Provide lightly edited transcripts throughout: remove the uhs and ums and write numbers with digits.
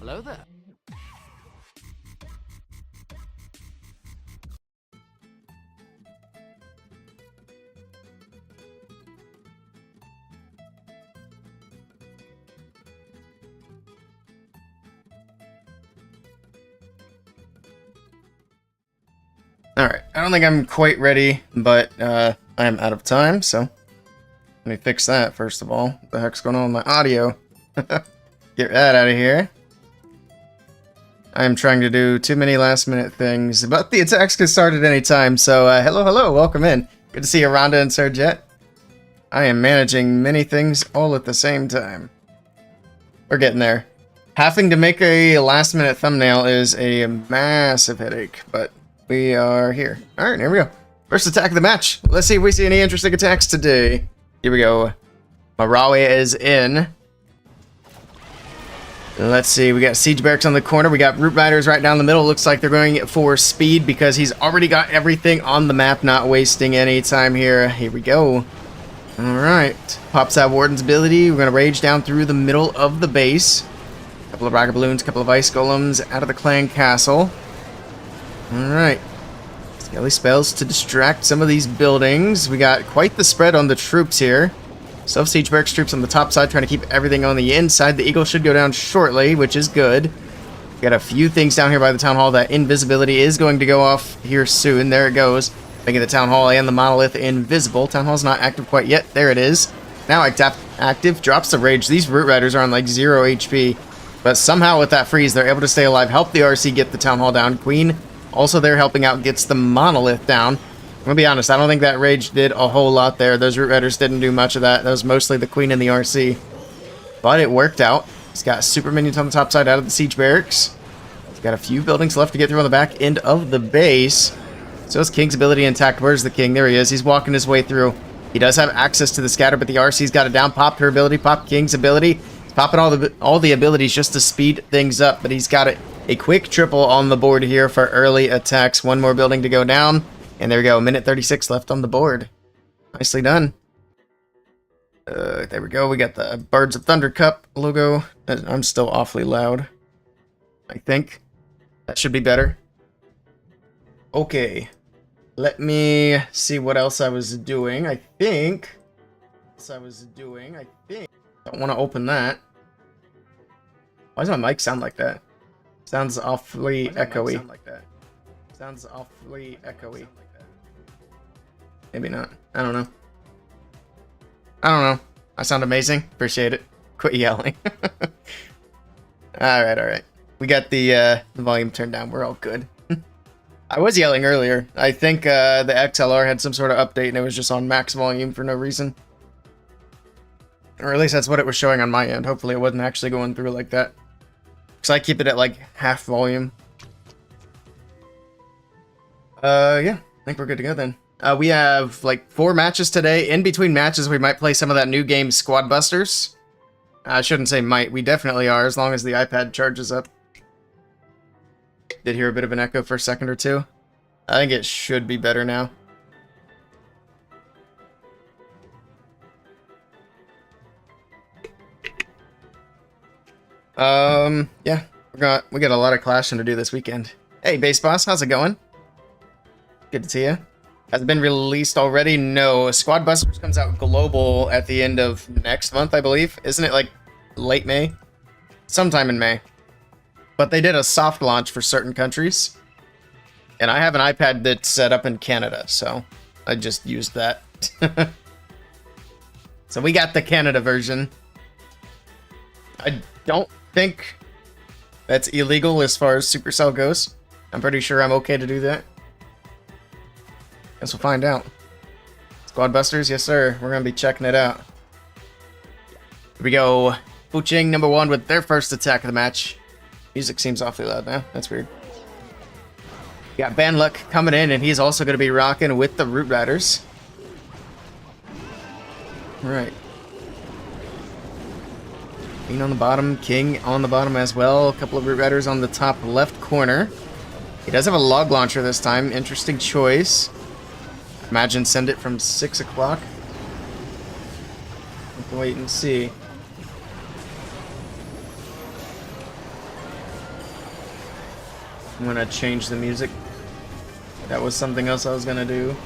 Hello there. Alright, I don't think I'm quite ready, but I am out of time, so let me fix that first of all. What the heck's going on with my audio? Get that out of here. I am trying to do too many last minute things, but the attacks can start at any time, so hello, welcome in. Good to see you, Rhonda and Sir Jet. I am managing many things all at the same time. We're getting there. Having to make a last minute thumbnail is a massive headache, but we are here. Alright, here we go. First attack of the match. Let's see if we see any interesting attacks today. Here we go. Marawi is in. Let's see, we got Siege Barracks on the corner. We got Root Riders right down the middle. Looks like they're going for speed because he's already got everything on the map, not wasting any time here. Here we go. Alright. Pops out Warden's ability. We're going to rage down through the middle of the base. A couple of rocket balloons, a couple of ice golems out of the clan castle. Alright. Skelly spells to distract some of these buildings. We got quite the spread on the troops here. Self-siege barracks troops on the top side trying to keep everything on the inside. The Eagle should go down shortly, which is good. We got a few things down here by the Town Hall. That invisibility is going to go off here soon. There it goes. Making the Town Hall and the Monolith invisible. Town Hall's not active quite yet. There it is. Now active. Drops the rage. These Root Riders are on like 0 HP. But somehow with that freeze, they're able to stay alive. Help the RC get the Town Hall down. Queen also there helping out, gets the Monolith down. I'm gonna be honest, I don't think that rage did a whole lot there. Those Root Riders didn't do much of that. That was mostly the Queen and the RC. But it worked out. He's got super minions on the top side out of the siege barracks. He's got a few buildings left to get through on the back end of the base. So is King's ability intact. Where's the King? There he is. He's walking his way through. He does have access to the scatter, but the RC's got it down. Popped her ability, popped King's ability. He's popping all the abilities just to speed things up, but he's got it. A quick triple on the board here for early attacks. One more building to go down. And there we go. Minute 36 left on the board. Nicely done. There we go. We got the Birds of Thunder Cup logo. I'm still awfully loud. I think. That should be better. Okay. Let me see what else I was doing. I think. Don't want to open that. Why does my mic sound like that? Sounds awfully echoey. Maybe not. I don't know. I sound amazing. Appreciate it. Quit yelling. Alright. We got the volume turned down. We're all good. I was yelling earlier. I think the XLR had some sort of update and it was just on max volume for no reason. Or at least that's what it was showing on my end. Hopefully it wasn't actually going through like that. Because I keep it at like half volume. Yeah. I think we're good to go then. We have like 4 matches today. In between matches, we might play some of that new game, Squad Busters. I shouldn't say might. We definitely are, as long as the iPad charges up. Did hear a bit of an echo for a second or two. I think it should be better now. Yeah. We got a lot of clashing to do this weekend. Hey, Base Boss, how's it going? Good to see you. Has it been released already? No. Squad Busters comes out global at the end of next month, I believe. Isn't it like late May? Sometime in May. But they did a soft launch for certain countries. And I have an iPad that's set up in Canada, so I just used that. So we got the Canada version. I don't think that's illegal as far as Supercell goes. I'm pretty sure I'm okay to do that. Guess we'll find out. Squad Busters, yes sir. We're gonna be checking it out. Here we go. Fuching #1 with their first attack of the match. Music seems awfully loud now. That's weird. We got Banluck coming in, and he's also gonna be rocking with the Root Riders. Alright. Queen on the bottom, King on the bottom as well. A couple of Root Riders on the top left corner. He does have a log launcher this time. Interesting choice. Imagine send it from 6 o'clock. Wait and see. I'm gonna change the music. That was something else I was gonna do.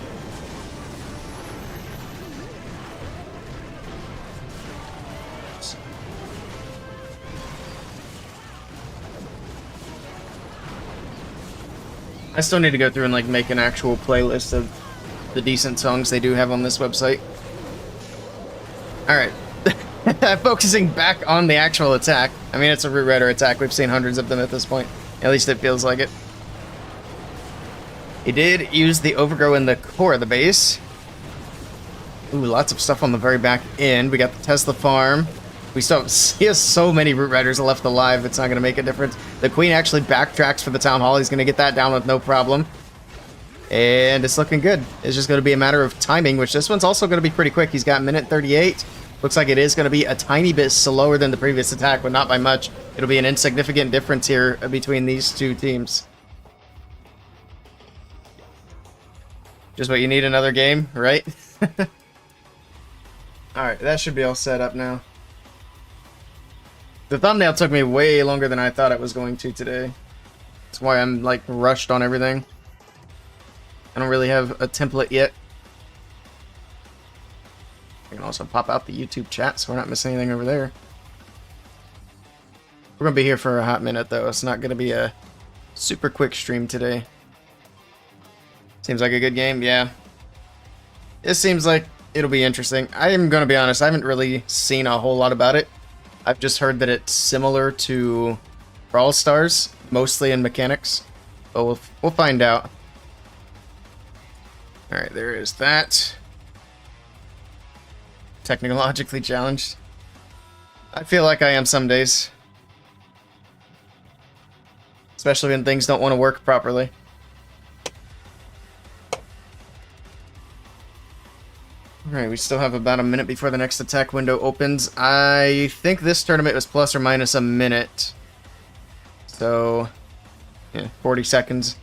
I still need to go through and like make an actual playlist of the decent songs they do have on this website. Alright. Focusing back on the actual attack. I mean, it's a Root Rider attack. We've seen hundreds of them at this point. At least it feels like it. He did use the overgrow in the core of the base. Ooh, lots of stuff on the very back end. We got the Tesla farm. We still he has so many Root Riders left alive, it's not going to make a difference. The Queen actually backtracks for the Town Hall. He's going to get that down with no problem. And it's looking good. It's just going to be a matter of timing, which this one's also going to be pretty quick. He's got minute 38. Looks like it is going to be a tiny bit slower than the previous attack, but not by much. It'll be an insignificant difference here between these two teams. Just what you need, another game, right? Alright, that should be all set up now. The thumbnail took me way longer than I thought it was going to today. That's why I'm like rushed on everything. I don't really have a template yet. I can also pop out the YouTube chat so we're not missing anything over there. We're going to be here for a hot minute though. It's not going to be a super quick stream today. Seems like a good game, yeah. It seems like it'll be interesting. I am going to be honest, I haven't really seen a whole lot about it. I've just heard that it's similar to Brawl Stars, mostly in mechanics. But we'll find out. Alright, there is that. Technologically challenged. I feel like I am some days. Especially when things don't want to work properly. Alright, we still have about a minute before the next attack window opens. I think this tournament was plus or minus a minute. So, yeah, 40 seconds.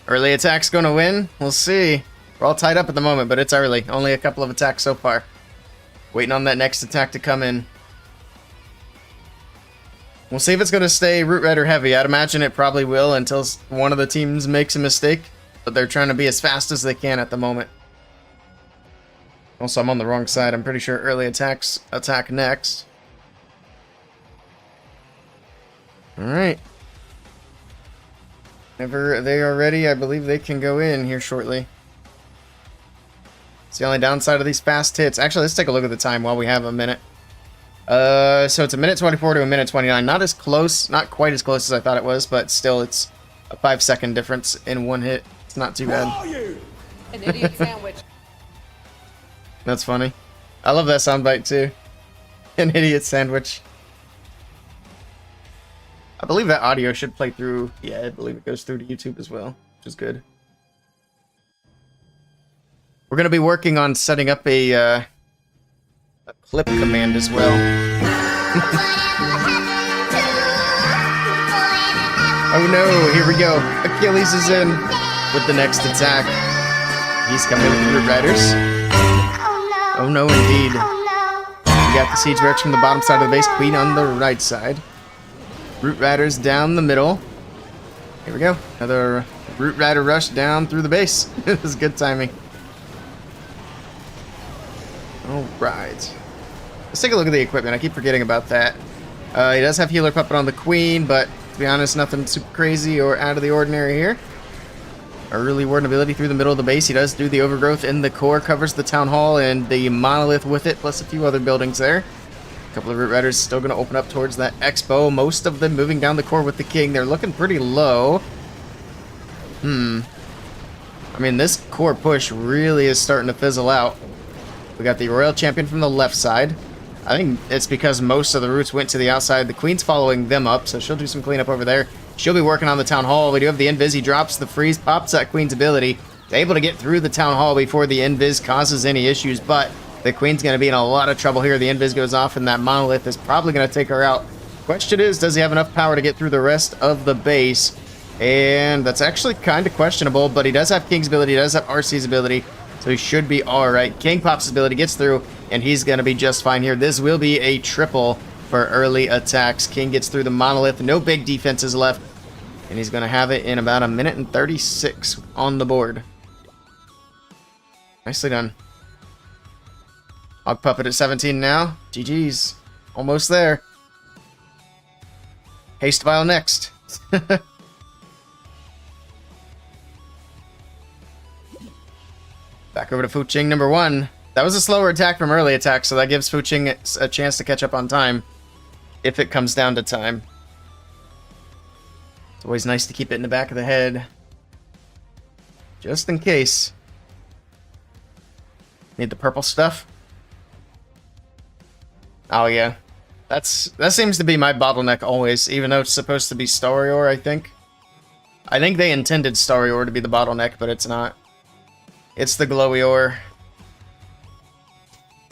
Early attack's gonna win? We'll see. We're all tied up at the moment, but it's early. Only a couple of attacks so far. Waiting on that next attack to come in. We'll see if it's gonna stay Root Rider heavy. I'd imagine it probably will until one of the teams makes a mistake. But they're trying to be as fast as they can at the moment. Also, I'm on the wrong side. I'm pretty sure early attacks attack next. Alright. Whenever they are ready, I believe they can go in here shortly. It's the only downside of these fast hits. Actually, let's take a look at the time while we have a minute. So it's a minute 24 to a minute 29. Not as close, not quite as close as I thought it was, but still it's a 5-second difference in one hit. It's not too bad. An idiot sandwich. That's funny. I love that soundbite too. An idiot sandwich. I believe that audio should play through. Yeah, I believe it goes through to YouTube as well, which is good. We're going to be working on setting up a clip command as well. Oh no, here we go. Achilles is in with the next attack. He's coming with the Root Riders. Oh no, indeed. We got the Siege Barracks from the bottom side of the base, Queen on the right side. Root Riders down the middle. Here we go. Another Root Rider rush down through the base. This is good timing. Alright. Let's take a look at the equipment. I keep forgetting about that. He does have Healer Puppet on the Queen, but to be honest, nothing super crazy or out of the ordinary here. Early Warden ability through the middle of the base. He does do the overgrowth in the core, covers the Town Hall and the Monolith with it, plus a few other buildings there. A couple of Root Riders still going to open up towards that Expo. Most of them moving down the core with the King. They're looking pretty low. I mean, this core push really is starting to fizzle out. We got the Royal Champion from the left side. I think it's because most of the Roots went to the outside. The Queen's following them up, so she'll do some cleanup over there. She'll be working on the Town Hall. We do have the Invis. He drops the freeze, pops that Queen's ability. He's able to get through the Town Hall before the Invis causes any issues, but the Queen's going to be in a lot of trouble here. The Invis goes off, and that Monolith is probably going to take her out. Question is, does he have enough power to get through the rest of the base? And that's actually kind of questionable, but he does have King's ability. He does have RC's ability, so he should be all right. King pops his ability, gets through, and he's going to be just fine here. This will be a triple for early attacks. King gets through the monolith. No big defenses left. And he's going to have it in about a minute and 36 on the board. Nicely done. Hog Puppet at 17 now. GG's. Almost there. Haste Vial next. Back over to Fuching number 1. That was a slower attack from early attack, so that gives Fuching a chance to catch up on time. If it comes down to time. It's always nice to keep it in the back of the head. Just in case. Need the purple stuff? Oh yeah. That seems to be my bottleneck always, even though it's supposed to be Starry Ore, I think. I think they intended Starry Ore to be the bottleneck, but it's not. It's the glowy ore.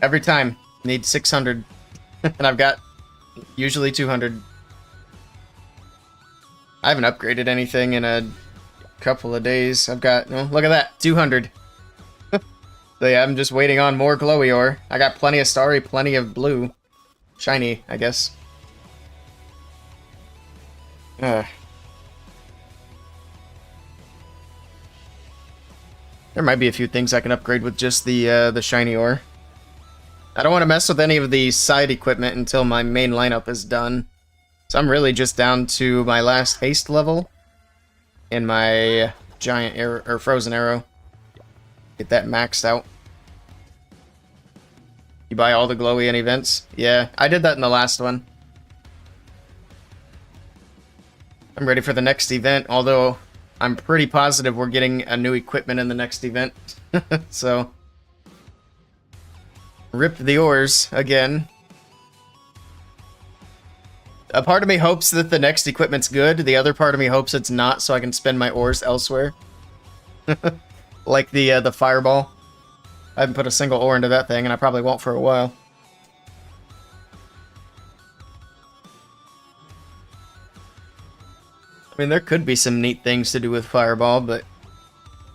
Every time. Need 600. And I've got usually 200. I haven't upgraded anything in a couple of days. I've got, oh, look at that, 200. So yeah, I'm just waiting on more glowy ore. I got plenty of starry, plenty of blue. Shiny, I guess. There might be a few things I can upgrade with just the shiny ore. I don't want to mess with any of the side equipment until my main lineup is done. So I'm really just down to my last haste level and my giant arrow, or frozen arrow. Get that maxed out. You buy all the glowy in events? Yeah, I did that in the last one. I'm ready for the next event, although I'm pretty positive we're getting a new equipment in the next event. So, rip the ores again. A part of me hopes that the next equipment's good. The other part of me hopes it's not, so I can spend my ores elsewhere. Like the fireball. I haven't put a single ore into that thing, and I probably won't for a while. I mean, there could be some neat things to do with fireball, but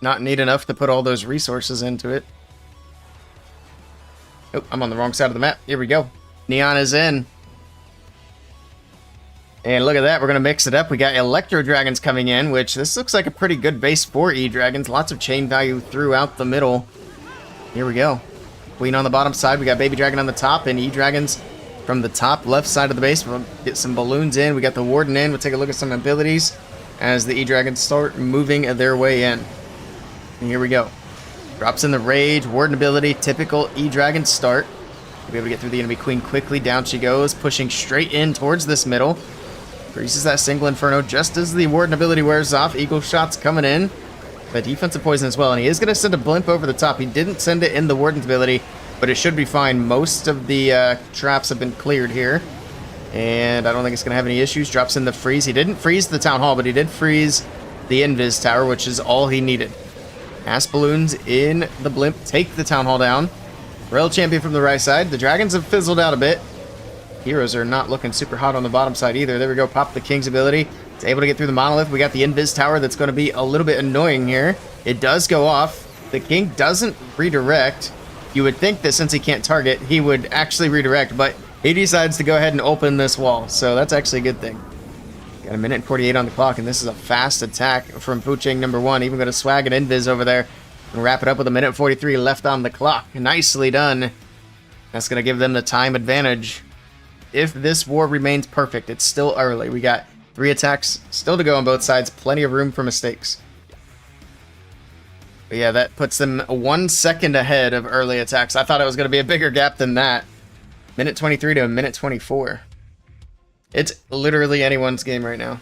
not neat enough to put all those resources into it. Oh, I'm on the wrong side of the map. Here we go. Neon is in. And look at that, we're going to mix it up. We got Electro Dragons coming in, which this looks like a pretty good base for E-Dragons. Lots of chain value throughout the middle. Here we go. Queen on the bottom side. We got Baby Dragon on the top, and E-Dragons from the top left side of the base. We'll get some balloons in. We got the Warden in. We'll take a look at some abilities as the E-Dragons start moving their way in. And here we go. Drops in the Rage, Warden ability, typical E-Dragon start. We'll be able to get through the enemy queen quickly. Down she goes, pushing straight in towards this middle. Greases that single Inferno just as the Warden ability wears off. Eagle shots coming in. But defensive poison as well. And he is going to send a blimp over the top. He didn't send it in the Warden's ability, but it should be fine. Most of the traps have been cleared here. And I don't think it's going to have any issues. Drops in the freeze. He didn't freeze the Town Hall, but he did freeze the Invis Tower, which is all he needed. Pass balloons in the blimp. Take the Town Hall down. Rail Champion from the right side. The Dragons have fizzled out a bit. Heroes are not looking super hot on the bottom side either. There we go. Pop the King's ability. It's able to get through the monolith. We got the Invis Tower that's going to be a little bit annoying here. It does go off. The King doesn't redirect. You would think that since he can't target, he would actually redirect, but he decides to go ahead and open this wall. So that's actually a good thing. Got a minute and 48 on the clock, and this is a fast attack from Fuching number 1. Even going to swag an Invis over there and wrap it up with a minute 43 left on the clock. Nicely done. That's going to give them the time advantage. If this war remains perfect, it's still early. We got 3 attacks still to go on both sides. Plenty of room for mistakes. But yeah, that puts them 1 second ahead of early attacks. I thought it was going to be a bigger gap than that. Minute 23 to a minute 24. It's literally anyone's game right now.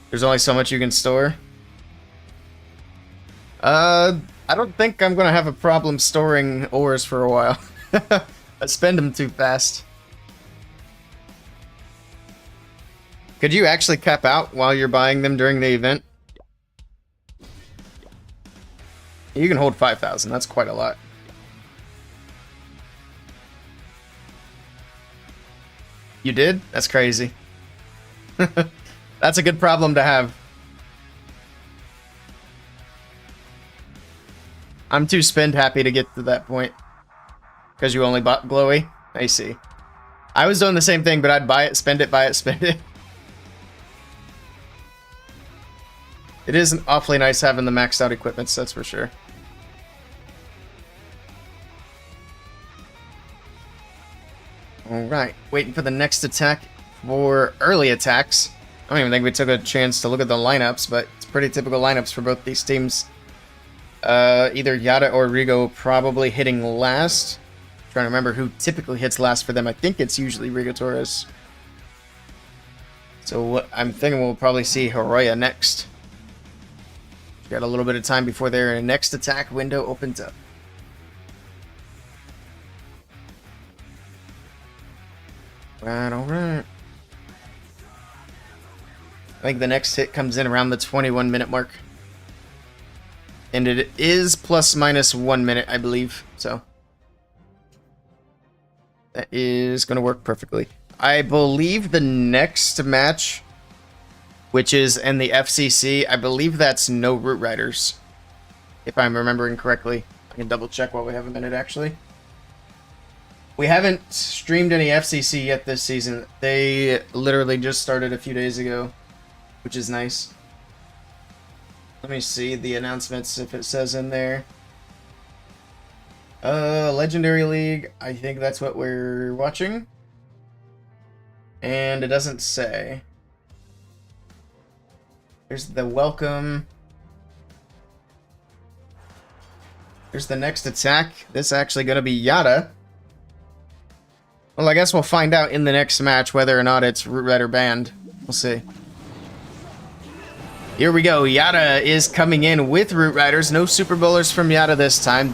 There's only so much you can store. I don't think I'm going to have a problem storing ores for a while. I spend them too fast. Could you actually cap out while you're buying them during the event? You can hold 5,000. That's quite a lot. You did? That's crazy. That's a good problem to have. I'm too spend happy to get to that point. Because you only bought glowy? I see. I was doing the same thing, but I'd buy it, spend it, buy it, spend it. It is awfully nice having the maxed out equipment, so that's for sure. Alright, waiting for the next attack for early attacks. I don't even think we took a chance to look at the lineups, but it's pretty typical lineups for both these teams. Either Yada or Rigo probably hitting last. Trying to remember who typically hits last for them. I think it's usually Rigo Torres. So what I'm thinking we'll probably see Hiroya next. Got a little bit of time before their next attack window opens up. Right, alright. I think the next hit comes in around the 21-minute mark. And it is plus minus 1 minute, I believe. So that is going to work perfectly. I believe the next match, which is in the FCC, I believe that's no Root Riders. If I'm remembering correctly. I can double check while we have a minute, actually. We haven't streamed any FCC yet this season. They literally just started a few days ago, which is nice. Let me see the announcements if it says in there. Legendary League, I think that's what we're watching. And it doesn't say. There's the welcome. There's the next attack. This is actually going to be Yada. Well, I guess we'll find out in the next match whether or not it's Root Rider banned. We'll see. Here we go. Yada is coming in with Root Riders. No Super Bowlers from Yada this time.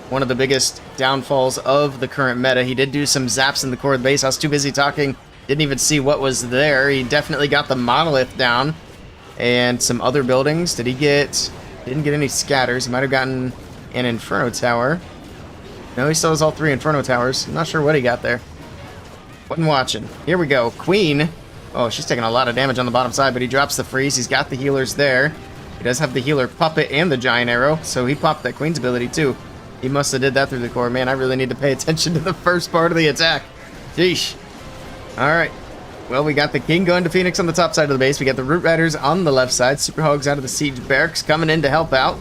One of the biggest downfalls of the current meta. He did do some zaps in the core of the base. I was too busy talking. Didn't even see what was there. He definitely got the monolith down. And some other buildings. Didn't get any scatters. He might have gotten an Inferno Tower. No, he still has all 3 Inferno Towers. I'm not sure what he got there. Wasn't watching. Here we go. Queen. Oh, she's taking a lot of damage on the bottom side, but he drops the freeze. He's got the healers there. He does have the healer puppet and the giant arrow, so he popped that Queen's ability too. He must have did that through the core. Man, I really need to pay attention to the first part of the attack. Sheesh. Alright. Well, we got the King going to Phoenix on the top side of the base. We got the Root Riders on the left side. Super Hogs out of the Siege Barracks coming in to help out.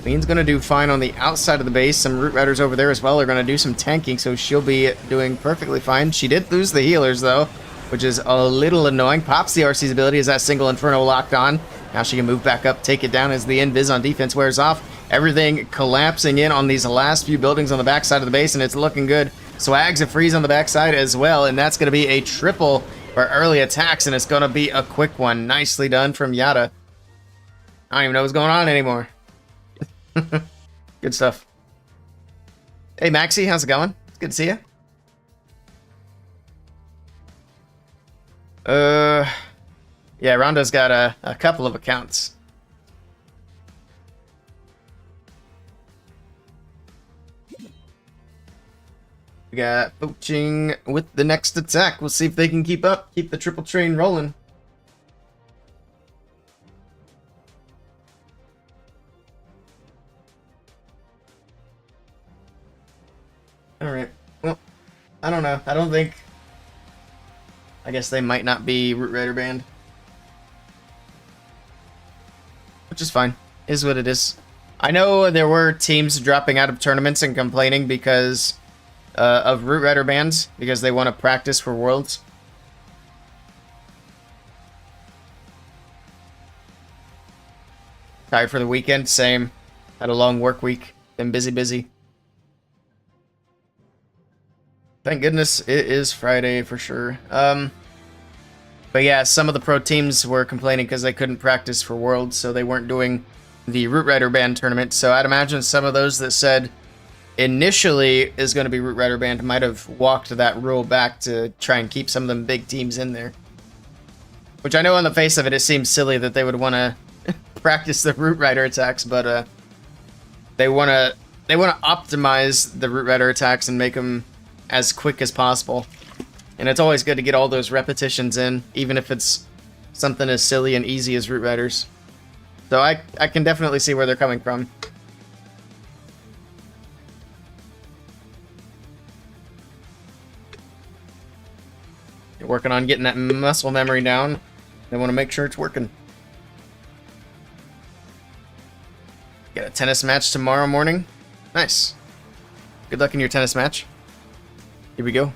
Queen's going to do fine on the outside of the base. Some Root Riders over there as well are going to do some tanking, so she'll be doing perfectly fine. She did lose the healers, though, which is a little annoying. Pops the RC's ability as that single Inferno locked on. Now she can move back up, take it down as the Invis on defense wears off. Everything collapsing in on these last few buildings on the backside of the base, and it's looking good. Swags a freeze on the backside as well, and that's going to be a triple for early attacks, and it's going to be a quick one. Nicely done from Yada. I don't even know what's going on anymore. Good stuff. Hey, Maxie, how's it going? It's good to see you. Yeah, Rondo's got a couple of accounts. We got poaching with the next attack. We'll see if they can keep up. Keep the triple train rolling. Alright. Well, I don't know. I don't think... I guess they might not be Root Rider banned. Which is fine. Is what it is. I know there were teams dropping out of tournaments and complaining because of Root Rider bans, because they want to practice for Worlds. Tired for the weekend? Same. Had a long work week. Been busy. Thank goodness it is Friday for sure. But yeah, some of the pro teams were complaining because they couldn't practice for Worlds, so they weren't doing the Root Rider band tournament. So I'd imagine some of those that said initially is going to be Root Rider band might have walked that rule back to try and keep some of them big teams in there. Which I know on the face of it, it seems silly that they would want to practice the Root Rider attacks, but they want to optimize the Root Rider attacks and make them as quick as possible. And it's always good to get all those repetitions in, even if it's something as silly and easy as Root Riders. So I can definitely see where they're coming from. You're working on getting that muscle memory down. They want to make sure it's working. Got a tennis match tomorrow morning. Nice. Good luck in your tennis match. Here we go.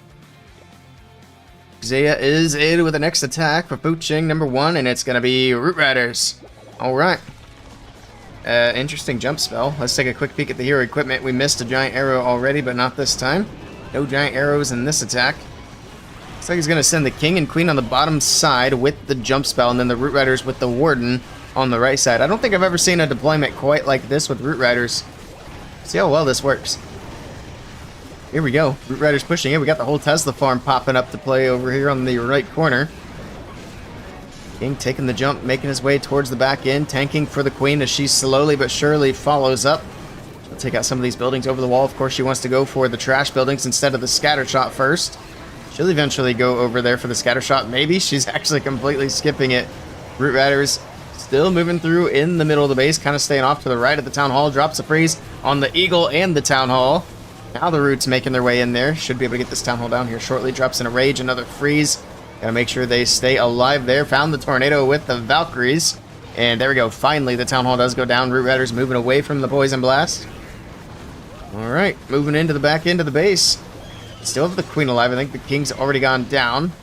Zaya is in with the next attack for Puching number 1, and it's going to be Root Riders. Alright. Interesting jump spell. Let's take a quick peek at the hero equipment. We missed a giant arrow already, but not this time. No giant arrows in this attack. Looks like he's going to send the King and Queen on the bottom side with the jump spell, and then the Root Riders with the Warden on the right side. I don't think I've ever seen a deployment quite like this with Root Riders. See how well this works. Here we go. Root Riders pushing in. We got the whole Tesla farm popping up to play over here on the right corner. King taking the jump, making his way towards the back end, tanking for the Queen as she slowly but surely follows up. She'll take out some of these buildings over the wall. Of course, she wants to go for the trash buildings instead of the scatter shot first. She'll eventually go over there for the scatter shot. Maybe she's actually completely skipping it. Root Riders still moving through in the middle of the base, kind of staying off to the right of the Town Hall. Drops a freeze on the Eagle and the Town Hall. Now the Roots making their way in there. Should be able to get this Town Hall down here shortly. Drops in a rage, another freeze. Gotta make sure they stay alive there. Found the Tornado with the Valkyries. And there we go. Finally, the Town Hall does go down. Root Riders moving away from the Poison Blast. Alright, moving into the back end of the base. Still have the Queen alive. I think the King's already gone down.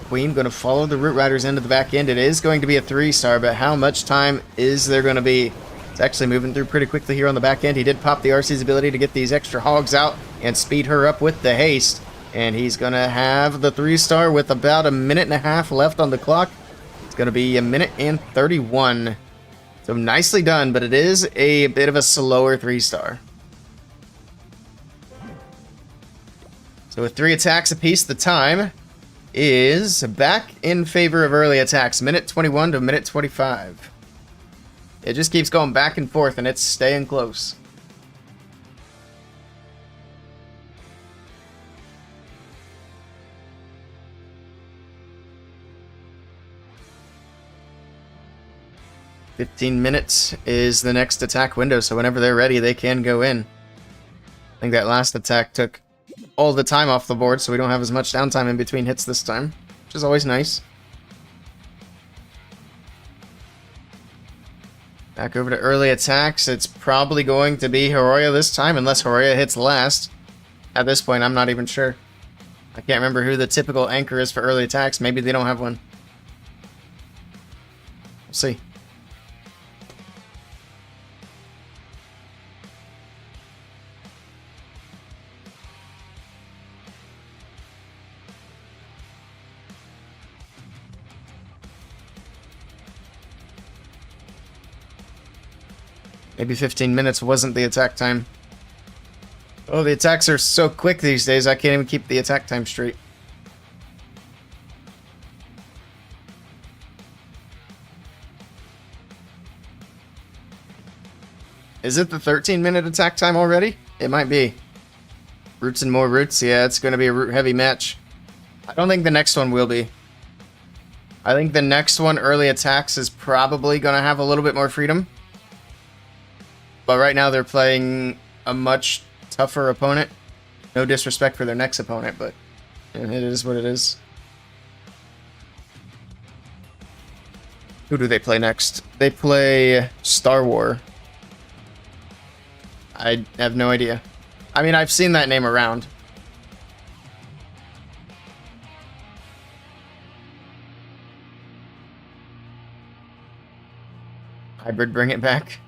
Queen going to follow the Root Riders into the back end. It is going to be a 3-star, but how much time is there going to be? It's actually moving through pretty quickly here on the back end. He did pop the RC's ability to get these extra hogs out and speed her up with the haste. And he's going to have the 3-star with about a minute and a half left on the clock. It's going to be a minute and 31. So nicely done, but it is a bit of a slower 3-star. So with 3 attacks apiece, the time is back in favor of early attacks. Minute 21 to minute 25. It just keeps going back and forth, and it's staying close. "15 minutes is the next attack window, so whenever they're ready, they can go in. I think that last attack took all the time off the board, so we don't have as much downtime in between hits this time, which is always nice. Back over to early attacks. It's probably going to be Hiroya this time, unless Hiroya hits last. At this point, I'm not even sure. I can't remember who the typical anchor is for early attacks. Maybe they don't have one. We'll see. Maybe 15 minutes wasn't the attack time. Oh, the attacks are so quick these days, I can't even keep the attack time straight. Is it the 13-minute attack time already? It might be. Roots and more roots. Yeah, it's going to be a root-heavy match. I don't think the next one will be. I think the next one, early attacks, is probably going to have a little bit more freedom. But right now they're playing a much tougher opponent. No disrespect for their next opponent, but it is what it is. Who do they play next? They play Star War. I have no idea. I mean, I've seen that name around. Hybrid, bring it back.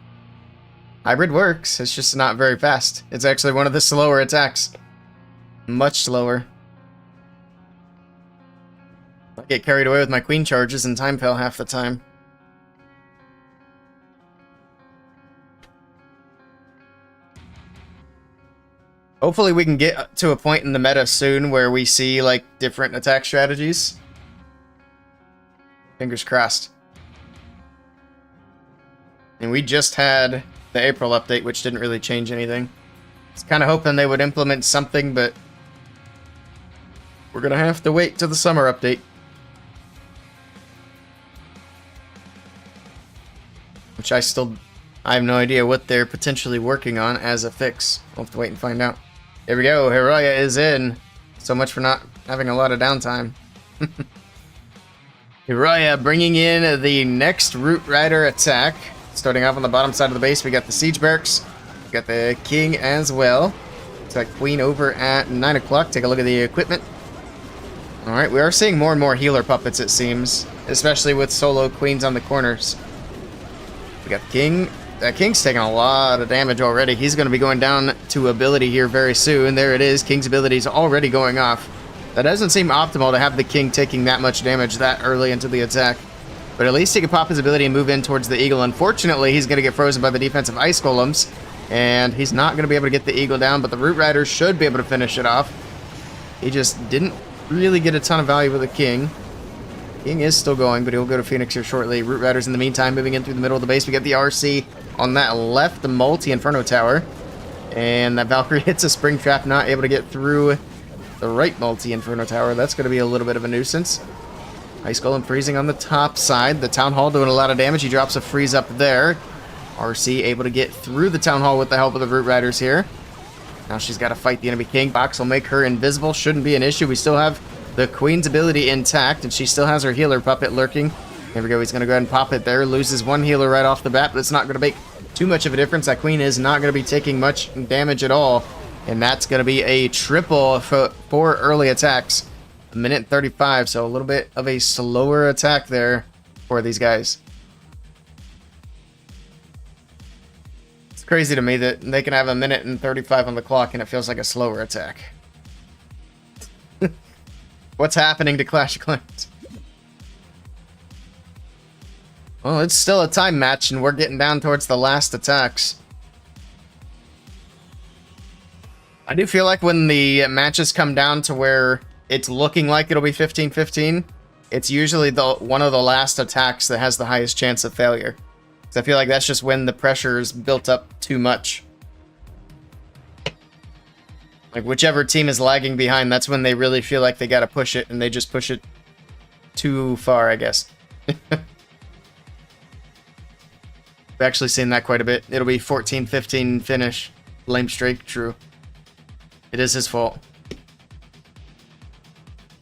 Hybrid works, it's just not very fast. It's actually one of the slower attacks. Much slower. I get carried away with my queen charges and time fell half the time. Hopefully we can get to a point in the meta soon where we see like different attack strategies. Fingers crossed. And we just had the April update, which didn't really change anything. I was kind of hoping they would implement something, but we're going to have to wait till the summer update. Which I have no idea what they're potentially working on as a fix. We'll have to wait and find out. Here we go, Hiroya is in. So much for not having a lot of downtime. Uriah bringing in the next Root Rider attack. Starting off on the bottom side of the base, we got the Siege Barracks. We got the King as well. It's got Queen over at 9 o'clock. Take a look at the equipment. Alright, we are seeing more and more healer puppets, it seems. Especially with solo Queens on the corners. We got the King. That King's taking a lot of damage already. He's going to be going down to ability here very soon. There it is. King's ability is already going off. That doesn't seem optimal to have the King taking that much damage that early into the attack. But at least he can pop his ability and move in towards the Eagle. Unfortunately, he's going to get frozen by the defensive Ice Golems. And he's not going to be able to get the Eagle down, but the Root Rider should be able to finish it off. He just didn't really get a ton of value with the King. King is still going, but he'll go to Phoenix here shortly. Root Riders in the meantime moving in through the middle of the base. We got the RC on that left, the multi-Inferno Tower. And that Valkyrie hits a Spring Trap, not able to get through the right multi-Inferno Tower. That's going to be a little bit of a nuisance. Ice Golem freezing on the top side. The Town Hall doing a lot of damage. He drops a freeze up there. RC able to get through the Town Hall with the help of the Root Riders here. Now she's got to fight the enemy King. Box will make her invisible. Shouldn't be an issue. We still have the Queen's ability intact, and she still has her healer puppet lurking. There we go. He's going to go ahead and pop it there. Loses one healer right off the bat, but it's not going to make too much of a difference. That Queen is not going to be taking much damage at all. And that's going to be a triple for early attacks. 1:35, so a little bit of a slower attack there for these guys. It's crazy to me that they can have 1:35 on the clock and it feels like a slower attack. What's happening to Clash of Clans? Well, it's still a time match and we're getting down towards the last attacks. I do feel like when the matches come down to where it's looking like it'll be 15-15, it's usually one of the last attacks that has the highest chance of failure. So I feel like that's just when the pressure is built up too much. Like whichever team is lagging behind, that's when they really feel like they gotta push it, and they just push it too far, I guess. We've actually seen that quite a bit. It'll be 14-15 finish. Lame streak, true. It is his fault.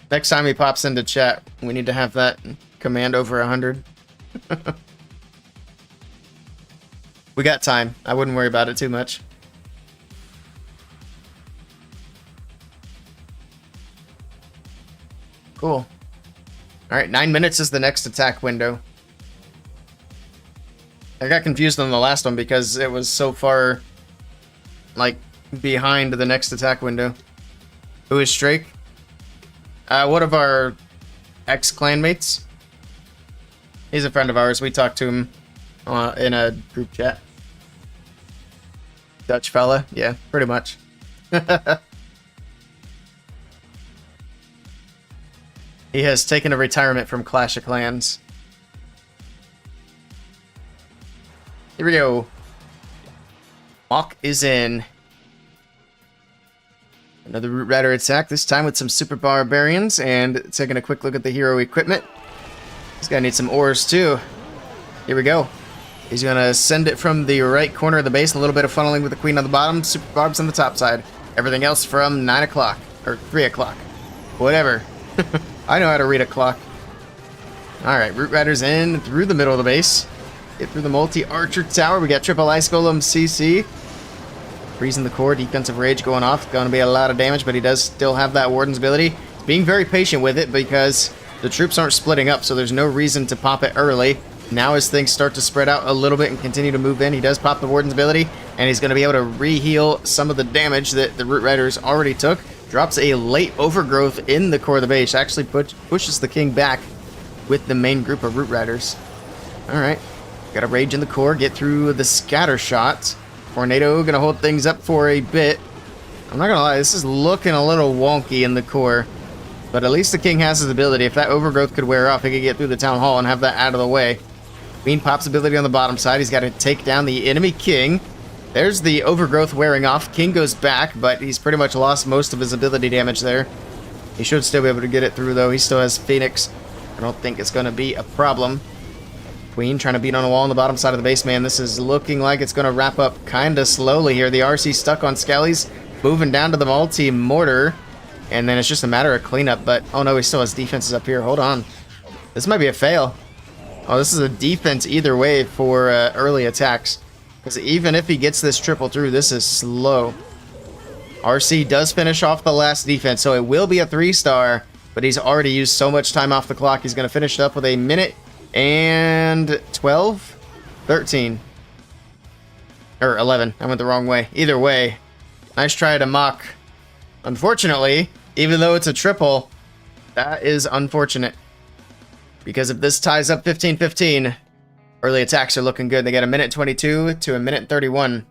Next time he pops into chat, we need to have that command over 100. We got time. I wouldn't worry about it too much. Cool. Alright, 9 minutes is the next attack window. I got confused on the last one because it was so far, like, behind the next attack window. Who is Strake? One of our ex-clanmates. He's a friend of ours. We talked to him in a group chat. Dutch fella? Yeah, pretty much. He has taken a retirement from Clash of Clans. Here we go. Mach is in. Another Root Rider attack, this time with some Super Barbarians, and taking a quick look at the hero equipment. This guy needs some ores too. Here we go. He's going to send it from the right corner of the base, a little bit of funneling with the Queen on the bottom, Super Barbs on the top side. Everything else from 9 o'clock, or 3 o'clock. Whatever. I know how to read a clock. Alright, Root Riders in through the middle of the base. Get through the multi-archer tower. We got triple Ice Golem CC. Freezing the core, defensive rage going off. Going to be a lot of damage, but he does still have that Warden's ability. He's being very patient with it because the troops aren't splitting up, so there's no reason to pop it early. Now as things start to spread out a little bit and continue to move in, he does pop the Warden's ability, and he's going to be able to re-heal some of the damage that the Root Riders already took. Drops a late overgrowth in the core of the base. Actually pushes the King back with the main group of Root Riders. Alright. Got a rage in the core. Get through the scatter shot. Tornado gonna hold things up for a bit. I'm not gonna lie, this is looking a little wonky in the core. But at least the King has his ability. If that overgrowth could wear off, he could get through the Town Hall and have that out of the way. Queen pops ability on the bottom side. He's got to take down the enemy King. There's the overgrowth wearing off. King goes back, but he's pretty much lost most of his ability damage there. He should still be able to get it through, though. He still has Phoenix. I don't think it's going to be a problem. Queen trying to beat on a wall on the bottom side of the base, man. This is looking like it's going to wrap up kind of slowly here. The RC stuck on Skellies, moving down to the multi-mortar. And then it's just a matter of cleanup, but oh no, he still has defenses up here. Hold on. This might be a fail. Oh, this is a defense either way for early attacks. Because even if he gets this triple through, this is slow. RC does finish off the last defense, so it will be a 3-star, but he's already used so much time off the clock. He's going to finish it up with a minute and 12? 13. Or 11. I went the wrong way. Either way, nice try to mock. Unfortunately, even though it's a triple, that is unfortunate. Because if this ties up 15-15, early attacks are looking good. They get a minute 22 to a minute 31.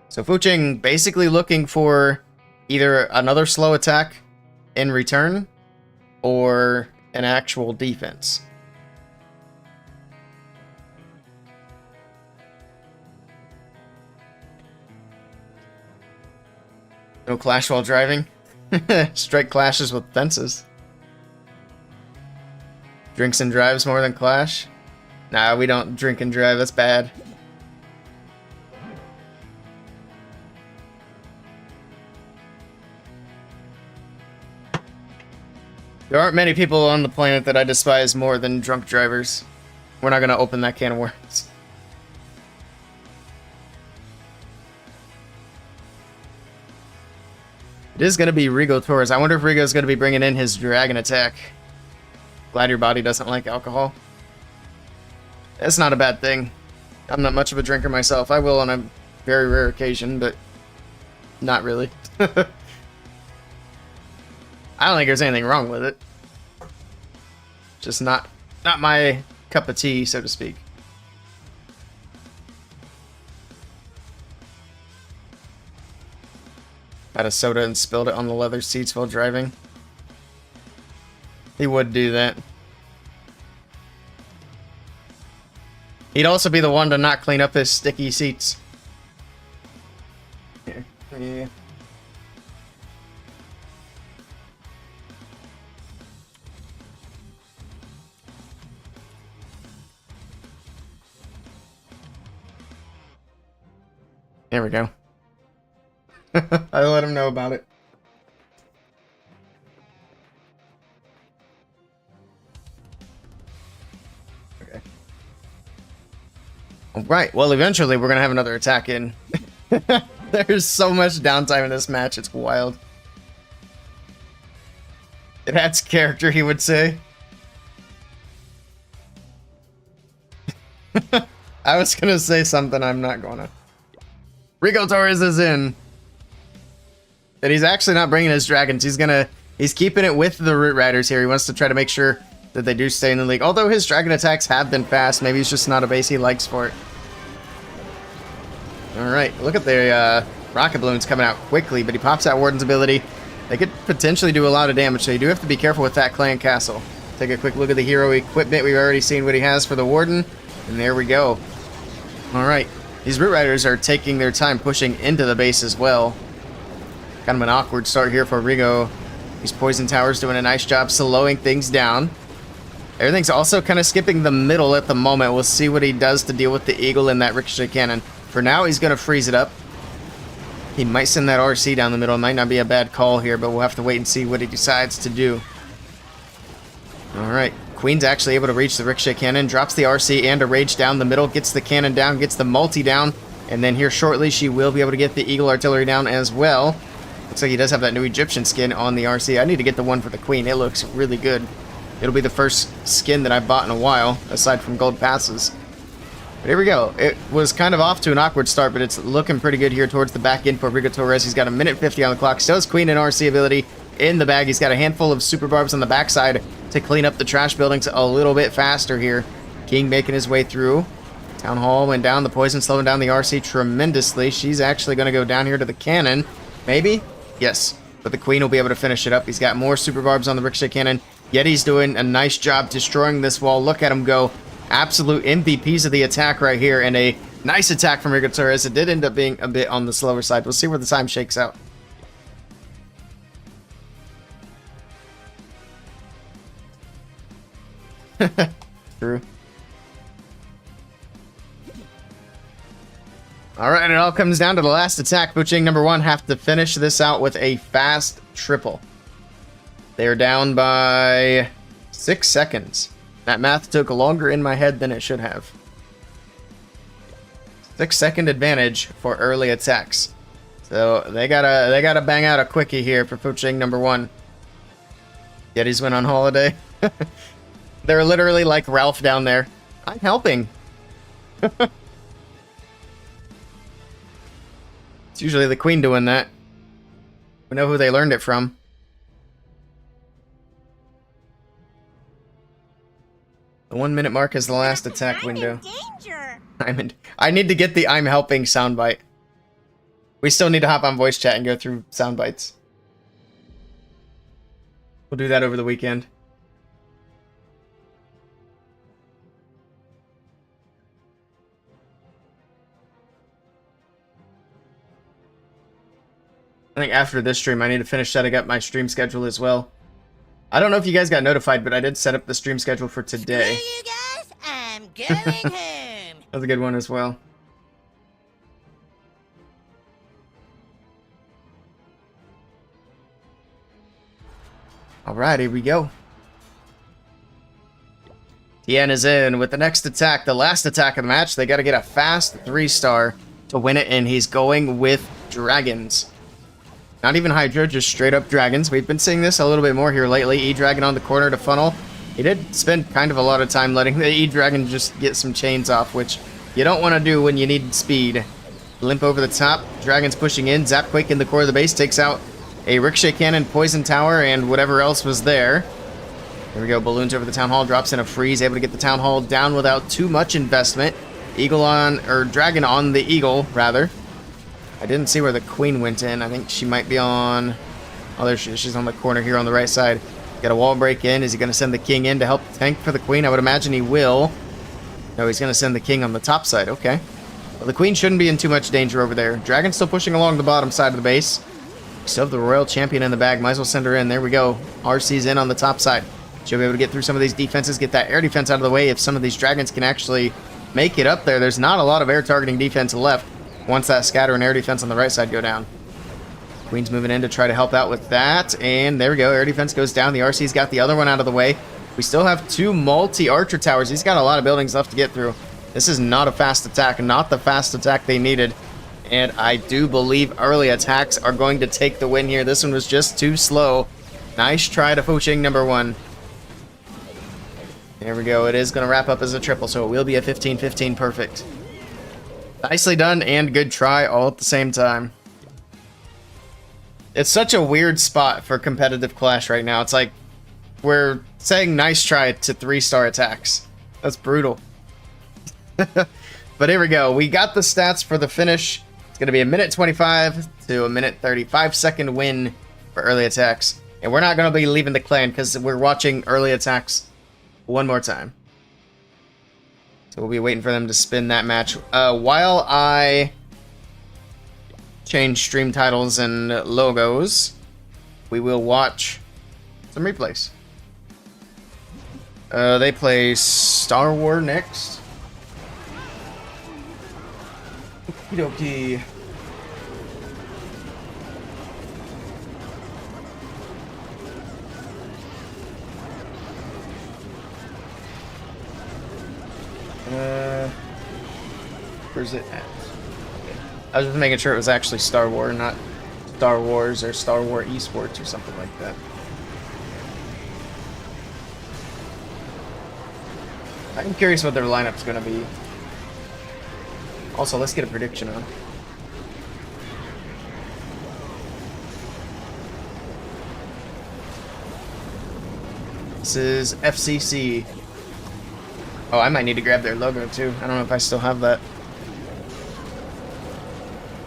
So Fuching basically looking for either another slow attack in return or an actual defense. No clash while driving. Strike clashes with fences. Drinks and drives more than clash. Nah, we don't drink and drive. That's bad. There aren't many people on the planet that I despise more than drunk drivers. We're not going to open that can of worms. It is going to be Rigo Torres. I wonder if Rigo's going to be bringing in his dragon attack. Glad your body doesn't like alcohol. That's not a bad thing. I'm not much of a drinker myself. I will on a very rare occasion, but not really. I don't think there's anything wrong with it. Just not my cup of tea, so to speak. Had a soda and spilled it on the leather seats while driving. He would do that. He'd also be the one to not clean up his sticky seats. Here. Yeah. There we go. I let him know about it. Okay. Alright, well eventually we're gonna have another attack in. There's so much downtime in this match, it's wild. It adds character, he would say. I was gonna say something, I'm not gonna. Rigo Torres is in. And he's actually not bringing his dragons. He's keeping it with the Root Riders here. He wants to try to make sure that they do stay in the league. Although his dragon attacks have been fast, maybe it's just not a base he likes for it. Alright, look at the rocket balloons coming out quickly, but he pops out Warden's ability. They could potentially do a lot of damage, so you do have to be careful with that clan castle. Take a quick look at the hero equipment. We've already seen what he has for the Warden, and there we go. Alright, these Root Riders are taking their time pushing into the base as well. Kind of an awkward start here for Rigo. These Poison Towers doing a nice job slowing things down. Everything's also kind of skipping the middle at the moment. We'll see what he does to deal with the Eagle and that Ricochet Cannon. For now, he's going to freeze it up. He might send that RC down the middle. It might not be a bad call here, but we'll have to wait and see what he decides to do. Alright, Queen's actually able to reach the Ricochet Cannon, drops the RC and a Rage down the middle, gets the cannon down, gets the multi down, and then here shortly she will be able to get the Eagle Artillery down as well. Looks like he does have that new Egyptian skin on the RC. I need to get the one for the Queen. It looks really good. It'll be the first skin that I've bought in a while, aside from gold passes. But here we go. It was kind of off to an awkward start, but it's looking pretty good here towards the back end for Rigo Torres. He's got a minute 50 on the clock. Still has Queen and RC ability in the bag. He's got a handful of super barbs on the backside to clean up the trash buildings a little bit faster here. King making his way through. Town Hall went down. The Poison slowing down the RC tremendously. She's actually going to go down here to the cannon. Maybe? Yes. But the Queen will be able to finish it up. He's got more super barbs on the Ricochet Cannon. Yet he's doing a nice job destroying this wall. Look at him go. Absolute MVPs of the attack right here. And a nice attack from Rigo Torres. It did end up being a bit on the slower side. We'll see where the time shakes out. True. Alright, and it all comes down to the last attack. Fuching number 1 have to finish this out with a fast triple. They're down by 6 seconds. That math took longer in my head than it should have. 6-second advantage for early attacks. So they gotta bang out a quickie here for poaching number 1. Yetis went on holiday. They're literally like Ralph down there. I'm helping. It's usually the queen doing that. We know who they learned it from. The 1 minute mark is the last attack window. I need to get the I'm helping soundbite. We still need to hop on voice chat and go through soundbites. We'll do that over the weekend. I think after this stream, I need to finish setting up my stream schedule as well. I don't know if you guys got notified, but I did set up the stream schedule for today. Screw you guys, I'm going home. That was a good one as well. Alright, here we go. Tien is in with the next attack, the last attack of the match. They got to get a fast 3-star to win it, and he's going with dragons. Not even Hydra, just straight up dragons. We've been seeing this a little bit more here lately. E-Dragon on the corner to funnel. He did spend kind of a lot of time letting the E-Dragon just get some chains off, which you don't want to do when you need speed. Limp over the top. Dragon's pushing in. Zapquake in the core of the base takes out a Ricochet Cannon, Poison Tower, and whatever else was there. There we go. Balloons over the Town Hall. Drops in a freeze. Able to get the Town Hall down without too much investment. Eagle on, or Dragon on the Eagle, rather. I didn't see where the Queen went in. I think she might be on... Oh, there she is. She's on the corner here on the right side. Got a wall break in. Is he going to send the King in to help tank for the Queen? I would imagine he will. No, he's going to send the King on the top side. Okay. Well, the Queen shouldn't be in too much danger over there. Dragon's still pushing along the bottom side of the base. Still have the Royal Champion in the bag. Might as well send her in. There we go. RC's in on the top side. She'll be able to get through some of these defenses, get that air defense out of the way if some of these dragons can actually make it up there. There's not a lot of air targeting defense left once that scatter and air defense on the right side go down. Queen's moving in to try to help out with that. And there we go. Air defense goes down. The RC's got the other one out of the way. We still have 2 multi-archer towers. He's got a lot of buildings left to get through. This is not a fast attack. Not the fast attack they needed. And I do believe early attacks are going to take the win here. This one was just too slow. Nice try to poaching number 1. There we go. It is going to wrap up as a triple, so it will be a 15-15 perfect. Nicely done and good try all at the same time. It's such a weird spot for competitive Clash right now. It's like we're saying nice try to 3-star attacks. That's brutal. But here we go. We got the stats for the finish. It's going to be a minute 25 to a minute 35-second win for early attacks. And we're not going to be leaving the clan because we're watching early attacks one more time. So we'll be waiting for them to spin that match. While I change stream titles and logos, we will watch some replays. They play Star Wars next. Okie dokie. Where's it at? Okay. I was just making sure it was actually Star Wars, not Star Wars or Star Wars Esports or something like that. I'm curious what their lineup's going to be. Also, let's get a prediction on. This is FCC. Oh, I might need to grab their logo too. I don't know if I still have that.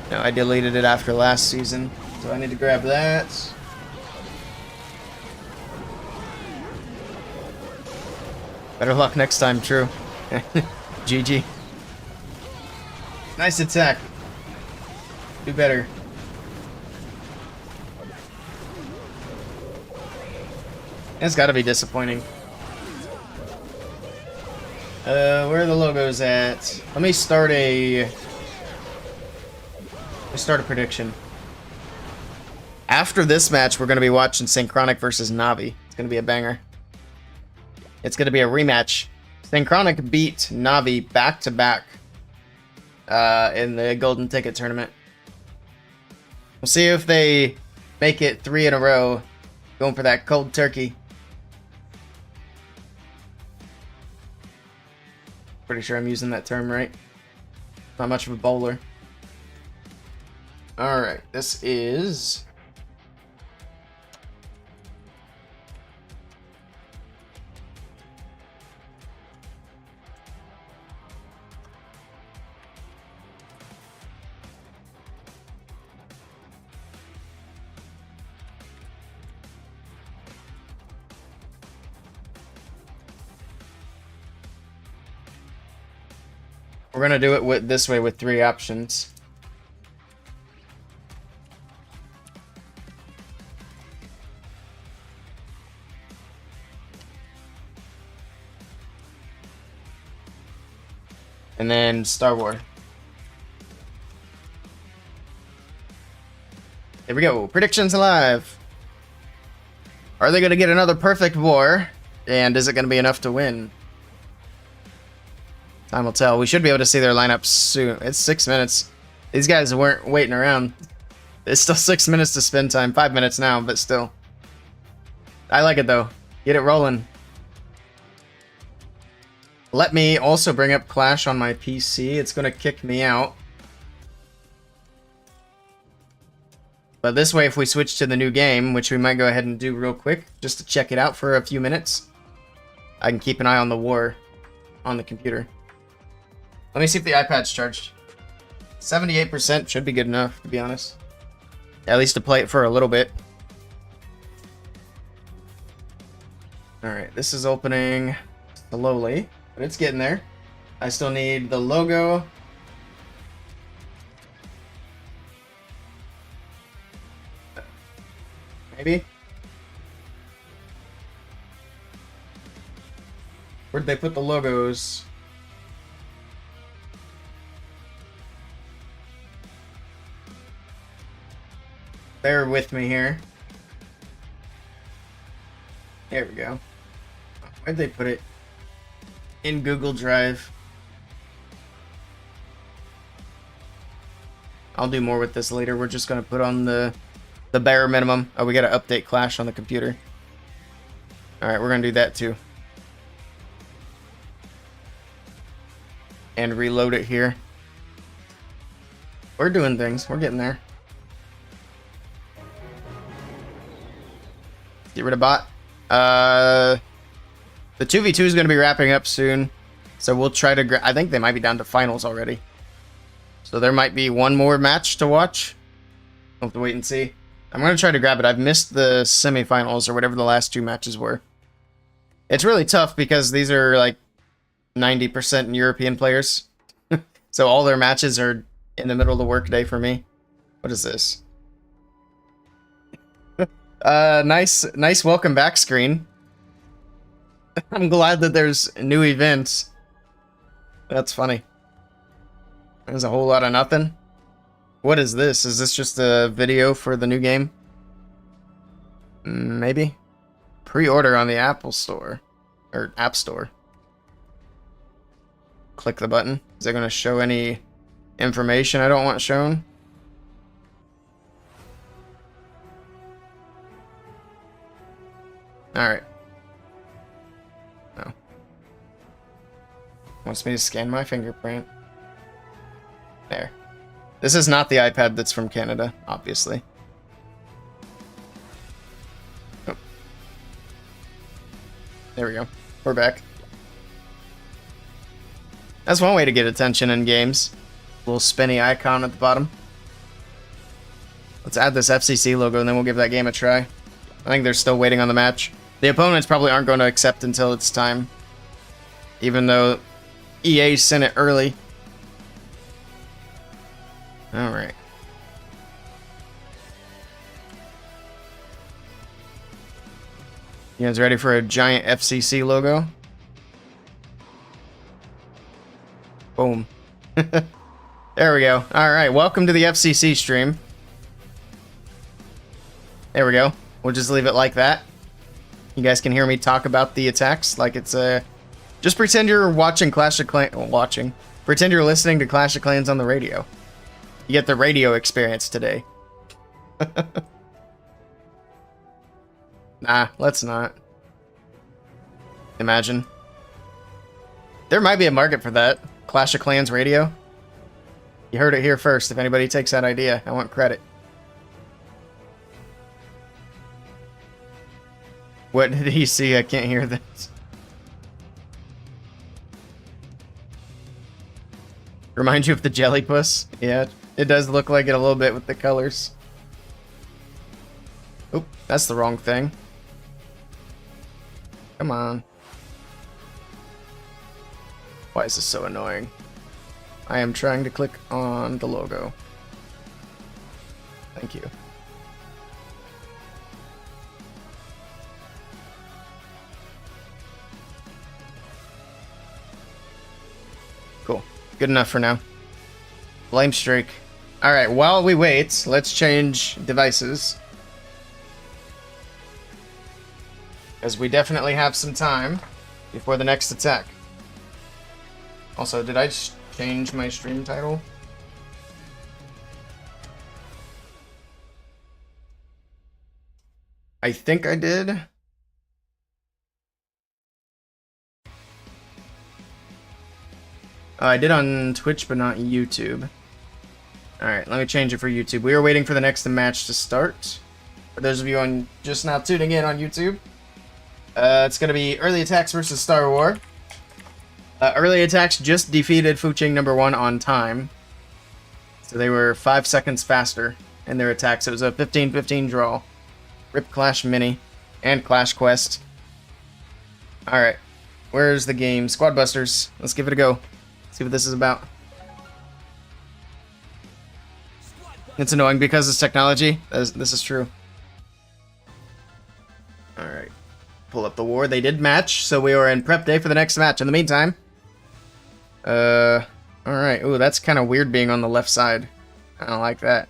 No, I deleted it after last season, so I need to grab that. Better luck next time, true. GG. Nice attack. Do better. It's gotta be disappointing. Where are the logos at? Let me start a prediction. After this match, we're going to be watching Synchronic versus Navi. It's going to be a banger. It's going to be a rematch. Synchronic beat Navi back-to-back in the Golden Ticket tournament. We'll see if they make it 3 in a row, going for that cold turkey. Pretty sure I'm using that term right. Not much of a bowler. Alright, this is... We're gonna do it this way with 3 options. And then Star Wars. Here we go. Predictions live. Are they gonna get another perfect war? And is it gonna be enough to win? Time will tell. We should be able to see their lineup soon. It's 6 minutes. These guys weren't waiting around. It's still 6 minutes to spend time. 5 minutes now, but still. I like it though. Get it rolling. Let me also bring up Clash on my PC. It's going to kick me out. But this way, if we switch to the new game, which we might go ahead and do real quick, just to check it out for a few minutes, I can keep an eye on the war on the computer. Let me see if the iPad's charged. 78% should be good enough, to be honest. At least to play it for a little bit. Alright, this is opening slowly, but it's getting there. I still need the logo. Maybe? Where'd they put the logos? Bear with me here. There we go. Where'd they put it? In Google Drive. I'll do more with this later. We're just gonna put on the bare minimum. Oh, we gotta update Clash on the computer. Alright, we're gonna do that too. And reload it here. We're doing things. We're getting there. Get rid of bot. The 2v2 is going to be wrapping up soon. So we'll try to... I think they might be down to finals already. So there might be one more match to watch. We'll have to wait and see. I'm going to try to grab it. I've missed the semifinals or whatever the last 2 matches were. It's really tough because these are like 90% European players. So all their matches are in the middle of the workday for me. What is this? Nice welcome back screen. I'm glad that there's new events. That's funny. There's a whole lot of nothing. What is this? Is this just a video for the new game? Maybe. Pre-order on the Apple Store. Or App Store. Click the button. Is it going to show any information I don't want shown? Alright. No. Wants me to scan my fingerprint. There. This is not the iPad that's from Canada, obviously. Oh. There we go. We're back. That's one way to get attention in games. Little spinny icon at the bottom. Let's add this FCC logo and then we'll give that game a try. I think they're still waiting on the match. The opponents probably aren't going to accept until it's time. Even though EA sent it early. Alright. You guys ready for a giant FCC logo? Boom. There we go. Alright, welcome to the FCC stream. There we go. We'll just leave it like that. You guys can hear me talk about the attacks like it's a... Just pretend you're watching Clash of Clans... Watching. Pretend you're listening to Clash of Clans on the radio. You get the radio experience today. Nah, let's not. Imagine. There might be a market for that. Clash of Clans radio. You heard it here first. If anybody takes that idea, I want credit. What did he see? I can't hear this. Remind you of the jelly puss? Yeah, it does look like it a little bit with the colors. Oop, that's the wrong thing. Come on. Why is this so annoying? I am trying to click on the logo. Thank you. Cool. Good enough for now. Blame streak. Alright, while we wait, let's change devices. Because we definitely have some time before the next attack. Also, did I change my stream title? I think I did. I did on Twitch, but not YouTube. Alright, let me change it for YouTube. We are waiting for the next match to start. For those of you on just now tuning in on YouTube, it's going to be Early Attacks versus Star Wars. Early Attacks just defeated Fuching #1 on time. So they were 5 seconds faster in their attacks. It was a 15-15 draw. Rip Clash Mini and Clash Quest. Alright, where's the game? Squad Busters. Let's give it a go. See what this is about. It's annoying because it's technology. This is true. Alright. Pull up the war. They did match, so we are in prep day for the next match. In the meantime... Alright. Ooh, that's kind of weird being on the left side. I don't like that.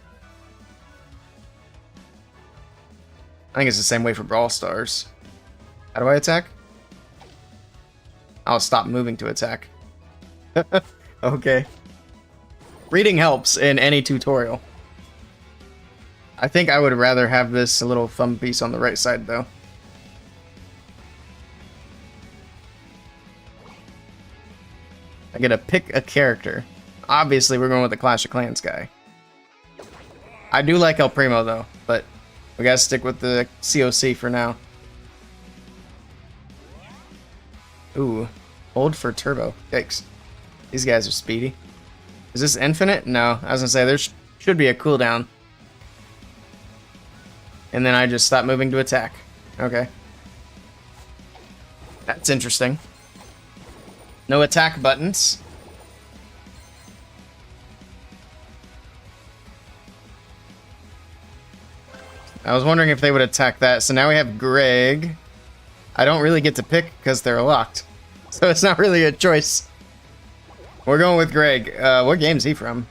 I think it's the same way for Brawl Stars. How do I attack? I'll stop moving to attack. Okay. Reading helps in any tutorial. I think I would rather have this little thumb piece on the right side, though. I gotta pick a character. Obviously, we're going with the Clash of Clans guy. I do like El Primo, though, but we gotta stick with the COC for now. Ooh. Hold for turbo. Yikes. These guys are speedy. Is this infinite? No. I was gonna say, there should be a cooldown. And then I just stop moving to attack. Okay. That's interesting. No attack buttons. I was wondering if they would attack that. So now we have Greg. I don't really get to pick because they're locked. So it's not really a choice. We're going with Greg. What game is he from?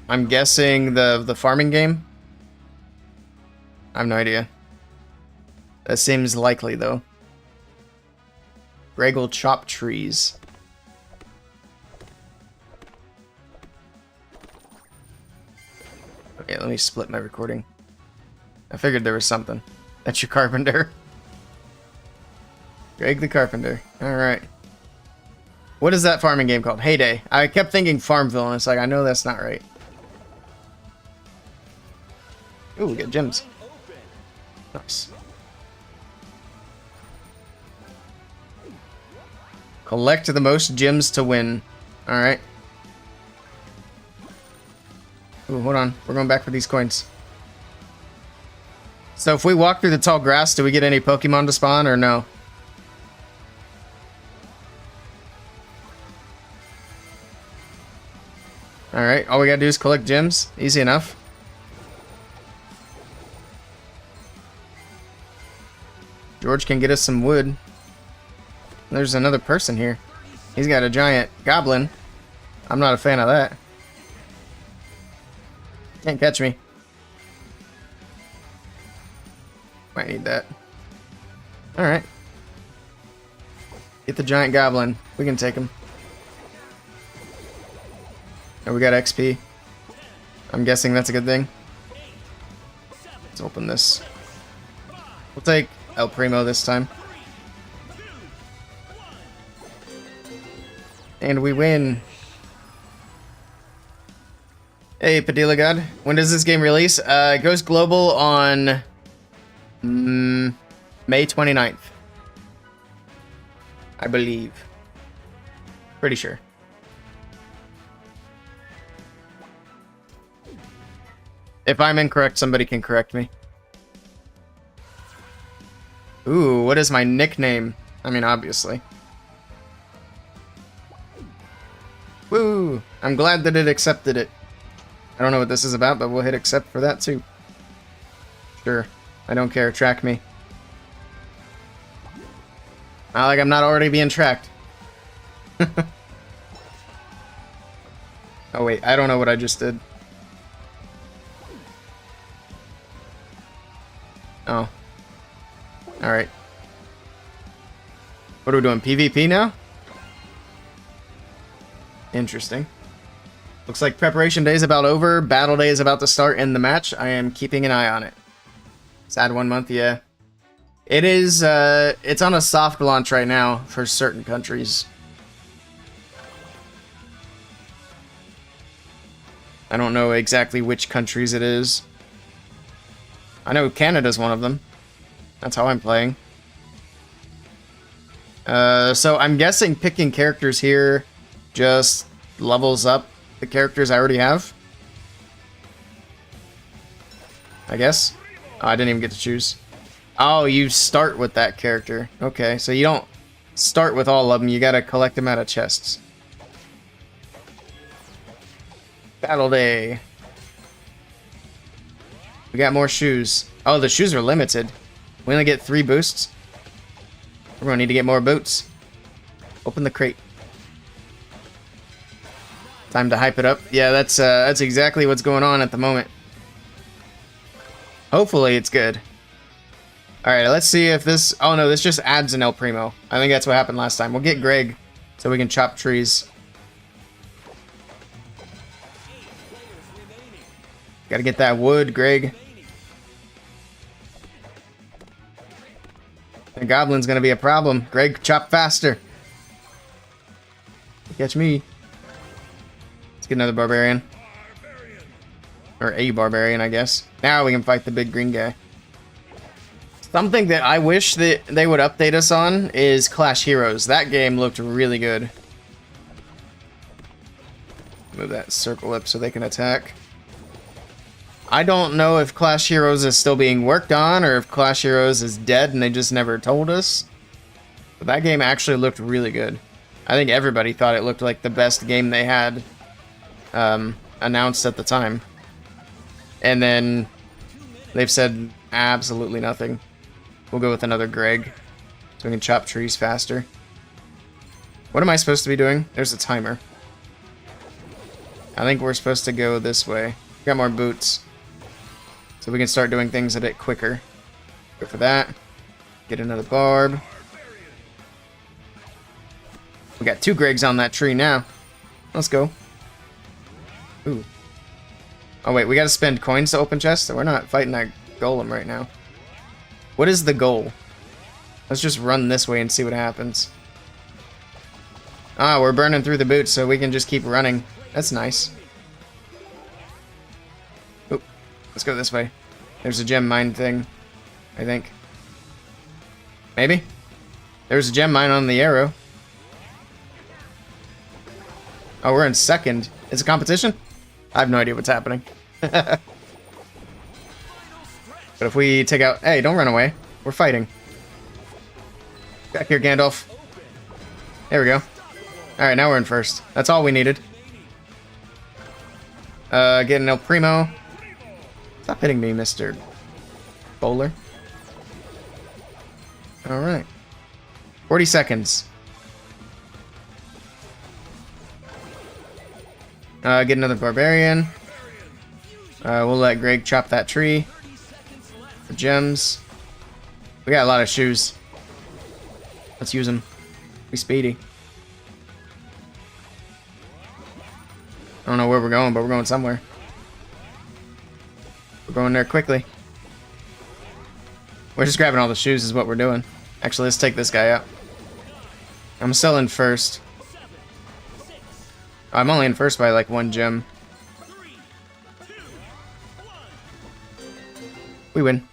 I'm guessing the farming game? I have no idea. That seems likely, though. Greg will chop trees. Okay, let me split my recording. I figured there was something. That's your carpenter. Greg the Carpenter. Alright. What is that farming game called? Heyday. I kept thinking Farmville, and it's like, I know that's not right. Ooh, we get gems. Nice. Collect the most gems to win. Alright. Ooh, hold on. We're going back for these coins. So if we walk through the tall grass, do we get any Pokemon to spawn, or no? Alright, all we gotta do is collect gems. Easy enough. George can get us some wood. There's another person here. He's got a giant goblin. I'm not a fan of that. Can't catch me. Might need that. Alright. Get the giant goblin. We can take him. Oh, we got XP. I'm guessing that's a good thing. Let's open this. We'll take El Primo this time. And we win. Hey, Padilla God. When does this game release? It goes global on May 29th. I believe. Pretty sure. If I'm incorrect, somebody can correct me. Ooh, what is my nickname? I mean, obviously. Woo! I'm glad that it accepted it. I don't know what this is about, but we'll hit accept for that too. Sure. I don't care. Track me. Not like I'm not already being tracked. Oh wait, I don't know what I just did. Oh. Alright. What are we doing? PvP now? Interesting. Looks like preparation day is about over. Battle day is about to start in the match. I am keeping an eye on it. Sad 1 month, yeah. It is, it's on a soft launch right now for certain countries. I don't know exactly which countries it is. I know Canada's one of them. That's how I'm playing. So I'm guessing picking characters here just levels up the characters I already have. I guess. Oh, I didn't even get to choose. Oh, you start with that character. Okay, so you don't start with all of them. You gotta collect them out of chests. Battle day. We got more shoes. Oh, the shoes are limited. We only get 3 boosts. We're gonna need to get more boots. Open the crate. Time to hype it up. Yeah, that's exactly what's going on at the moment. Hopefully it's good. Alright, let's see if this... Oh no, this just adds an El Primo. I think that's what happened last time. We'll get Greg so we can chop trees. Gotta get that wood, Greg. The goblin's gonna be a problem. Greg, chop faster. Catch me. Let's get another barbarian. Or a barbarian, I guess. Now we can fight the big green guy. Something that I wish that they would update us on is Clash Heroes. That game looked really good. Move that circle up so they can attack. I don't know if Clash Heroes is still being worked on or if Clash Heroes is dead and they just never told us. But that game actually looked really good. I think everybody thought it looked like the best game they had announced at the time. And then they've said absolutely nothing. We'll go with another Greg so we can chop trees faster. What am I supposed to be doing? There's a timer. I think we're supposed to go this way. Got more boots. So we can start doing things a bit quicker. Go for that. Get another barb. We got 2 Gregs on that tree now. Let's go. Ooh. Oh wait, we gotta spend coins to open chests? So we're not fighting that golem right now. What is the goal? Let's just run this way and see what happens. Ah, we're burning through the boots so we can just keep running. That's nice. Oop. Let's go this way. There's a gem mine thing, I think. Maybe? There's a gem mine on the arrow. Oh, we're in second. It's a competition? I have no idea what's happening. But if we take out... Hey, don't run away. We're fighting. Back here, Gandalf. There we go. Alright, now we're in first. That's all we needed. Get an El Primo. Stop hitting me, Mr. Bowler. Alright. 40 seconds. Get another barbarian. We'll let Greg chop that tree. For gems. We got a lot of shoes. Let's use them. Be speedy. I don't know where we're going, but we're going somewhere. We're going there quickly. We're just grabbing all the shoes is what we're doing. Actually, let's take this guy out. I'm still in first. I'm only in first by like 1 gem. We win.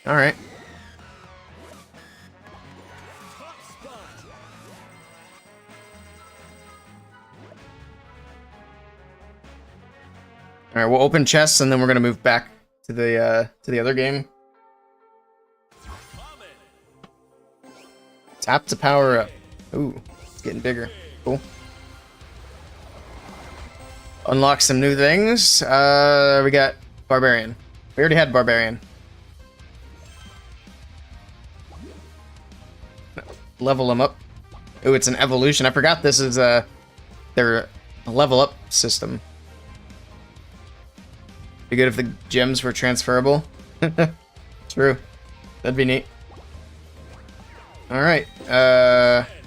Alright. Alright, we'll open chests and then we're gonna move back to the other game. Tap to power up. Ooh, it's getting bigger. Cool. Unlock some new things. We got Barbarian. We already had Barbarian. Level them up. Ooh, it's an evolution. I forgot this is their level up system. Be good if the gems were transferable. True. That'd be neat. Alright.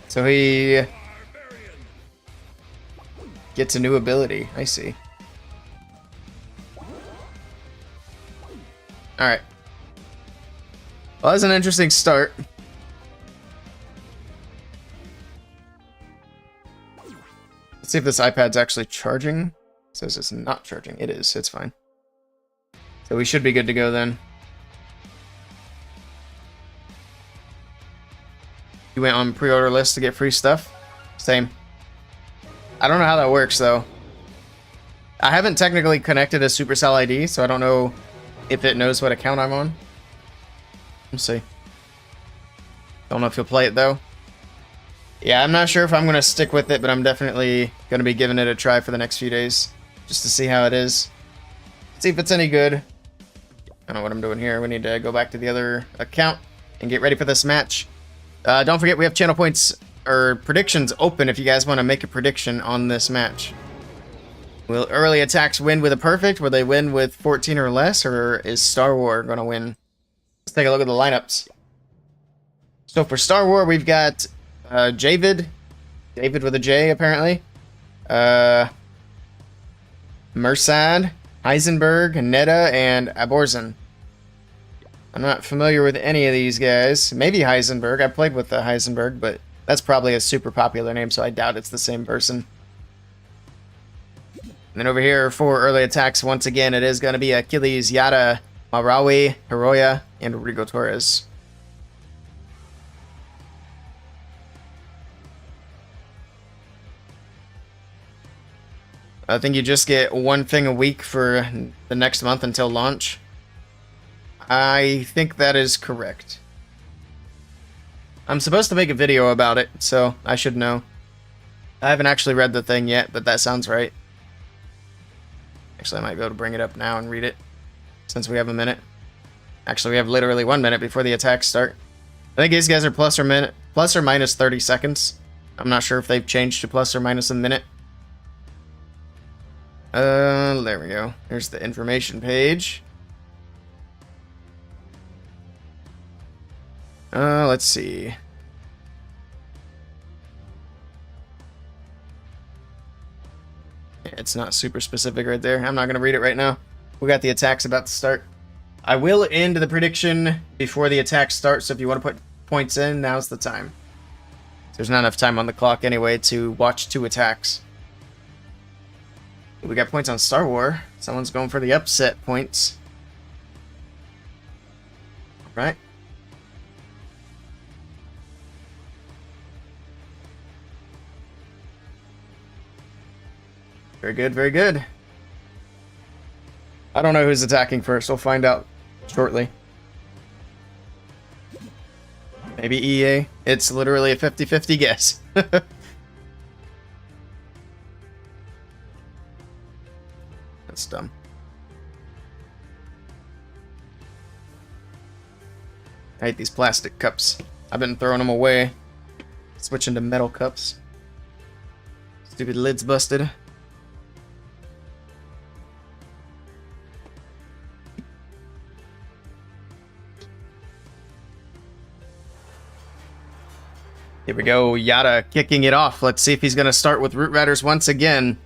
So he gets a new ability. I see. Alright. Well, that's an interesting start. Let's see if this iPad's actually charging. It says it's not charging. It is. It's fine. So we should be good to go then. You went on pre-order list to get free stuff? Same. I don't know how that works though. I haven't technically connected a Supercell ID, so I don't know if it knows what account I'm on. We'll see. Don't know if you'll play it though. Yeah, I'm not sure if I'm going to stick with it, but I'm definitely going to be giving it a try for the next few days. Just to see how it is. See if it's any good. I don't know what I'm doing here. We need to go back to the other account and get ready for this match. Don't forget we have channel points or predictions open if you guys want to make a prediction on this match. Will early attacks win with a perfect? Will they win with 14 or less? Or is Star War going to win? Let's take a look at the lineups. So for Star War, we've got Javid. David with a J, apparently. Mersad, Heisenberg, Netta, and Aborzen. I'm not familiar with any of these guys. Maybe Heisenberg. I played with Heisenberg, but that's probably a super popular name, so I doubt it's the same person. And then over here for early attacks, once again, it is going to be Achilles, Yada, Marawi, Hiroya, and Rodrigo Torres. I think you just get one thing a week for the next month until launch. I think that is correct. I'm supposed to make a video about it, so I should know. I haven't actually read the thing yet, but that sounds right. Actually, I might be able to bring it up now and read it, since we have a minute. Actually, we have literally 1 minute before the attacks start. I think these guys are plus or minus 30 seconds. I'm not sure if they've changed to plus or minus a minute. There we go. There's the information page. Let's see. It's not super specific right there. I'm not going to read it right now. We got the attacks about to start. I will end the prediction before the attacks start, so if you want to put points in, now's the time. There's not enough time on the clock anyway to watch 2 attacks. We got points on Star War. Someone's going for the upset points. Right. Very good, very good. I don't know who's attacking first. We'll find out shortly. Maybe EA. It's literally a 50-50 guess. That's dumb. I hate these plastic cups. I've been throwing them away. Switching to metal cups. Stupid lid's busted. Here we go, Yada kicking it off. Let's see if he's going to start with Root Riders once again.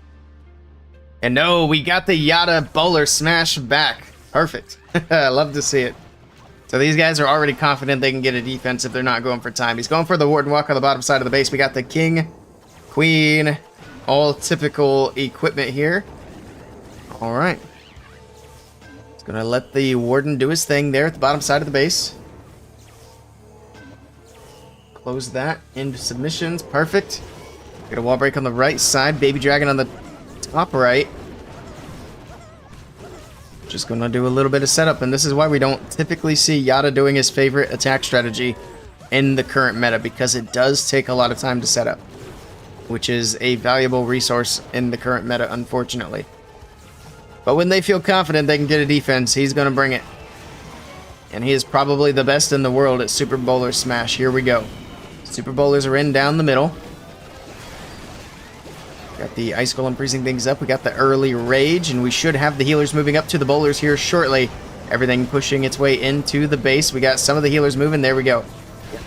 And no, we got the Yada bowler smash back. Perfect. I love to see it. So these guys are already confident they can get a defense if they're not going for time. He's going for the Warden Walk on the bottom side of the base. We got the King, Queen, all typical equipment here. All right. He's going to let the Warden do his thing there at the bottom side of the base. Close that into submissions. Perfect. Get a wall break on the right side. Baby Dragon on the top right. Just going to do a little bit of setup, and this is why we don't typically see Yada doing his favorite attack strategy in the current meta, because it does take a lot of time to set up, which is a valuable resource in the current meta, unfortunately. But when they feel confident they can get a defense, he's going to bring it. And he is probably the best in the world at Super Bowler Smash. Here we go. Super Bowlers are in down the middle. Got the Ice Golem freezing things up. We got the early Rage, and we should have the healers moving up to the bowlers here shortly. Everything pushing its way into the base. We got some of the healers moving. There we go.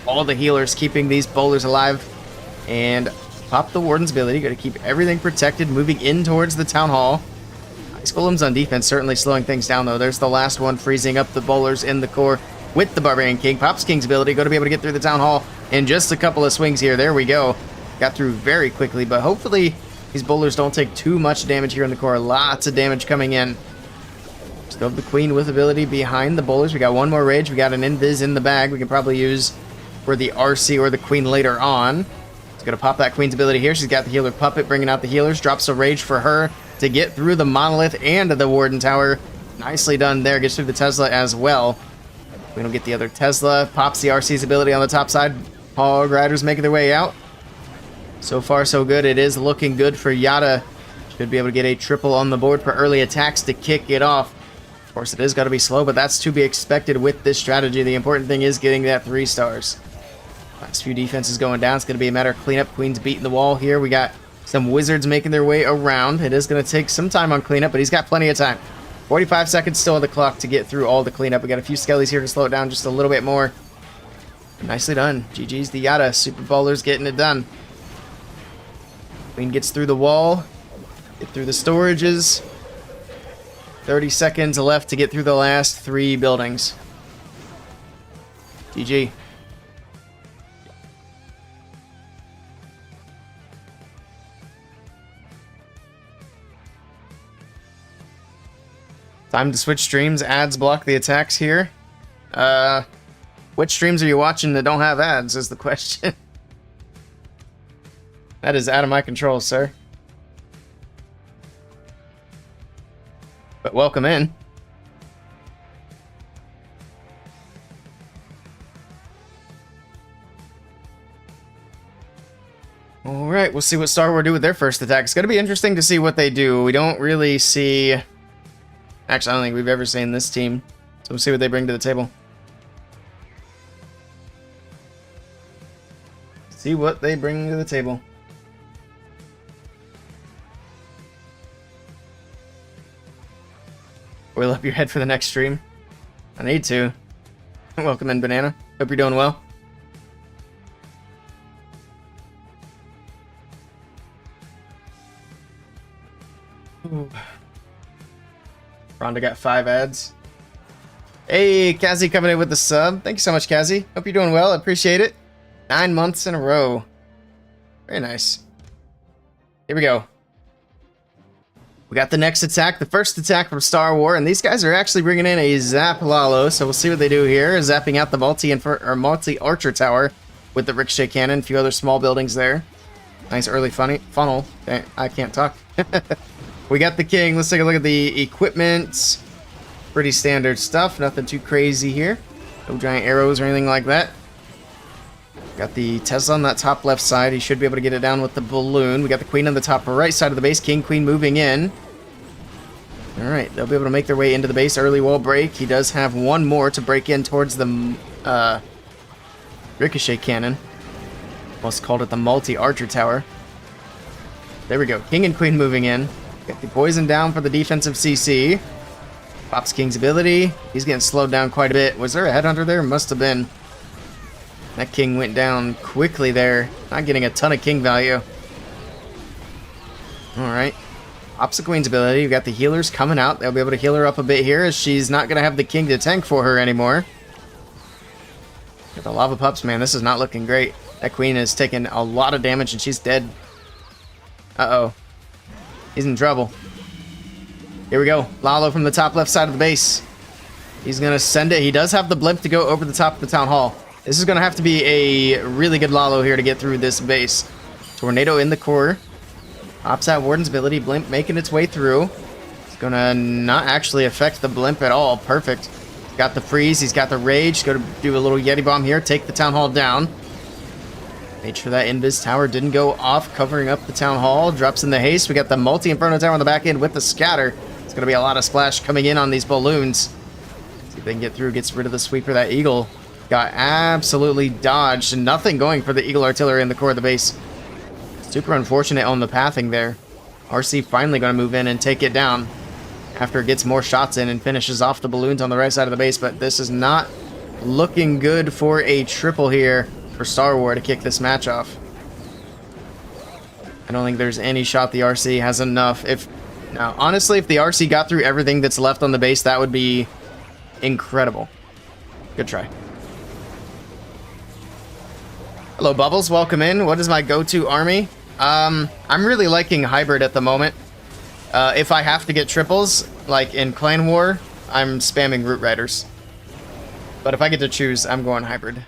All the healers keeping these bowlers alive. And pop the Warden's ability. Got to keep everything protected. Moving in towards the Town Hall. Ice Golem's on defense, certainly slowing things down, though. There's the last one freezing up the bowlers in the core with the Barbarian King. Pops King's ability. Going to be able to get through the Town Hall in just a couple of swings here. There we go. Got through very quickly, but hopefully these bowlers don't take too much damage here in the core. Lots of damage coming in. Still have the Queen with ability behind the bowlers. We got one more Rage. We got an Invis in the bag we can probably use for the RC or the Queen later on. It's going to pop that Queen's ability here. She's got the Healer Puppet bringing out the healers. Drops a Rage for her to get through the Monolith and the Warden Tower. Nicely done there. Gets through the Tesla as well. We don't get the other Tesla. Pops the RC's ability on the top side. Hog Riders making their way out. So far, so good. It is looking good for Yada. Should be able to get a triple on the board for early attacks to kick it off. Of course, it is got to be slow, but that's to be expected with this strategy. The important thing is getting that 3 stars. Last few defenses going down. It's going to be a matter of cleanup. Queen's beating the wall here. We got some Wizards making their way around. It is going to take some time on cleanup, but he's got plenty of time. 45 seconds still on the clock to get through all the cleanup. We got a few skellies here to slow it down just a little bit more. Nicely done. GG's the Yada. Super Bowlers getting it done. Queen gets through the wall. Get through the storages. 30 seconds left to get through the last 3 buildings. GG. Time to switch streams. Ads block the attacks here. Which streams are you watching that don't have ads is the question. That is out of my control, sir. But welcome in. Alright, we'll see what Star Wars do with their first attack. It's going to be interesting to see what they do. We don't really see... Actually, I don't think we've ever seen this team. So we'll see what they bring to the table. See what they bring to the table. Oil up your head for the next stream. I need to. Welcome in, Banana. Hope you're doing well. Ooh. Rhonda got 5 ads. Hey, Kazzy coming in with the sub. Thank you so much, Kazzy. Hope you're doing well. I appreciate it. 9 months in a row. Very nice. Here we go. We got the next attack, the first attack from Star Wars, and these guys are actually bringing in a Zap Lalo, so we'll see what they do here. Zapping out the multi-archer tower with the Ricochet Cannon, a few other small buildings there. Nice early funnel. I can't talk. We got the King. Let's take a look at the equipment. Pretty standard stuff, nothing too crazy here. No giant arrows or anything like that. Got the Tesla on that top left side. He should be able to get it down with the balloon. We got the Queen on the top right side of the base. King, Queen moving in. Alright, they'll be able to make their way into the base. Early wall break. He does have one more to break in towards the Ricochet Cannon. Almost called it the multi-archer tower. There we go. King and Queen moving in. Got the poison down for the defensive CC. Pops King's ability. He's getting slowed down quite a bit. Was there a headhunter there? Must have been. That king went down quickly there. Not getting a ton of king value. Alright. Ops the queen's ability. We've got the healers coming out. They'll be able to heal her up a bit here as she's not going to have the king to tank for her anymore. Got the lava pups, man. This is not looking great. That queen has taken a lot of damage and she's dead. Uh-oh. He's in trouble. Here we go. Lalo from the top left side of the base. He's going to send it. He does have the blimp to go over the top of the town hall. This is going to have to be a really good Lalo here to get through this base. Tornado in the core. Ops out Warden's ability. Blimp making its way through. It's going to not actually affect the blimp at all. Perfect. He's got the freeze. He's got the rage. He's going to do a little Yeti bomb here. Take the town hall down. Made sure that invis tower didn't go off, covering up the town hall. Drops in the haste. We got the multi-inferno tower on the back end with the scatter. It's going to be a lot of splash coming in on these balloons. See if they can get through. Gets rid of the sweeper. That eagle got absolutely dodged. Nothing going for the eagle artillery in the core of the base. Super unfortunate on the pathing there. RC finally going to move in and take it down after it gets more shots in and finishes off the balloons on the right side of the base. But this is not looking good for a triple here for Star Wars to kick this match off. I don't think there's any shot the RC has enough. Now, honestly, if the RC got through everything that's left on the base, that would be incredible. Good try. Hello, Bubbles. Welcome in. What is my go-to army? I'm really liking hybrid at the moment. If I have to get triples, like in Clan War, I'm spamming Root Riders. But if I get to choose, I'm going hybrid.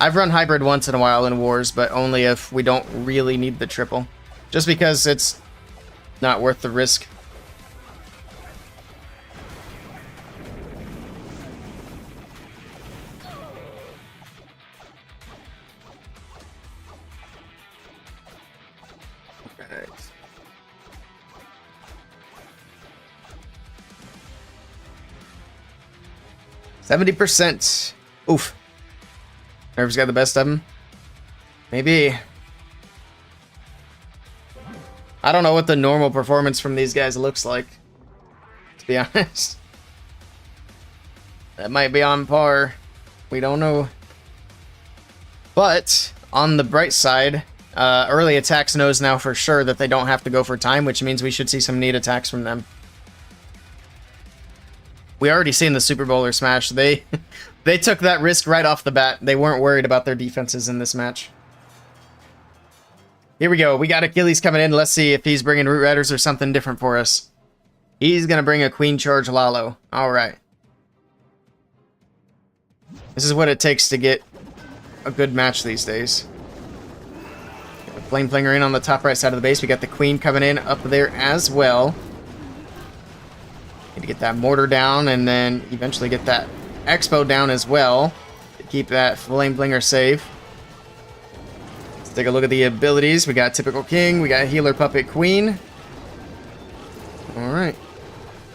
I've run hybrid once in a while in wars, but only if we don't really need the triple. Just because it's not worth the risk. Right. 70%. Oof. Nerv's got the best of him. Maybe. I don't know what the normal performance from these guys looks like, to be honest. That might be on par. We don't know. But on the bright side, early attacks knows now for sure that they don't have to go for time, which means we should see some neat attacks from them. We already seen the Super Bowler smash. They took that risk right off the bat. They weren't worried about their defenses in this match. Here we go. We got Achilles coming in. Let's see if he's bringing Root Riders or something different for us. He's going to bring a Queen Charge Lalo. All right. This is what it takes to get a good match these days. Get the Flame Flinger in on the top right side of the base. We got the Queen coming in up there as well. Need to get that mortar down and then eventually get that Expo down as well to keep that Flame Flinger safe. Let's take a look at the abilities. We got Typical King. We got Healer Puppet Queen. Alright.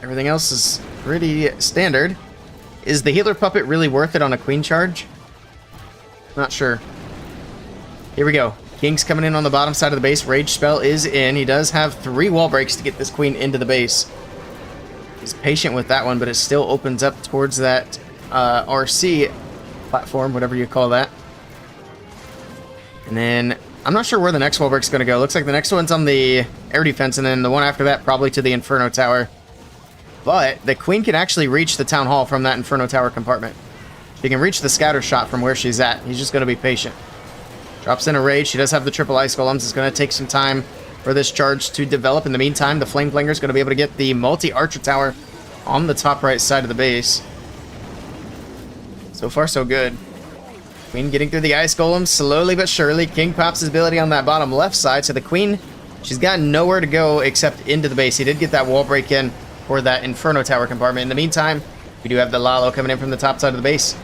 Everything else is pretty standard. Is the Healer Puppet really worth it on a Queen charge? Not sure. Here we go. King's coming in on the bottom side of the base. Rage Spell is in. He does have 3 wall breaks to get this Queen into the base. He's patient with that one, but it still opens up towards that RC platform, whatever you call that. And then I'm not sure where the next wall break's going to go. Looks like the next one's on the air defense, and then the one after that probably to the Inferno Tower. But the Queen can actually reach the Town Hall from that Inferno Tower compartment. She can reach the scatter shot from where she's at. He's just going to be patient. Drops in a rage. She does have the triple ice golems. It's going to take some time for this charge to develop. In the meantime, the Flame Flinger is going to be able to get the multi-archer tower on the top right side of the base. So far, so good. Queen getting through the ice golems slowly but surely. King pops his ability on that bottom left side. So the Queen, she's got nowhere to go except into the base. He did get that wall break in for that Inferno Tower compartment. In the meantime, we do have the Lalo coming in from the top side of the base.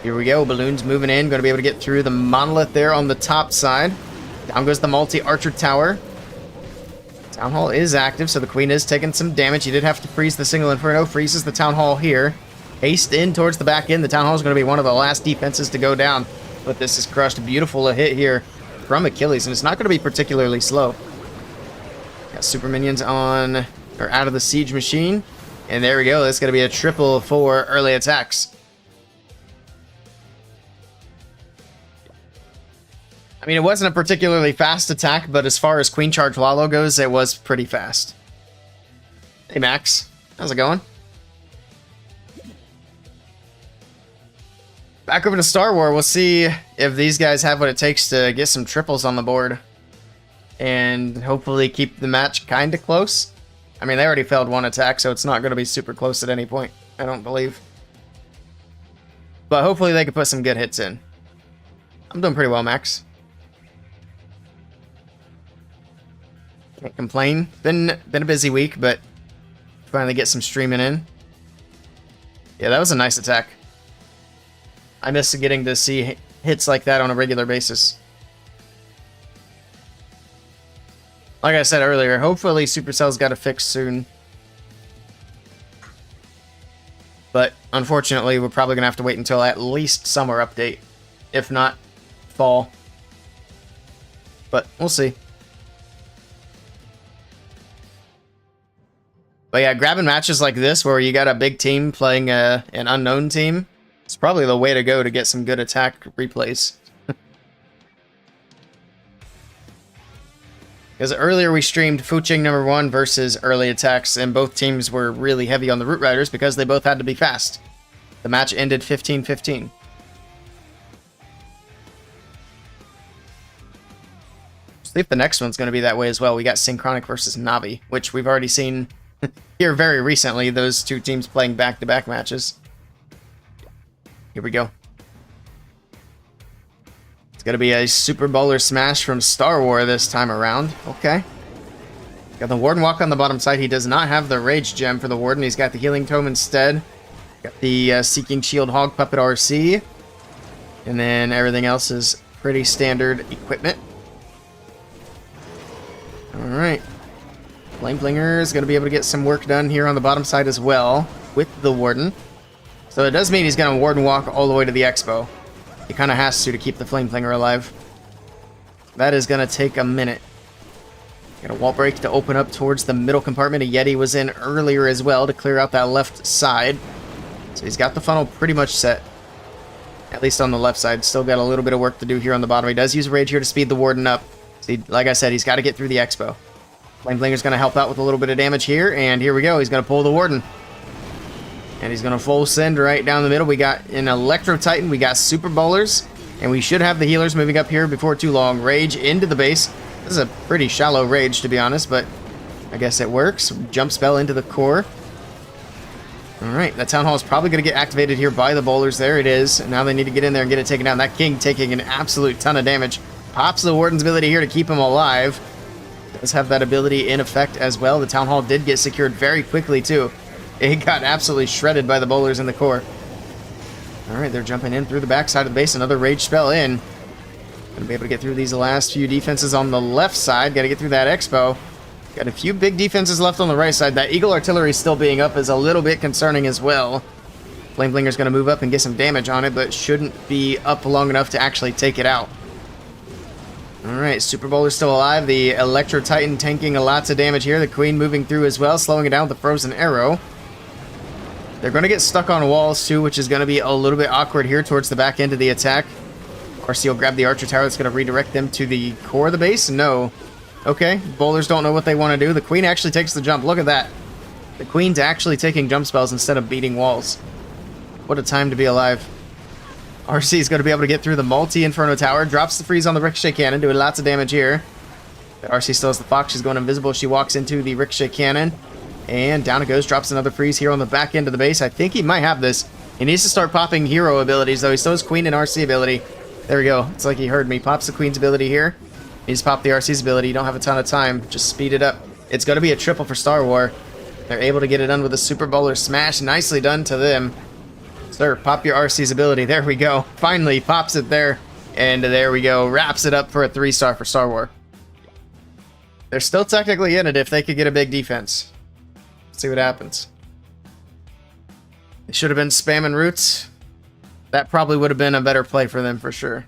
Here we go. Balloons moving in. Going to be able to get through the monolith there on the top side. Down goes the multi-archer tower. Town Hall is active, so the Queen is taking some damage. He did have to freeze the single Inferno. Freezes the Town Hall here. Haste in towards the back end. The Town Hall is going to be one of the last defenses to go down. But this is crushed. Beautiful hit here from Achilles, and it's not going to be particularly slow. Got super minions on, or out of the siege machine. And there we go. That's going to be a triple for early attacks. I mean, it wasn't a particularly fast attack, but as far as Queen Charge Lalo goes, it was pretty fast. Hey, Max. How's it going? Back over to Star Wars, we'll see if these guys have what it takes to get some triples on the board. And hopefully keep the match kind of close. I mean, they already failed one attack, so it's not going to be super close at any point, I don't believe. But hopefully they can put some good hits in. I'm doing pretty well, Max. Can't complain. Been a busy week, but finally get some streaming in. Yeah, that was a nice attack. I miss getting to see hits like that on a regular basis. Like I said earlier, hopefully Supercell's got a fix soon. But unfortunately, we're probably going to have to wait until at least summer update. If not, fall. But we'll see. But yeah, grabbing matches like this where you got a big team playing an unknown team, it's probably the way to go to get some good attack replays. Because earlier we streamed Fuching #1 versus early attacks, and both teams were really heavy on the Root Riders because they both had to be fast. The match ended 15-15. See if the next one's going to be that way as well. We got Synchronic versus Navi, which we've already seen here very recently, those two teams playing back-to-back matches. Here we go. It's going to be a Super Bowler Smash from Star Wars this time around. Okay. Got the Warden Walk on the bottom side. He does not have the Rage Gem for the Warden. He's got the Healing Tome instead. Got the Seeking Shield Hog Puppet RC. And then everything else is pretty standard equipment. Alright. Flameblinger is going to be able to get some work done here on the bottom side as well with the Warden. So it does mean he's going to Warden Walk all the way to the Expo. He kind of has to keep the Flameblinger alive. That is going to take a minute. Got a wall break to open up towards the middle compartment. A Yeti was in earlier as well to clear out that left side. So he's got the funnel pretty much set. At least on the left side. Still got a little bit of work to do here on the bottom. He does use Rage here to speed the Warden up. See, like I said, he's got to get through the Expo. Flameblinger's going to help out with a little bit of damage here. And here we go. He's going to pull the Warden. And he's going to full send right down the middle. We got an Electro Titan. We got Super Bowlers. And we should have the healers moving up here before too long. Rage into the base. This is a pretty shallow Rage, to be honest. But I guess it works. Jump Spell into the core. Alright, that Town Hall is probably going to get activated here by the Bowlers. There it is. And now they need to get in there and get it taken down. That King taking an absolute ton of damage. Pops the Warden's ability here to keep him alive. Does have that ability in effect as well. The Town Hall did get secured very quickly, too. It got absolutely shredded by the Bowlers in the core. Alright, they're jumping in through the backside of the base. Another Rage Spell in. Gonna be able to get through these last few defenses on the left side. Gotta get through that Expo. Got a few big defenses left on the right side. That Eagle Artillery still being up is a little bit concerning as well. Flameblinger's gonna move up and get some damage on it, but shouldn't be up long enough to actually take it out. Alright, Super Bowler's still alive. The Electro Titan tanking a lots of damage here. The Queen moving through as well, slowing it down with the Frozen Arrow. They're going to get stuck on walls too, which is going to be a little bit awkward here towards the back end of the attack. RC will grab the Archer Tower. That's going to redirect them to the core of the base. No. Okay, Bowlers don't know what they want to do. The Queen actually takes the jump. Look at that. The Queen's actually taking jump spells instead of beating walls. What a time to be alive. RC is going to be able to get through the multi-Inferno Tower. Drops the freeze on the Ricochet Cannon, doing lots of damage here. But RC still has the Fox. She's going invisible. She walks into the Ricochet Cannon. And down it goes. Drops another freeze here on the back end of the base. I think he might have this. He needs to start popping hero abilities, though. He still has Queen and RC ability. There we go. It's like he heard me. Pops the Queen's ability here. Needs to pop the RC's ability. You don't have a ton of time. Just speed it up. It's going to be a triple for Star Wars. They're able to get it done with a Super Bowler Smash. Nicely done to them. Sir, pop your RC's ability. There we go. Finally pops it there. And there we go. Wraps it up for a 3-star for Star Wars. They're still technically in it if they could get a big defense. Let's see what happens. They should have been spamming roots. That probably would have been a better play for them for sure.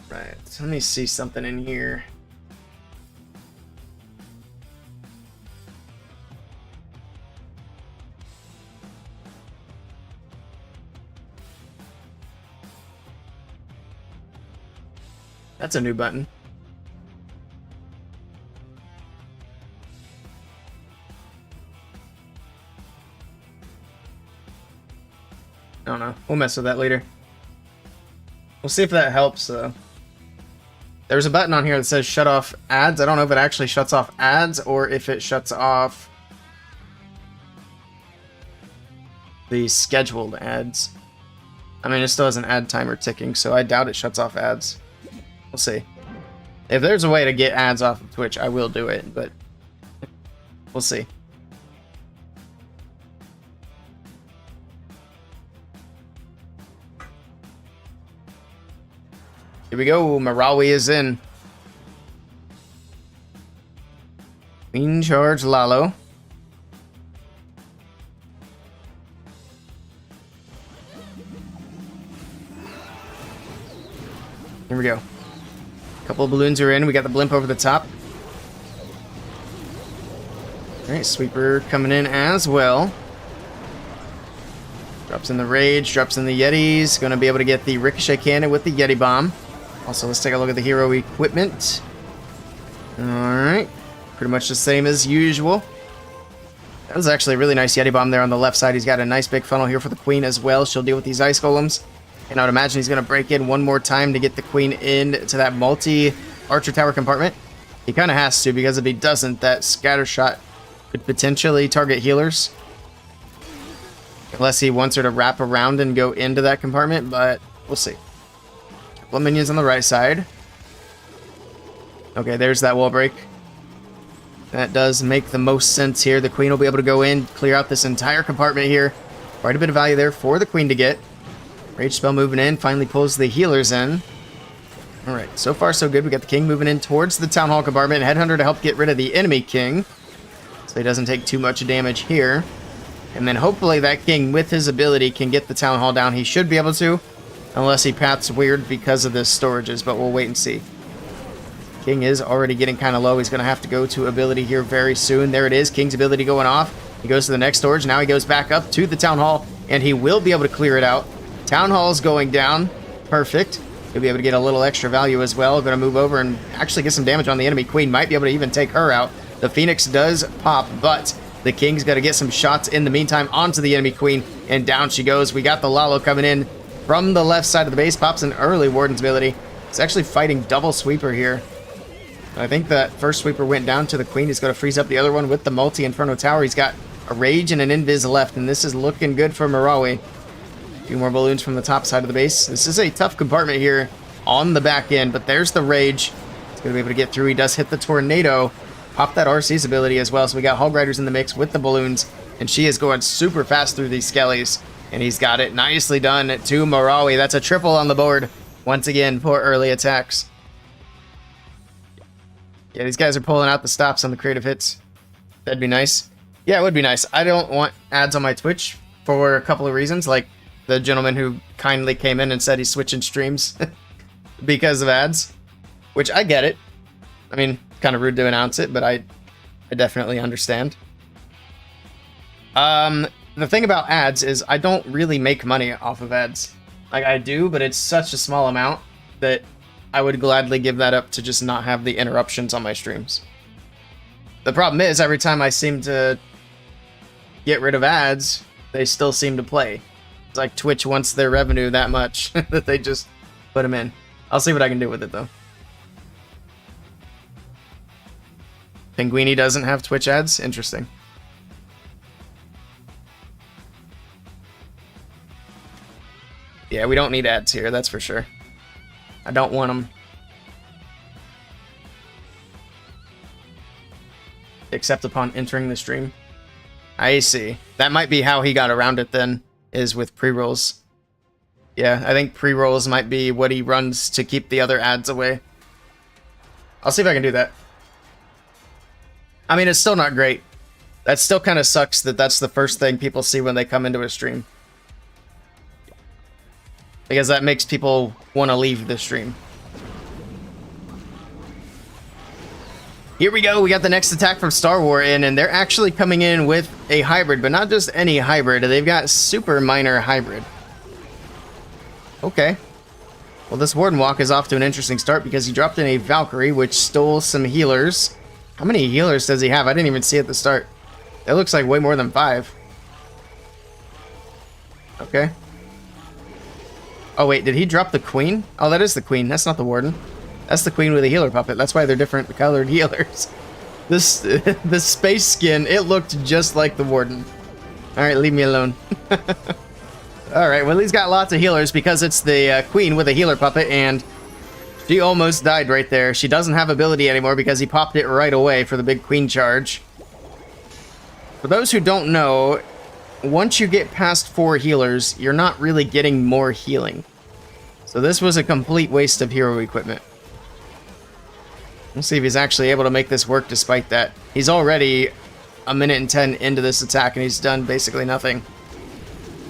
Right. Let me see something in here. That's a new button. I don't know. We'll mess with that later. We'll see if that helps, though. There's a button on here that says shut off ads. I don't know if it actually shuts off ads or if it shuts off the scheduled ads. I mean, it still has an ad timer ticking, so I doubt it shuts off ads. We'll see. If there's a way to get ads off of Twitch, I will do it, but we'll see. Here we go. Marawi is in. Queen charge Lalo. Here we go. Couple of balloons are in. We got the blimp over the top. Alright, sweeper coming in as well. Drops in the rage, drops in the Yetis. Gonna be able to get the ricochet cannon with the Yeti bomb. Also, let's take a look at the hero equipment. Alright. Pretty much the same as usual. That was actually a really nice Yeti bomb there on the left side. He's got a nice big funnel here for the queen as well. She'll deal with these ice golems. And I would imagine he's going to break in one more time to get the queen into that multi-archer tower compartment. He kind of has to, because if he doesn't, that scatter shot could potentially target healers. Unless he wants her to wrap around and go into that compartment, but we'll see. Couple of minions on the right side. Okay, there's that wall break. That does make the most sense here. The queen will be able to go in, clear out this entire compartment here. Quite a bit of value there for the queen to get. Rage spell moving in, finally pulls the healers in. Alright, so far so good. We got the king moving in towards the town hall compartment. Headhunter to help get rid of the enemy king, so he doesn't take too much damage here. And then hopefully that king, with his ability, can get the town hall down. He should be able to, unless he paths weird because of the storages, but we'll wait and see. King is already getting kind of low. He's going to have to go to ability here very soon. There it is, King's ability going off. He goes to the next storage. Now he goes back up to the town hall, and he will be able to clear it out. Town hall's going down. Perfect. He'll be able to get a little extra value as well. Going to move over and actually get some damage on the enemy queen. Might be able to even take her out. The Phoenix does pop, but the King's got to get some shots in the meantime onto the enemy queen, and down she goes. We got the Lalo coming in from the left side of the base. Pops an early Warden's ability. It's actually fighting double sweeper here. I think that first sweeper went down to the queen. He's going to freeze up the other one with the multi-inferno tower. He's got a rage and an invis left, and this is looking good for Marawi. A few more balloons from the top side of the base. This is a tough compartment here on the back end, but there's the rage. He's going to be able to get through. He does hit the tornado. Pop that RC's ability as well. So we got Hog Riders in the mix with the balloons, and she is going super fast through these skellies, and he's got it nicely done to Marawi. That's a triple on the board once again for early attacks. Yeah, these guys are pulling out the stops on the creative hits. That'd be nice. Yeah, it would be nice. I don't want ads on my Twitch for a couple of reasons, like the gentleman who kindly came in and said he's switching streams because of ads, which I get it. I mean, kind of rude to announce it, but I definitely understand. The thing about ads is I don't really make money off of ads. Like, I do, but it's such a small amount that I would gladly give that up to just not have the interruptions on my streams. The problem is, every time I seem to get rid of ads, they still seem to play. It's like Twitch wants their revenue that much that they just put them in. I'll see what I can do with it, though. Pinguini doesn't have Twitch ads? Interesting. Yeah, we don't need ads here, that's for sure. I don't want them. Except upon entering the stream. I see. That might be how he got around it then, is with pre-rolls. Yeah, I think pre-rolls might be what he runs to keep the other ads away. I'll see if I can do that. I mean, it's still not great. That still kind of sucks that that's the first thing people see when they come into a stream. Because that makes people want to leave the stream. Here we go. We got the next attack from Star Wars in, and they're actually coming in with a hybrid, but not just any hybrid. They've got super minor hybrid. Okay. Well, this Warden Walk is off to an interesting start because he dropped in a Valkyrie, which stole some healers. How many healers does he have? I didn't even see at the start. It looks like way more than 5. Okay. Oh, wait, did he drop the Queen? Oh, that is the Queen. That's not the Warden. That's the Queen with a healer puppet. That's why they're different colored healers. This space skin, it looked just like the Warden. Alright, leave me alone. Alright, well, he's got lots of healers because it's the Queen with a healer puppet, and she almost died right there. She doesn't have ability anymore because he popped it right away for the big Queen charge. For those who don't know, once you get past 4 healers, you're not really getting more healing. So this was a complete waste of hero equipment. We'll see if he's actually able to make this work despite that. He's already a minute and 10 into this attack, and he's done basically nothing.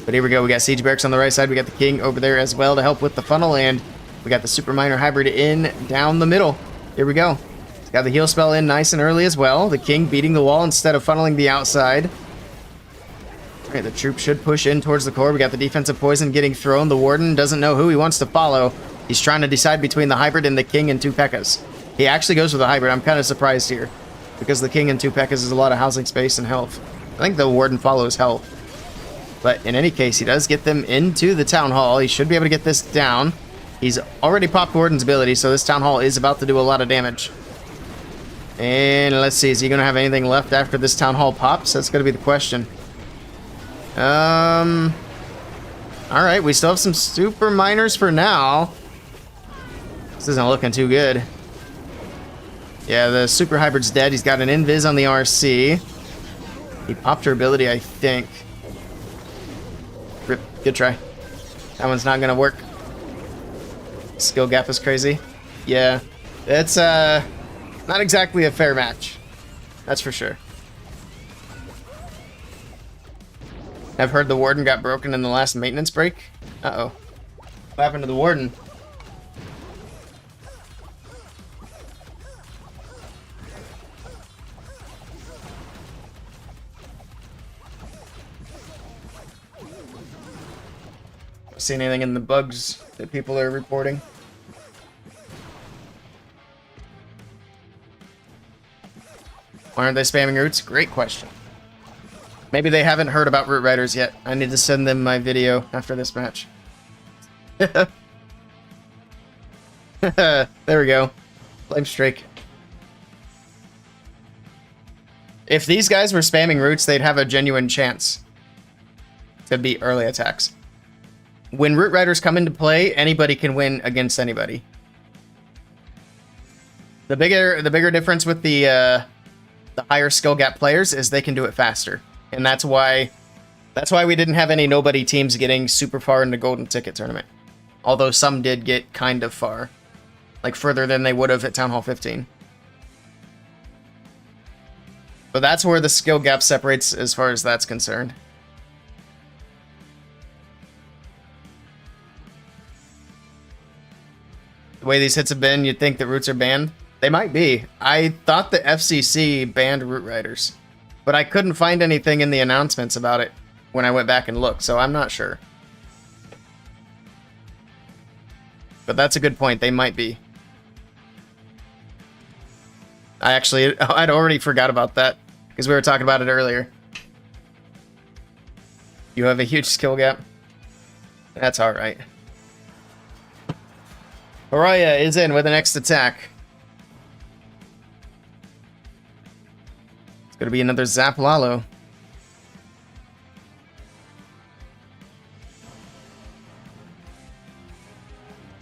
But here we go. We got Siege Barracks on the right side. We got the King over there as well to help with the funnel, and we got the Super Minor Hybrid in down the middle. Here we go. He's got the heal spell in nice and early as well. The King beating the wall instead of funneling the outside. Alright, the troop should push in towards the core. We got the defensive poison getting thrown. The Warden doesn't know who he wants to follow. He's trying to decide between the Hybrid and the King and 2 P.E.K.K.A.s. He actually goes with the Hybrid. I'm kind of surprised here, because the King and 2 P.E.K.K.A.s is a lot of housing space and health. I think the Warden follows health. But in any case, he does get them into the Town Hall. He should be able to get this down. He's already popped Warden's ability, so this Town Hall is about to do a lot of damage. And let's see, is he going to have anything left after this Town Hall pops? That's going to be the question. Alright, we still have some super miners for now. This isn't looking too good. Yeah, the super hybrid's dead. He's got an invis on the RC. He popped her ability, I think. Rip, good try. That one's not gonna work. Skill gap is crazy. Yeah, it's not exactly a fair match. That's for sure. I've heard the Warden got broken in the last maintenance break. Uh-oh. What happened to the Warden? See anything in the bugs that people are reporting? Why aren't they spamming roots? Great question. Maybe they haven't heard about Root Riders yet. I need to send them my video after this match. There we go. Flame streak. If these guys were spamming roots, they'd have a genuine chance to beat early attacks. When Root Riders come into play, anybody can win against anybody. The bigger difference with the higher skill gap players is they can do it faster. And that's why we didn't have any nobody teams getting super far in the golden ticket tournament. Although some did get kind of far. Like further than they would have at Town Hall 15. But that's where the skill gap separates as far as that's concerned. The way these hits have been, you'd think that roots are banned. They might be. I thought the FCC banned Root Riders. But I couldn't find anything in the announcements about it when I went back and looked, so I'm not sure. But that's a good point. They might be. I'd already forgot about that, because we were talking about it earlier. You have a huge skill gap. That's alright. Horaya is in with the next attack. It's going to be another Zap Lalo.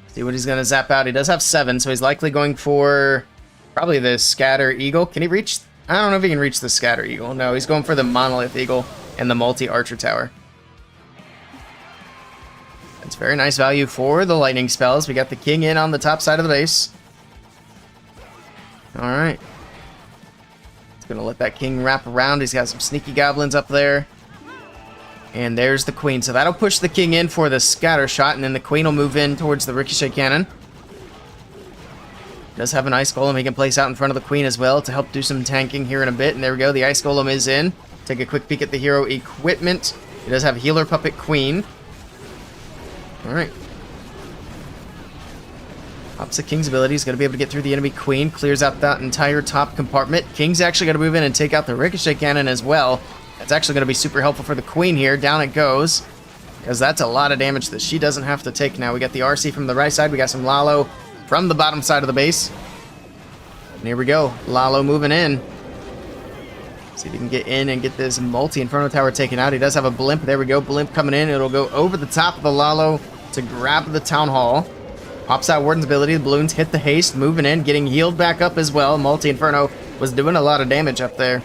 See what he's going to zap out. He does have 7, so he's likely going for probably the Scatter Eagle. Can he reach? I don't know if he can reach the Scatter Eagle. No, he's going for the Monolith Eagle and the Multi-Archer Tower. It's very nice value for the lightning spells. We got the King in on the top side of the base. Alright. It's going to let that King wrap around. He's got some sneaky goblins up there. And there's the Queen. So that'll push the King in for the scatter shot, and then the Queen will move in towards the ricochet cannon. Does have an Ice Golem he can place out in front of the Queen as well to help do some tanking here in a bit. And there we go. The Ice Golem is in. Take a quick peek at the hero equipment. It does have Healer Puppet Queen. Alright. Pops the King's ability. He's going to be able to get through the enemy Queen. Clears out that entire top compartment. King's actually going to move in and take out the Ricochet Cannon as well. That's actually going to be super helpful for the Queen here. Down it goes. Because that's a lot of damage that she doesn't have to take now. We got the RC from the right side. We got some Lalo from the bottom side of the base. And here we go. Lalo moving in. See if he can get in and get this multi-Inferno Tower taken out. He does have a blimp. There we go. Blimp coming in. It'll go over the top of the Lalo to grab the Town Hall. Pops out Warden's ability. The balloons hit the haste. Moving in. Getting healed back up as well. Multi-Inferno was doing a lot of damage up there.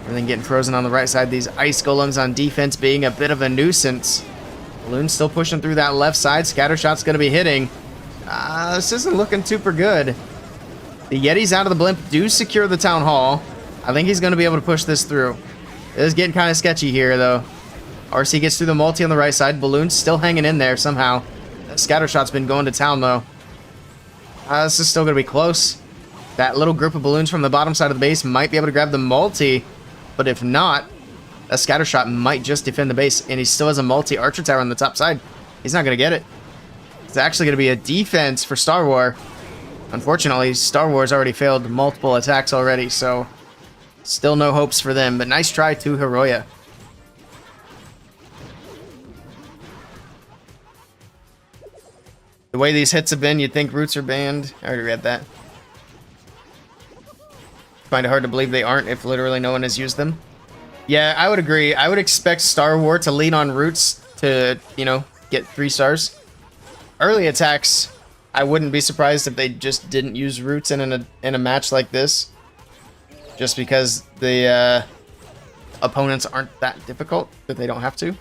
Everything getting frozen on the right side. These ice golems on defense being a bit of a nuisance. Balloons still pushing through that left side. Scattershot's going to be hitting. This isn't looking super good. The Yetis out of the blimp do secure the Town Hall. I think he's going to be able to push this through. It is getting kind of sketchy here, though. RC gets through the multi on the right side. Balloons still hanging in there somehow. That Scattershot's been going to town, though. This is still going to be close. That little group of balloons from the bottom side of the base might be able to grab the multi. But if not, a Scattershot might just defend the base. And he still has a multi-Archer Tower on the top side. He's not going to get it. It's actually going to be a defense for Star War. Unfortunately, Star Wars already failed multiple attacks already, so still no hopes for them, but nice try to Hiroya. The way these hits have been, you'd think roots are banned. I already read that. Find it hard to believe they aren't if literally no one has used them. Yeah, I would agree. I would expect Star War to lean on roots to, you know, get 3 stars. Early attacks, I wouldn't be surprised if they just didn't use roots in a match like this. Just because the opponents aren't that difficult that they don't have to.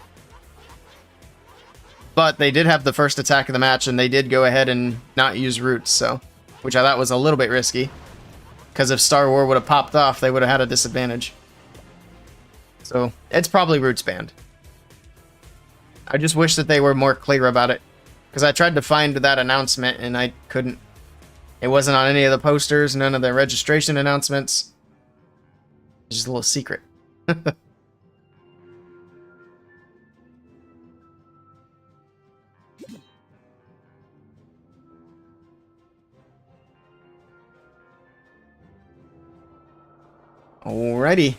But they did have the first attack of the match, and they did go ahead and not use roots, so which I thought was a little bit risky. Because if Star War would have popped off, they would have had a disadvantage. So it's probably roots banned. I just wish that they were more clear about it. Because I tried to find that announcement, and I couldn't. It wasn't on any of the posters, none of the registration announcements. Just a little secret. Alrighty.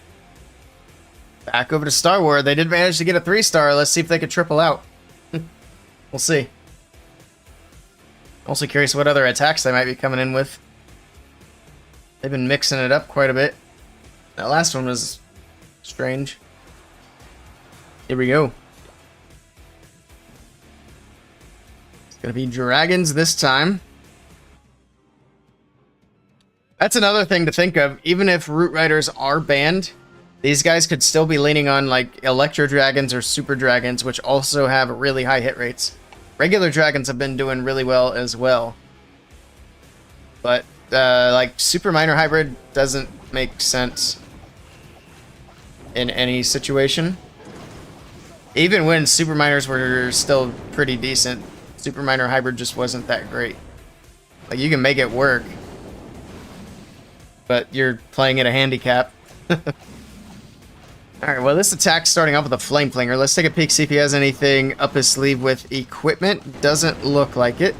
Back over to Star Wars. They did manage to get a 3-star. Let's see if they could triple out. We'll see. Also curious what other attacks they might be coming in with. They've been mixing it up quite a bit. That last one was strange. Here we go. It's gonna be dragons this time. That's another thing to think of. Even if Root Riders are banned, these guys could still be leaning on like Electro Dragons or Super Dragons, which also have really high hit rates. Regular dragons have been doing really well as well. But like Super Minor Hybrid doesn't make sense in any situation. Even when Super Minors were still pretty decent, Super Minor Hybrid just wasn't that great. Like you can make it work, but you're playing at a handicap. Alright, well this attack's starting off with a Flame Flinger. Let's take a peek, see if he has anything up his sleeve with equipment. Doesn't look like it.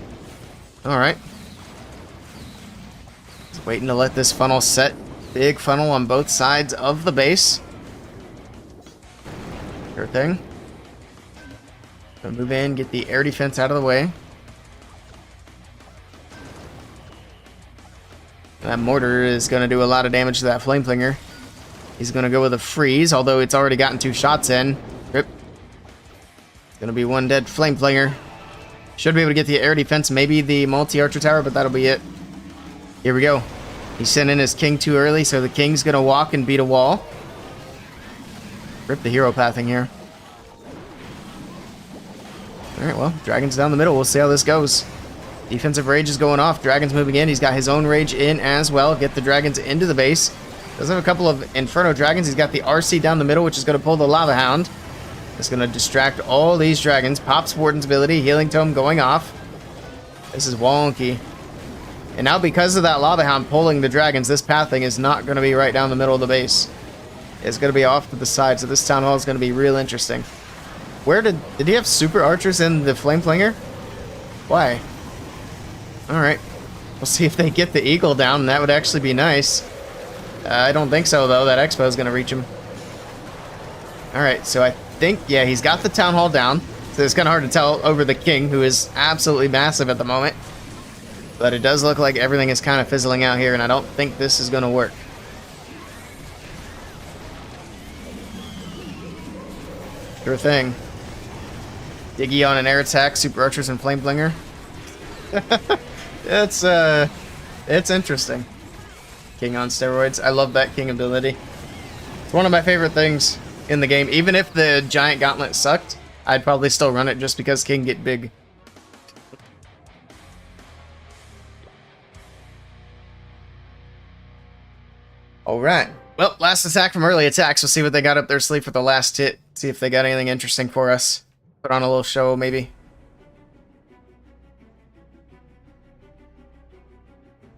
Alright. Just waiting to let this funnel set. Big funnel on both sides of the base. Sure thing. Gonna move in, get the air defense out of the way. That mortar is going to do a lot of damage to that Flame Flinger. He's going to go with a freeze, although it's already gotten 2 shots in. Rip. It's going to be 1 dead Flame Flinger. Should be able to get the air defense, maybe the multi-Archer Tower, but that'll be it. Here we go. He sent in his King too early, so the King's going to walk and beat a wall. Rip the hero pathing here. Alright, well, Dragon's down the middle. We'll see how this goes. Defensive rage is going off. Dragon's moving in. He's got his own rage in as well. Get the dragons into the base. Does have a couple of Inferno dragons. He's got the RC down the middle, which is going to pull the Lava Hound. It's going to distract all these dragons. Pops Warden's ability. Healing Tome going off. This is wonky. And now because of that Lava Hound pulling the dragons, this pathing is not going to be right down the middle of the base. It's going to be off to the side, so this Town Hall is going to be real interesting. Where did he have Super Archers in the Flame Flinger? Why? Alright. We'll see if they get the eagle down. That would actually be nice. I don't think so, though. That expo is going to reach him. Alright, so I think, yeah, he's got the town hall down. So it's kind of hard to tell over the king, who is absolutely massive at the moment. But it does look like everything is kind of fizzling out here, and I don't think this is going to work. Sure thing. Diggy on an air attack, super archers and flame blinger. It's interesting. King on steroids. I love that king ability. It's one of my favorite things in the game. Even if the giant gauntlet sucked, I'd probably still run it just because king get big. Alright. Well, last attack from early attacks. We'll see what they got up their sleeve for the last hit. See if they got anything interesting for us. Put on a little show, maybe.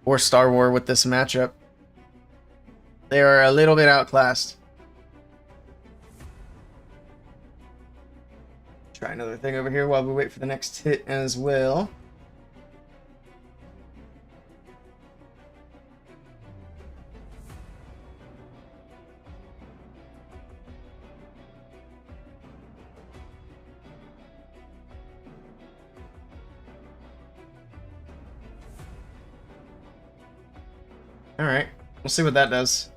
Or Star War with this matchup. They are a little bit outclassed. Try another thing over here while we wait for the next hit as well. Alright, we'll see what that does.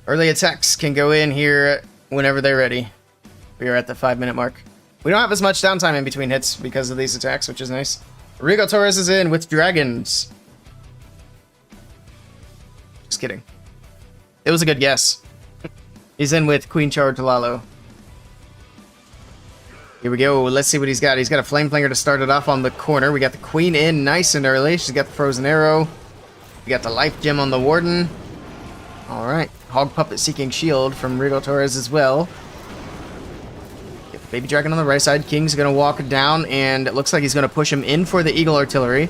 Early attacks can go in here whenever they're ready. We are at the 5-minute mark. We don't have as much downtime in between hits because of these attacks, which is nice. Rigo Torres is in with dragons. Just kidding. It was a good guess. He's in with Queen Charge Lalo. Here we go. Let's see what he's got. He's got a Flame Flinger to start it off on the corner. We got the Queen in nice and early. She's got the Frozen Arrow. We got the Life Gem on the Warden. Alright. Hog Puppet Seeking Shield from Rigo Torres as well. Get the Baby Dragon on the right side. King's going to walk down, and it looks like he's going to push him in for the Eagle Artillery.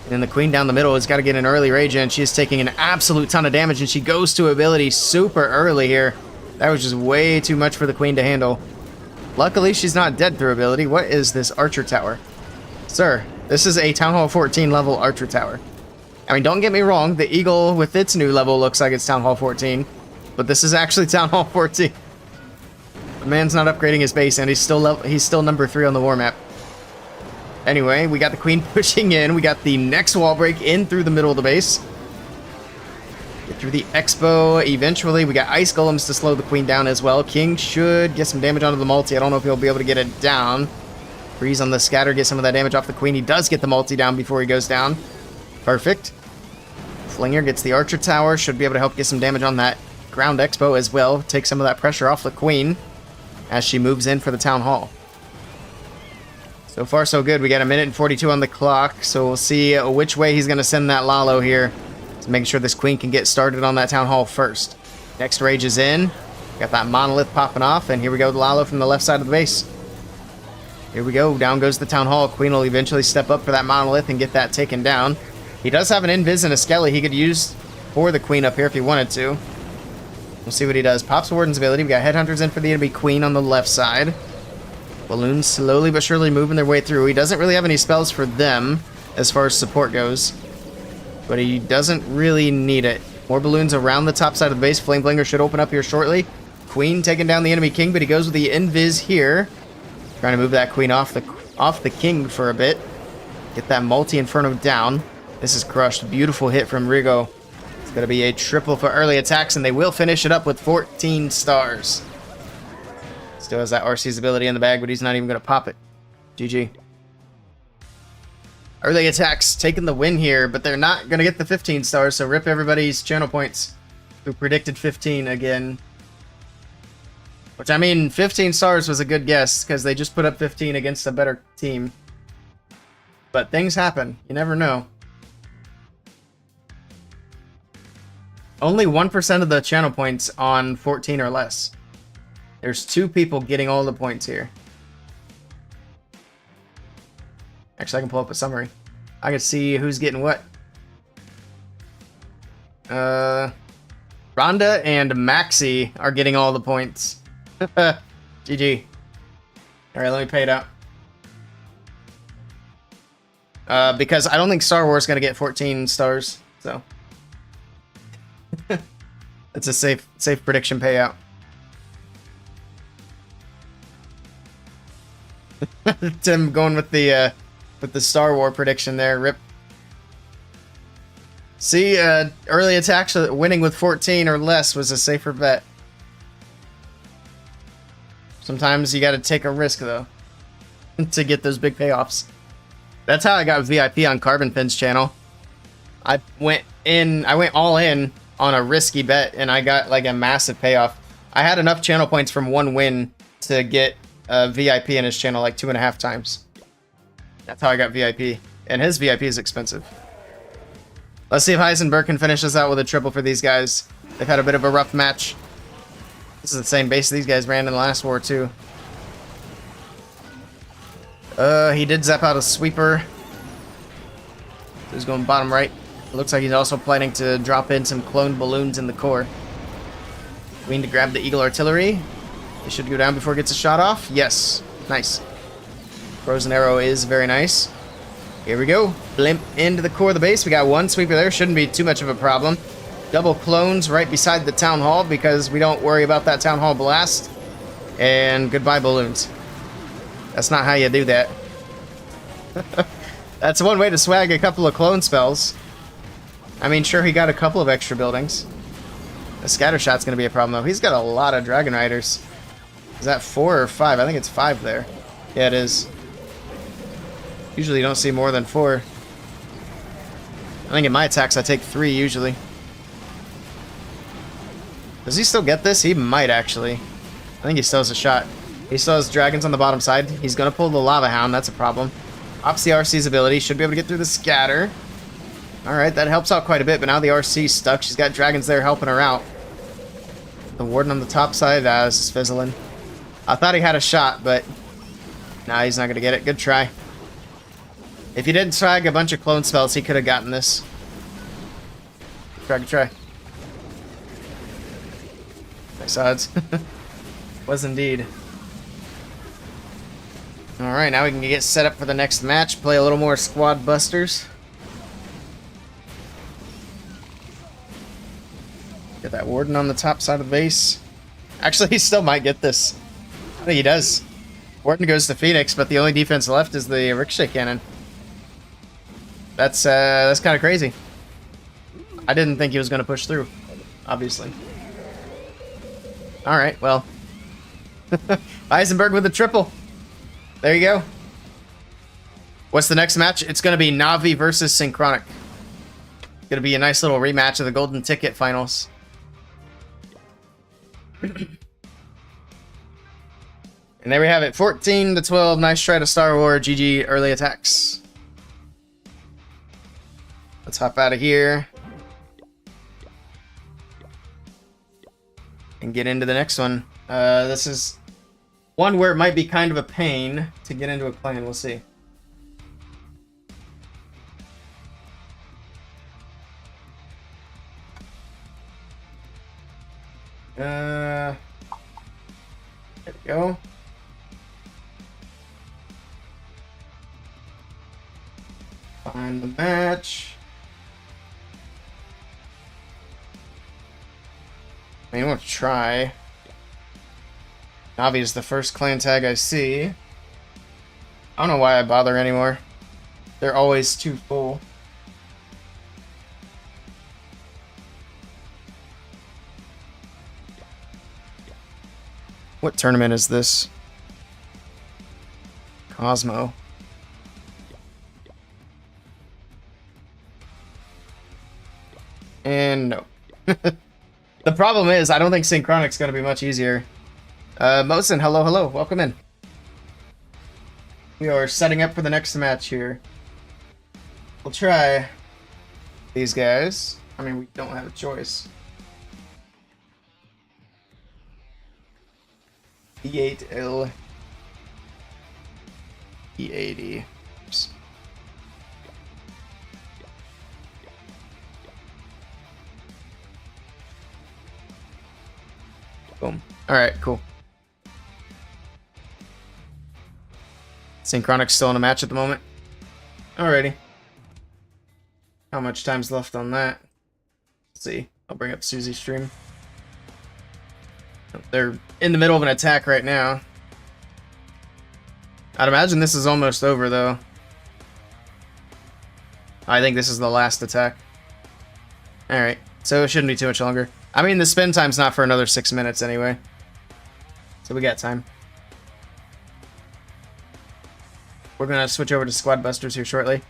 And then the Queen down the middle has got to get an early rage in. She is taking an absolute ton of damage, and she goes to ability super early here. That was just way too much for the Queen to handle. Luckily, she's not dead through ability. What is this Archer Tower? Sir, this is a Town Hall 14 level Archer Tower. I mean, don't get me wrong. The Eagle with its new level looks like it's Town Hall 14. But this is actually Town Hall 14. The man's not upgrading his base, and he's still number 3 on the war map. Anyway, we got the Queen pushing in. We got the next wall break in through the middle of the base. Get through the Expo eventually. We got Ice Golems to slow the Queen down as well. King should get some damage onto the multi. I don't know if he'll be able to get it down. Freeze on the scatter, get some of that damage off the Queen. He does get the multi down before he goes down. Perfect. Flinger gets the Archer Tower. Should be able to help get some damage on that Ground Expo as well. Take some of that pressure off the Queen as she moves in for the Town Hall. So far, so good. We got 1:42 minutes on the clock, so we'll see which way he's going to send that Lalo here to make sure this Queen can get started on that Town Hall first. Next rage is in. Got that Monolith popping off, and here we go, the Lalo from the left side of the base. Here we go. Down goes the Town Hall. Queen will eventually step up for that Monolith and get that taken down. He does have an Invis and a Skelly he could use for the Queen up here if he wanted to. We'll see what he does. Pops Warden's ability. We got Headhunters in for the enemy Queen on the left side. Balloons slowly but surely moving their way through. He doesn't really have any spells for them as far as support goes, but he doesn't really need it. More balloons around the top side of the base. Flame Blinger should open up here shortly. Queen taking down the enemy King, but he goes with the Invis here. Trying to move that Queen off the King for a bit. Get that Multi-Inferno down. This is crushed. Beautiful hit from Rigo. It's going to be a triple for early attacks, and they will finish it up with 14 stars. Still has that RC's ability in the bag, but he's not even going to pop it. GG. Early attacks taking the win here, but they're not going to get the 15 stars, so rip everybody's channel points who predicted 15 again. Which, I mean, 15 stars was a good guess, because they just put up 15 against a better team. But things happen. You never know. Only 1% of the channel points on 14 or less. There's 2 people getting all the points here. Actually, I can pull up a summary. I can see who's getting what. Rhonda and Maxi are getting all the points. GG. Alright, let me pay it out. Because I don't think Star Wars is going to get 14 stars, so. It's a safe prediction payout. Tim going with the Star Wars prediction there, rip. See, early attacks winning with 14 or less was a safer bet. Sometimes you got to take a risk though to get those big payoffs. That's how I got VIP on Carbon Pin's channel. I went all in on a risky bet and I got like a massive payoff. I had enough channel points from one win to get a VIP in his channel like 2.5 times. That's how I got VIP, and his VIP is expensive. Let's see if Heisenberg can finish this out with a triple for these guys. They've had a bit of a rough match. This is the same base these guys ran in the last war too. He did zap out a sweeper. He's going bottom right. It looks like he's also planning to drop in some clone balloons in the core. We need to grab the Eagle artillery. It should go down before it gets a shot off. Yes. Nice. Frozen arrow is very nice. Here we go. Blimp into the core of the base. We got one sweeper there. Shouldn't be too much of a problem. Double clones right beside the town hall because we don't worry about that town hall blast. And goodbye balloons. That's not how you do that. That's one way to swag a couple of clone spells. I mean, sure, he got a couple of extra buildings. The scatter shot's going to be a problem, though. He's got a lot of Dragon Riders. Is that 4 or 5? I think it's 5 there. Yeah, it is. Usually you don't see more than 4. I think in my attacks I take 3 usually. Does he still get this? He might actually. I think he still has a shot. He still has dragons on the bottom side. He's going to pull the Lava Hound. That's a problem. Ops the RC's ability. Should be able to get through the scatter. Alright, that helps out quite a bit, but now the RC's stuck. She's got dragons there helping her out. The warden on the top side, this is fizzling. I thought he had a shot, but nah, he's not going to get it. Good try. If he didn't swag a bunch of clone spells, he could have gotten this. Good try. Nice odds. Was indeed. Alright, now we can get set up for the next match. Play a little more Squad Busters. Get that warden on the top side of the base. Actually, he still might get this. I think he does. Warden goes to Phoenix, but the only defense left is the ricochet cannon. That's kind of crazy. I didn't think he was going to push through, obviously. All right, well. Eisenberg with a triple. There you go. What's the next match? It's going to be Navi versus Synchronic. It's going to be a nice little rematch of the Golden Ticket finals. And there we have it. 14-12. Nice try to Star Wars. GG early attacks. Let's hop out of here. And get into the next one. This is one where it might be kind of a pain to get into a clan. We'll see. There we go. Find the match. I mean, we'll try. Navi is the first clan tag I see. I don't know why I bother anymore. They're always too full. What tournament is this? Cosmo. And no. The problem is, I don't think Synchronic's going to be much easier. Mosin, hello, hello. Welcome in. We are setting up for the next match here. We'll try these guys. I mean, we don't have a choice. E8L E80. Oops. Boom. Alright, cool. Synchronic's still in a match at the moment. Alrighty. How much time's left on that? Let's see. I'll bring up Susie's stream. They're in the middle of an attack right now. I'd imagine this is almost over, though. I think this is the last attack. Alright, so it shouldn't be too much longer. I mean, the spin time's not for another 6 minutes anyway. So we got time. We're gonna switch over to Squad Busters here shortly.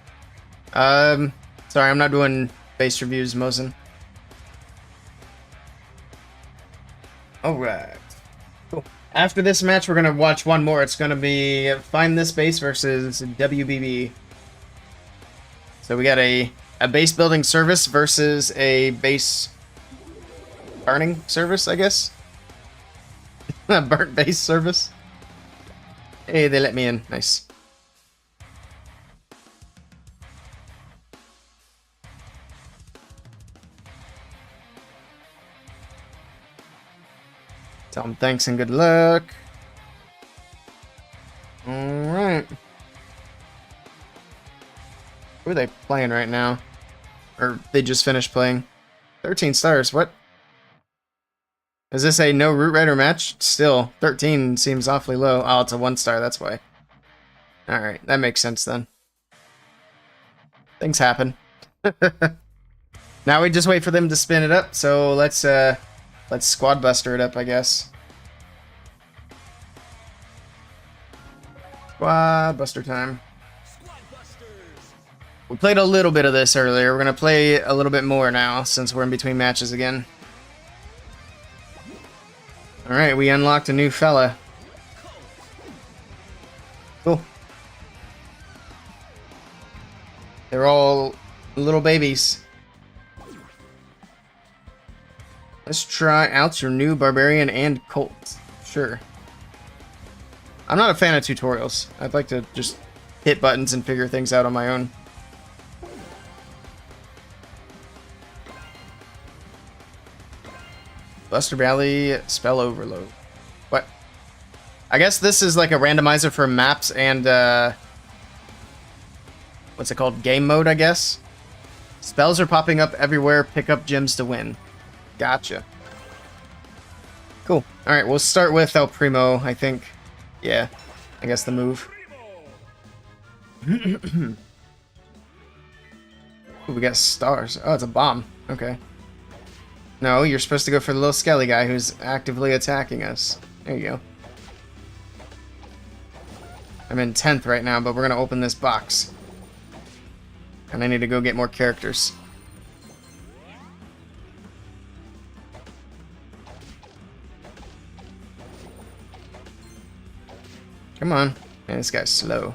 Sorry, I'm not doing base reviews, Mosin. Alright. Cool. After this match, we're gonna watch one more. It's gonna be Find This Base versus WBB. So we got a base building service versus a base burning service, I guess. A burnt base service. Hey, they let me in. Nice. Tell them thanks and good luck. Alright. Who are they playing right now? Or they just finished playing? 13 stars, what? Is this a no Root Rider match? Still, 13 seems awfully low. Oh, it's a 1 star, that's why. Alright, that makes sense then. Things happen. Now we just wait for them to spin it up, so let's Squad Buster it up, I guess. Squad Buster time. We played a little bit of this earlier. We're going to play a little bit more now, since we're in between matches again. Alright, we unlocked a new fella. Cool. They're all little babies. Let's try out your new Barbarian and Colt. Sure. I'm not a fan of tutorials. I'd like to just hit buttons and figure things out on my own. Buster Valley Spell Overload. What? I guess this is like a randomizer for maps and, what's it called? Game mode, I guess? Spells are popping up everywhere. Pick up gems to win. Gotcha. Cool. Alright, we'll start with El Primo, I think. Yeah, I guess the move. Ooh, we got stars. Oh, it's a bomb. Okay. No, you're supposed to go for the little skelly guy who's actively attacking us. There you go. I'm in 10th right now, but we're going to open this box. And I need to go get more characters. Come on. Man, this guy's slow.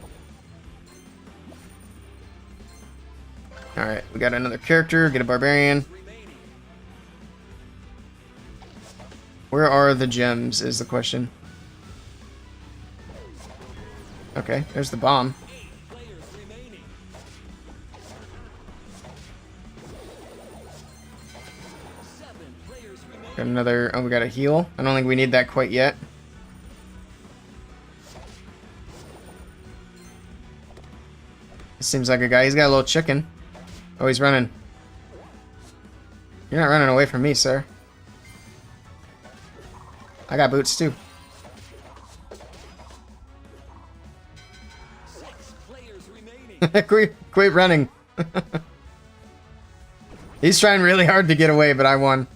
Alright, we got another character. Get a barbarian. Where are the gems, is the question. Okay, there's the bomb. Got another... Oh, we got a heal. I don't think we need that quite yet. This seems like a guy. He's got a little chicken. Oh, he's running. You're not running away from me, sir. I got boots too. Quit running. He's trying really hard to get away, but I won.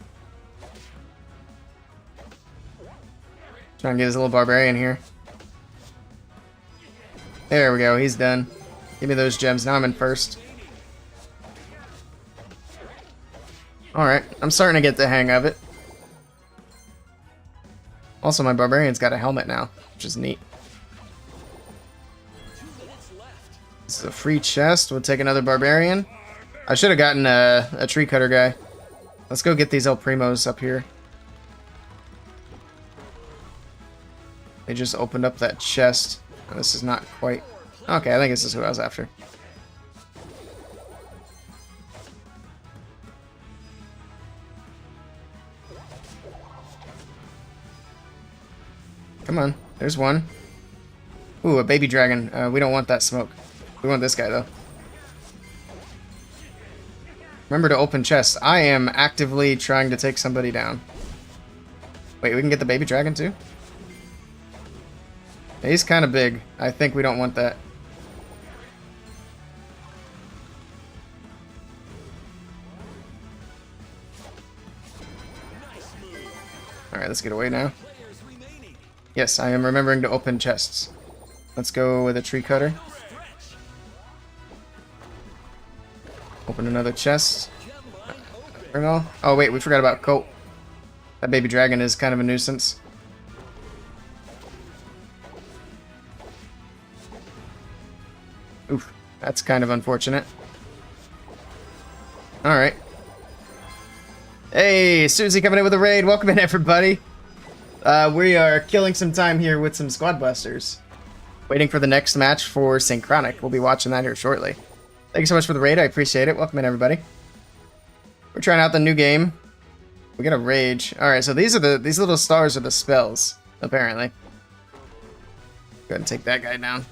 Trying to get his little barbarian here. There we go, he's done. Give me those gems. Now I'm in first. Alright, I'm starting to get the hang of it. Also, my barbarian's got a helmet now, which is neat. This is a free chest. We'll take another barbarian. I should have gotten a tree cutter guy. Let's go get these El Primos up here. They just opened up that chest. Oh, this is not quite... Okay, I think this is who I was after. Come on. There's one. Ooh, a baby dragon. We don't want that smoke. We want this guy, though. Remember to open chests. I am actively trying to take somebody down. Wait, we can get the baby dragon, too? He's kind of big. I think we don't want that. Alright, let's get away now. Yes, I am remembering to open chests. Let's go with a tree cutter. Open another chest. Oh wait, we forgot about Colt. That baby dragon is kind of a nuisance. Oof, that's kind of unfortunate. Alright. Hey, Susie coming in with a raid. Welcome in, everybody. We are killing some time here with some squad busters. Waiting for the next match for Synchronic. We'll be watching that here shortly. Thank you so much for the raid. I appreciate it. Welcome in, everybody. We're trying out the new game. We got a rage. Alright, so these little stars are the spells, apparently. Go ahead and take that guy down.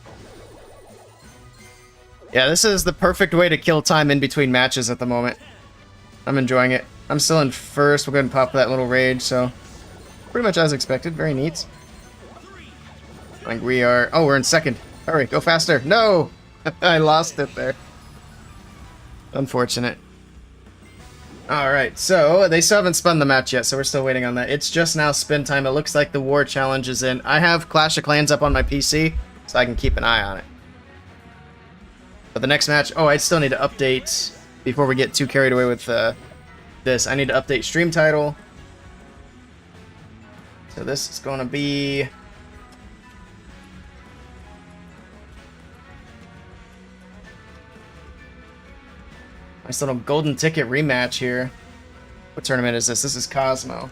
Yeah, this is the perfect way to kill time in between matches at the moment. I'm enjoying it. I'm still in first. We'll go ahead and pop that little rage, so pretty much as expected. Very neat. I think we are... Oh, we're in second. Hurry, go faster. No! I lost it there. Unfortunate. Alright, so they still haven't spun the match yet, so we're still waiting on that. It's just now spin time. It looks like the war challenge is in. I have Clash of Clans up on my PC, so I can keep an eye on it. But the next match... Oh, I still need to update before we get too carried away with this. I need to update stream title. So this is going to be... Nice little golden ticket rematch here. What tournament is this? This is Cosmo.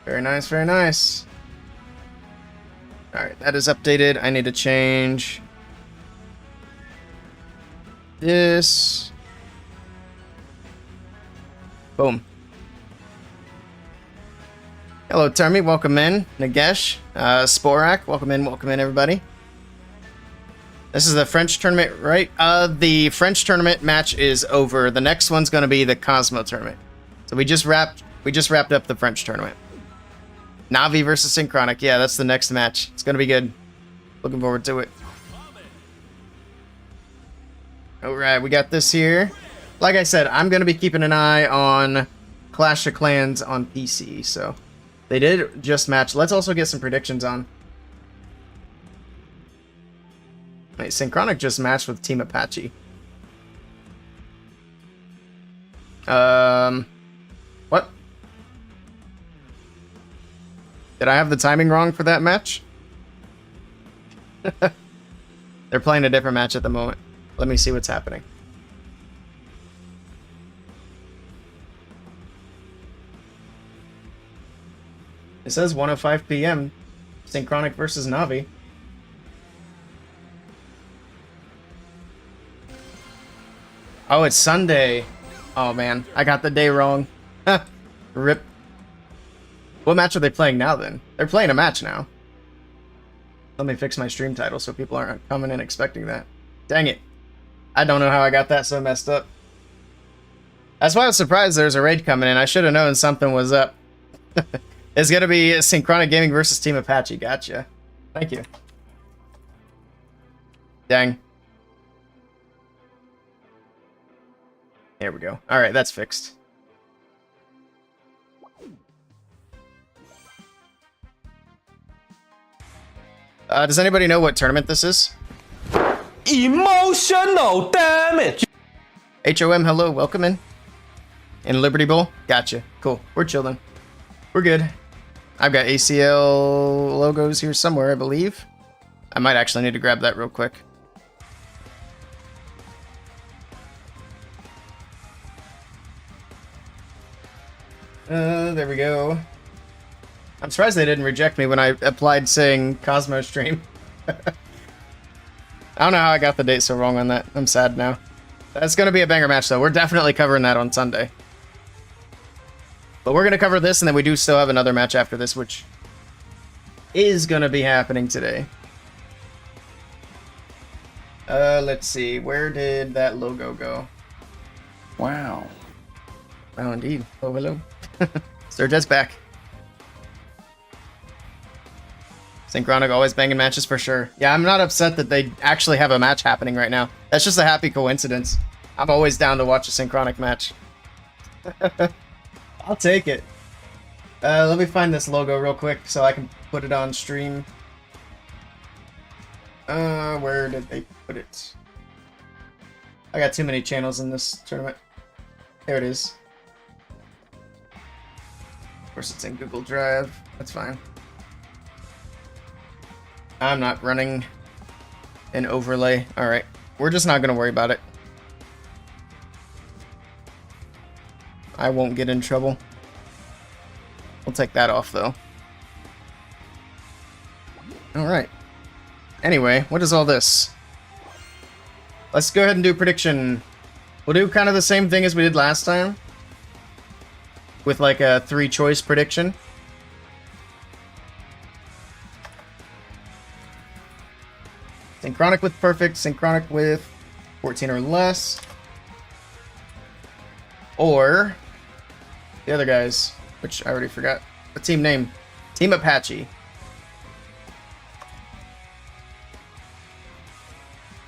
Very nice, very nice. Alright, that is updated. I need to change this. Boom. Hello, Termi. Welcome in. Nagesh. Sporak. Welcome in, everybody. This is the French tournament, right? The French tournament match is over. The next one's going to be the Cosmo tournament. So we just wrapped up the French tournament. Navi versus Synchronic. Yeah, that's the next match. It's going to be good. Looking forward to it. Alright, we got this here. Like I said, I'm going to be keeping an eye on Clash of Clans on PC. So they did just match. Let's also get some predictions on. Wait, Synchronic just matched with Team Apache. What? Did I have the timing wrong for that match? They're playing a different match at the moment. Let me see what's happening. It says 1:05 p.m. Synchronic versus Navi. Oh, it's Sunday. Oh, man. I got the day wrong. Rip. What match are they playing now, then? They're playing a match now. Let me fix my stream title so people aren't coming in expecting that. Dang it. I don't know how I got that so messed up. That's why I was surprised there's a raid coming in. I should have known something was up. It's going to be Synchronic Gaming versus Team Apache. Gotcha. Thank you. Dang. There we go. Alright, that's fixed. Does anybody know what tournament this is? Emotional damage! HOM, hello, welcome in. In Liberty Bowl? Gotcha. Cool. We're chilling. We're good. I've got ACL logos here somewhere, I believe. I might actually need to grab that real quick. There we go. I'm surprised they didn't reject me when I applied saying Cosmo stream. I don't know how I got the date so wrong on that. I'm sad now. That's going to be a banger match, though. We're definitely covering that on Sunday. But we're going to cover this, and then we do still have another match after this, which is going to be happening today. Let's see. Where did that logo go? Wow. Oh, indeed. Oh, hello. Sir Jet's back. Synchronic always banging matches for sure. Yeah, I'm not upset that they actually have a match happening right now. That's just a happy coincidence. I'm always down to watch a Synchronic match. I'll take it. Let me find this logo real quick so I can put it on stream. Where did they put it? I got too many channels in this tournament. There it is. Of course, it's in Google Drive. That's fine. I'm not running an overlay. Alright. We're just not going to worry about it. I won't get in trouble. We'll take that off, though. Alright. Anyway, what is all this? Let's go ahead and do prediction. We'll do kind of the same thing as we did last time. With like a 3-choice prediction. Synchronic with perfect, synchronic with 14 or less. Or the other guys, which I already forgot. The team name. Team Apache.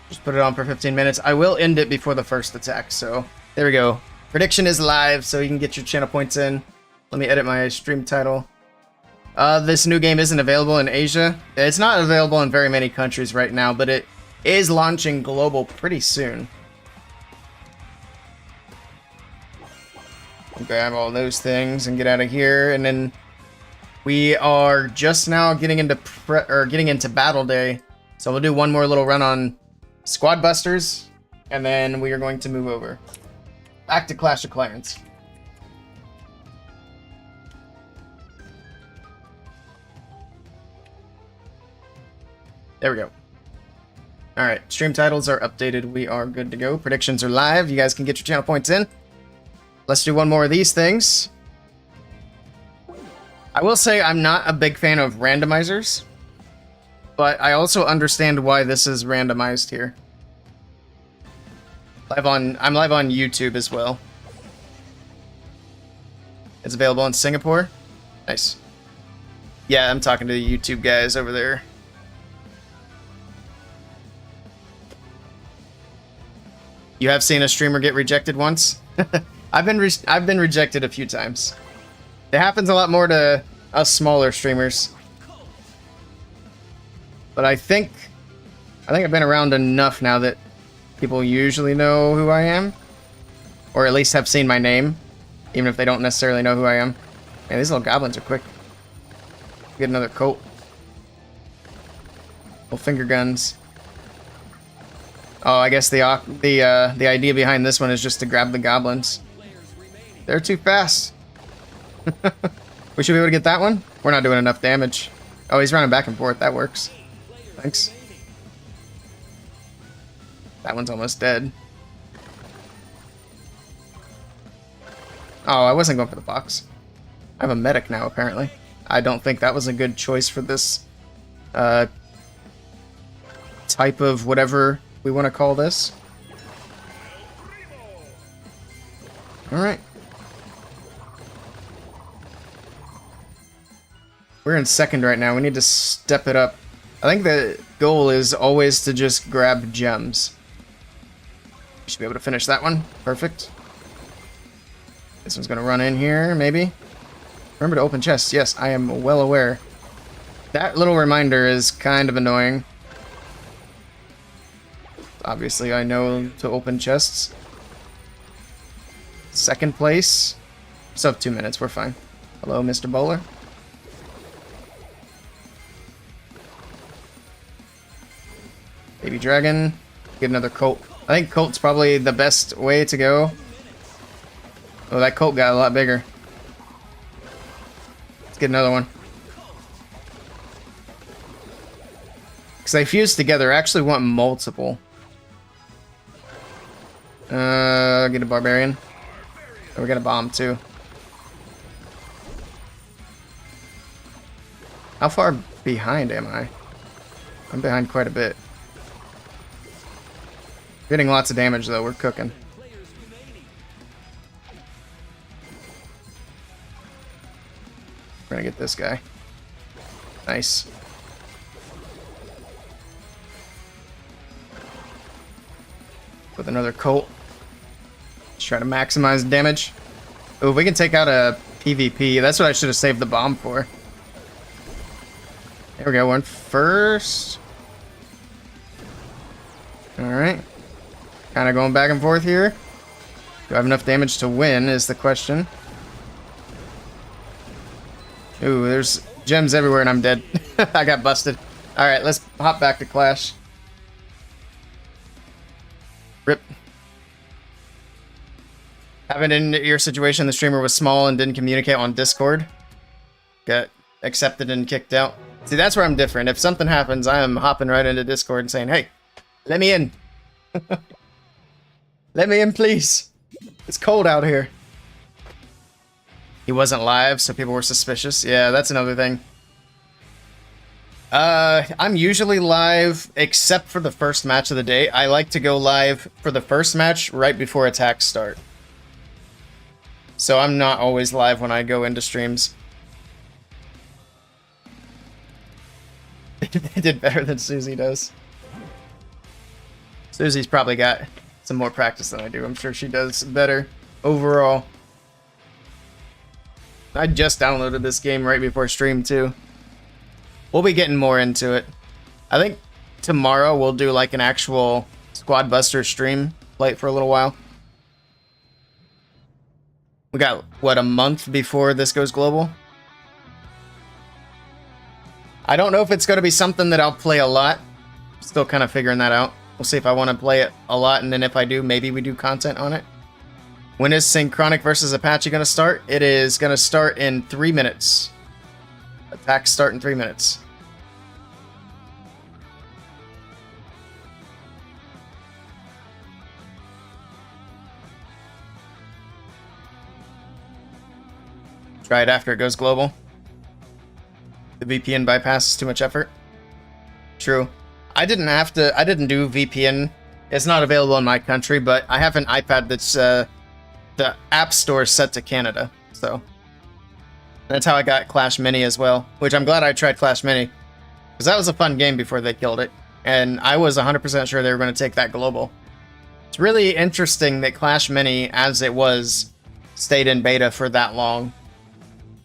Just put it on for 15 minutes. I will end it before the first attack, so there we go. Prediction is live, so you can get your channel points in. Let me edit my stream title. This new game isn't available in Asia. It's not available in very many countries right now, but it is launching global pretty soon. I'll grab all those things and get out of here, and then we are just now getting into Battle Day. So we'll do one more little run on Squad Busters, and then we are going to move over back to Clash of Clans. There we go. Alright, stream titles are updated. We are good to go. Predictions are live. You guys can get your channel points in. Let's do one more of these things. I will say I'm not a big fan of randomizers, but I also understand why this is randomized here. I'm live on YouTube as well. It's available in Singapore. Nice. Yeah, I'm talking to the YouTube guys over there. You have seen a streamer get rejected once? I've been rejected a few times. It happens a lot more to us smaller streamers. But I think I've been around enough now that people usually know who I am, or at least have seen my name, even if they don't necessarily know who I am. Man, these little goblins are quick. Get another coat. Little finger guns. Oh, I guess the idea behind this one is just to grab the goblins. They're too fast. We should be able to get that one. We're not doing enough damage. Oh, he's running back and forth. That works. Thanks. That one's almost dead. Oh, I wasn't going for the box. I have a medic now, apparently. I don't think that was a good choice for this type of whatever we want to call this. Alright. We're in second right now. We need to step it up. I think the goal is always to just grab gems. We should be able to finish that one. Perfect. This one's going to run in here, maybe. Remember to open chests. Yes, I am well aware. That little reminder is kind of annoying. Obviously, I know to open chests. Second place. Still have 2 minutes. We're fine. Hello, Mr. Bowler. Baby dragon. Get another colt. I think colt's probably the best way to go. Oh, that colt got a lot bigger. Let's get another one. Because they fuse together. I actually want multiple. Get a barbarian. Oh, we got a bomb too. How far behind am I? I'm behind quite a bit. Getting lots of damage though, we're cooking. We're gonna get this guy. Nice. With another Colt. Let's try to maximize damage. Oh, if we can take out a PvP, that's what I should have saved the bomb for. There we go, one first. Alright. Kind of going back and forth here. Do I have enough damage to win is the question. Ooh, there's gems everywhere and I'm dead. I got busted. Alright, let's hop back to Clash. Rip. Having in your situation, the streamer was small and didn't communicate on Discord. Got accepted and kicked out. See, that's where I'm different. If something happens, I am hopping right into Discord and saying, hey, let me in. Let me in, please. It's cold out here. He wasn't live, so people were suspicious. Yeah, that's another thing. I'm usually live, except for the first match of the day. I like to go live for the first match right before attacks start. So I'm not always live when I go into streams. They did better than Susie does. Susie's probably got some more practice than I do. I'm sure she does better overall. I just downloaded this game right before stream too. We'll be getting more into it. I think tomorrow we'll do like an actual Squad Buster stream. Play it for a little while. We got, what, a month before this goes global? I don't know if it's going to be something that I'll play a lot. Still kind of figuring that out. We'll see if I want to play it a lot, and then if I do, maybe we do content on it. When is Synchronic versus Apache going to start? It is going to start in 3 minutes. Attacks start in 3 minutes. Try it after it goes global. The VPN bypass is too much effort. True. I didn't do VPN. It's not available in my country, but I have an iPad that's the App Store set to Canada. So that's how I got Clash Mini as well, which I'm glad I tried Clash Mini because that was a fun game before they killed it. And I was 100% sure they were going to take that global. It's really interesting that Clash Mini, as it was, stayed in beta for that long.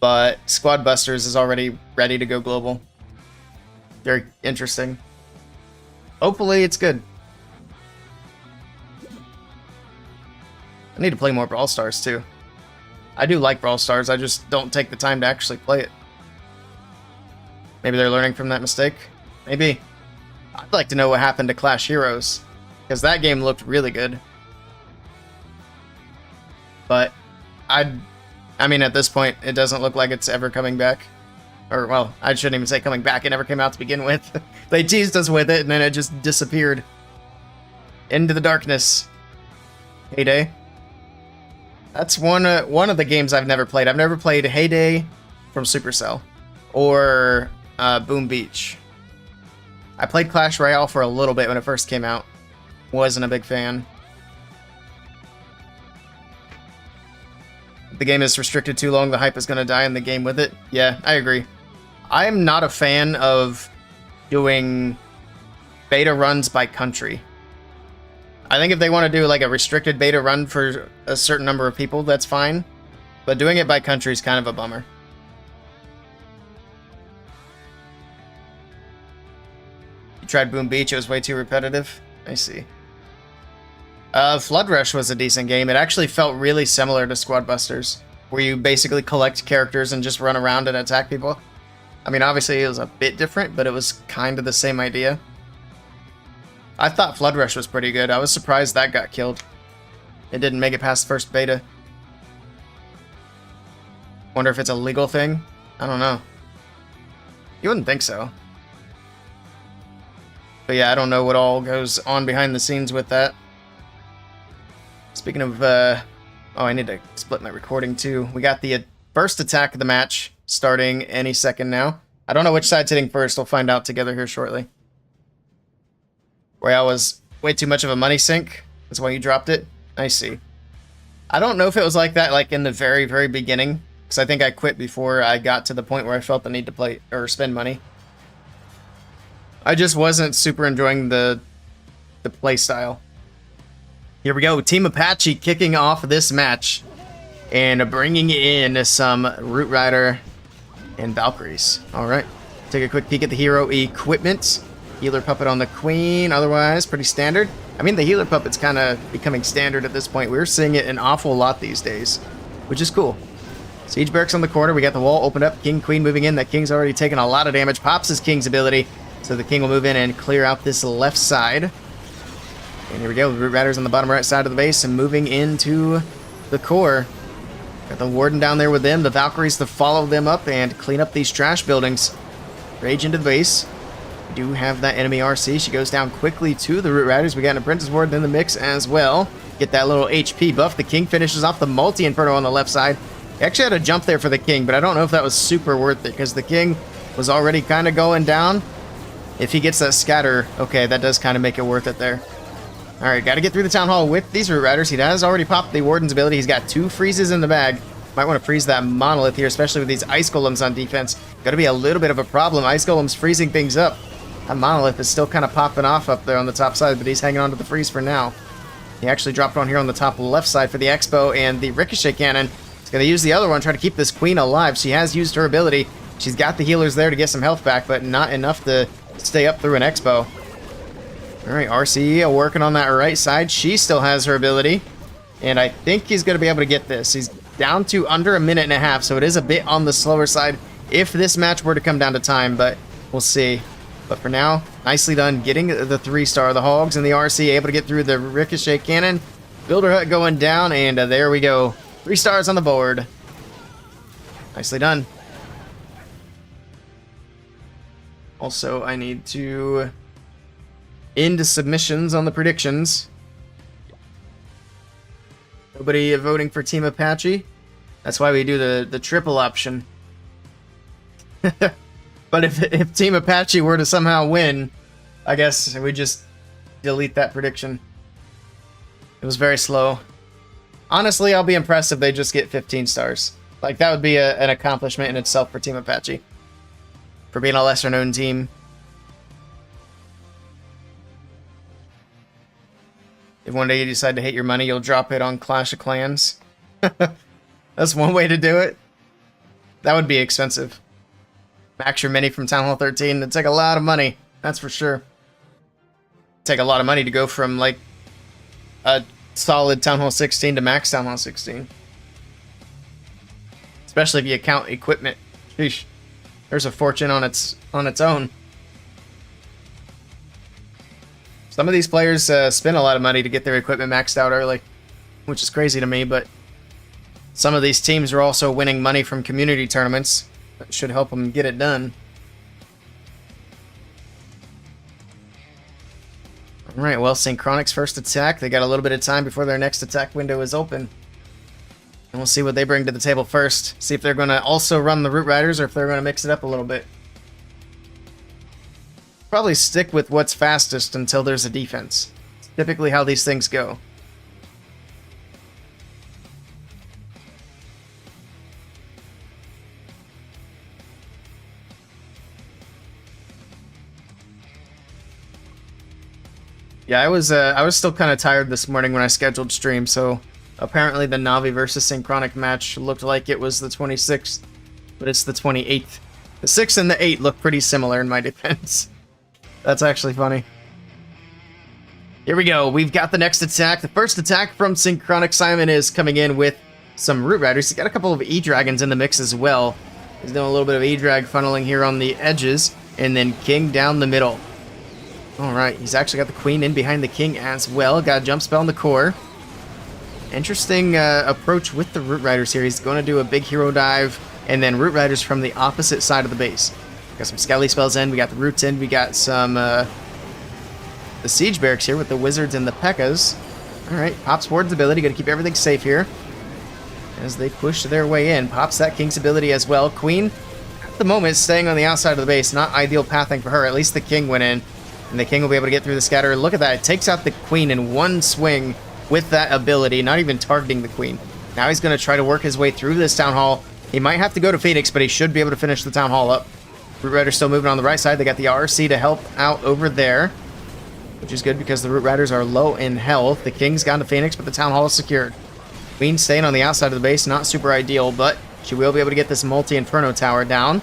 But Squad Busters is already ready to go global. Very interesting. Hopefully it's good. I need to play more Brawl Stars too. I do like Brawl Stars, I just don't take the time to actually play it. Maybe they're learning from that mistake? Maybe. I'd like to know what happened to Clash Heroes, because that game looked really good. But I mean, at this point, it doesn't look like it's ever coming back. Or, well, I shouldn't even say coming back. It never came out to begin with. They teased us with it, and then it just disappeared. Into the darkness. Heyday. That's one of the games I've never played. I've never played Heyday from Supercell. Or Boom Beach. I played Clash Royale for a little bit when it first came out. Wasn't a big fan. The game is restricted too long, the hype is going to die in the game with it. Yeah, I agree. I'm not a fan of doing beta runs by country. I think if they want to do like a restricted beta run for a certain number of people, that's fine. But doing it by country is kind of a bummer. You tried Boom Beach, it was way too repetitive. I see. Flood Rush was a decent game. It actually felt really similar to Squad Busters, where you basically collect characters and just run around and attack people. I mean, obviously it was a bit different, but it was kind of the same idea. I thought Flood Rush was pretty good. I was surprised that got killed. It didn't make it past first beta. Wonder if it's a legal thing? I don't know. You wouldn't think so. But yeah, I don't know what all goes on behind the scenes with that. Speaking of, oh, I need to split my recording too. We got the first attack of the match starting any second now. I don't know which side's hitting first. We'll find out together here shortly. Royale was way too much of a money sink. That's why you dropped it. I see. I don't know if it was like that like in the very, very beginning. Because I think I quit before I got to the point where I felt the need to play or spend money. I just wasn't super enjoying the play style. Here we go. Team Apache kicking off this match. And bringing in some Root Rider and Valkyries. Alright. Take a quick peek at the hero equipment. Healer puppet on the queen. Otherwise, pretty standard. I mean, the healer puppet's kind of becoming standard at this point. We're seeing it an awful lot these days. Which is cool. Siege barracks on the corner. We got the wall opened up. King, queen moving in. That king's already taken a lot of damage. Pops his king's ability. So the king will move in and clear out this left side. And here we go. The Root Riders on the bottom right side of the base and moving into the core. Got the Warden down there with them. The Valkyries to follow them up and clean up these trash buildings. Rage into the base. We do have that enemy RC. She goes down quickly to the Root Riders. We got an Apprentice Warden in the mix as well. Get that little HP buff. The king finishes off the multi-inferno on the left side. He actually had a jump there for the king, but I don't know if that was super worth it because the king was already kind of going down. If he gets that scatter, okay, that does kind of make it worth it there. Alright, got to get through the Town Hall with these Root Riders. He has already popped the Warden's ability. He's got 2 freezes in the bag. Might want to freeze that Monolith here, especially with these Ice Golems on defense. Got to be a little bit of a problem. Ice Golem's freezing things up. That Monolith is still kind of popping off up there on the top side, but he's hanging on to the freeze for now. He actually dropped one here on the top left side for the Expo and the Ricochet Cannon. He's going to use the other one, try to keep this Queen alive. She has used her ability. She's got the healers there to get some health back, but not enough to stay up through an Expo. Alright, RC working on that right side. She still has her ability. And I think he's going to be able to get this. He's down to under a minute and a half, so it is a bit on the slower side if this match were to come down to time, but we'll see. But for now, nicely done getting the 3-star. The Hogs and the RC able to get through the Ricochet Cannon. Builder Hut going down, and there we go. 3 stars on the board. Nicely done. Also, I need to end submissions on the predictions. Nobody voting for Team Apache. That's why we do the triple option. But if Team Apache were to somehow win, I guess we just delete that prediction. It was very slow. Honestly, I'll be impressed if they just get 15 stars. Like, that would be an accomplishment in itself for Team Apache. For being a lesser-known team. If one day you decide to hate your money, you'll drop it on Clash of Clans. That's one way to do it. That would be expensive. Max your mini from Town Hall 13. It'd take a lot of money. That's for sure. It'd take a lot of money to go from, like, a solid Town Hall 16 to max Town Hall 16. Especially if you count equipment. Sheesh. There's a fortune on its own. Some of these players spend a lot of money to get their equipment maxed out early, which is crazy to me, but some of these teams are also winning money from community tournaments. That should help them get it done. Alright, well, Synchronic's first attack. They got a little bit of time before their next attack window is open. And we'll see what they bring to the table first. See if they're going to also run the Root Riders or if they're going to mix it up a little bit. Probably stick with what's fastest until there's a defense. It's typically how these things go. Yeah, I was still kind of tired this morning when I scheduled stream, so apparently the Na'Vi versus Synchronic match looked like it was the 26th, but it's the 28th. The 6 and the 8 look pretty similar in my defense. That's actually funny. Here we go. We've got the next attack. The first attack from Synchronic. Simon is coming in with some Root Riders. He's got a couple of E-Dragons in the mix as well. He's doing a little bit of E-Drag funneling here on the edges, and then King down the middle. Alright, he's actually got the Queen in behind the King as well. Got a jump spell in the core. Interesting approach with the Root Riders here. He's going to do a big hero dive, and then Root Riders from the opposite side of the base. Got some Skelly spells in, we got the Roots in, we got some the Siege Barracks here with the Wizards and the P.E.K.K.A.s. Alright, Pop's Warden's ability, going to keep everything safe here. As they push their way in. Pops that King's ability as well. Queen the moment, staying on the outside of the base. Not ideal pathing for her. At least the king went in. And the king will be able to get through the scatter. Look at that. It takes out the queen in one swing with that ability. Not even targeting the queen. Now he's going to try to work his way through this town hall. He might have to go to Phoenix, but he should be able to finish the town hall up. Root Riders still moving on the right side. They got the RC to help out over there, which is good because the Root Riders are low in health. The king's gone to Phoenix, but the town hall is secured. Queen staying on the outside of the base. Not super ideal, but she will be able to get this multi-inferno tower down.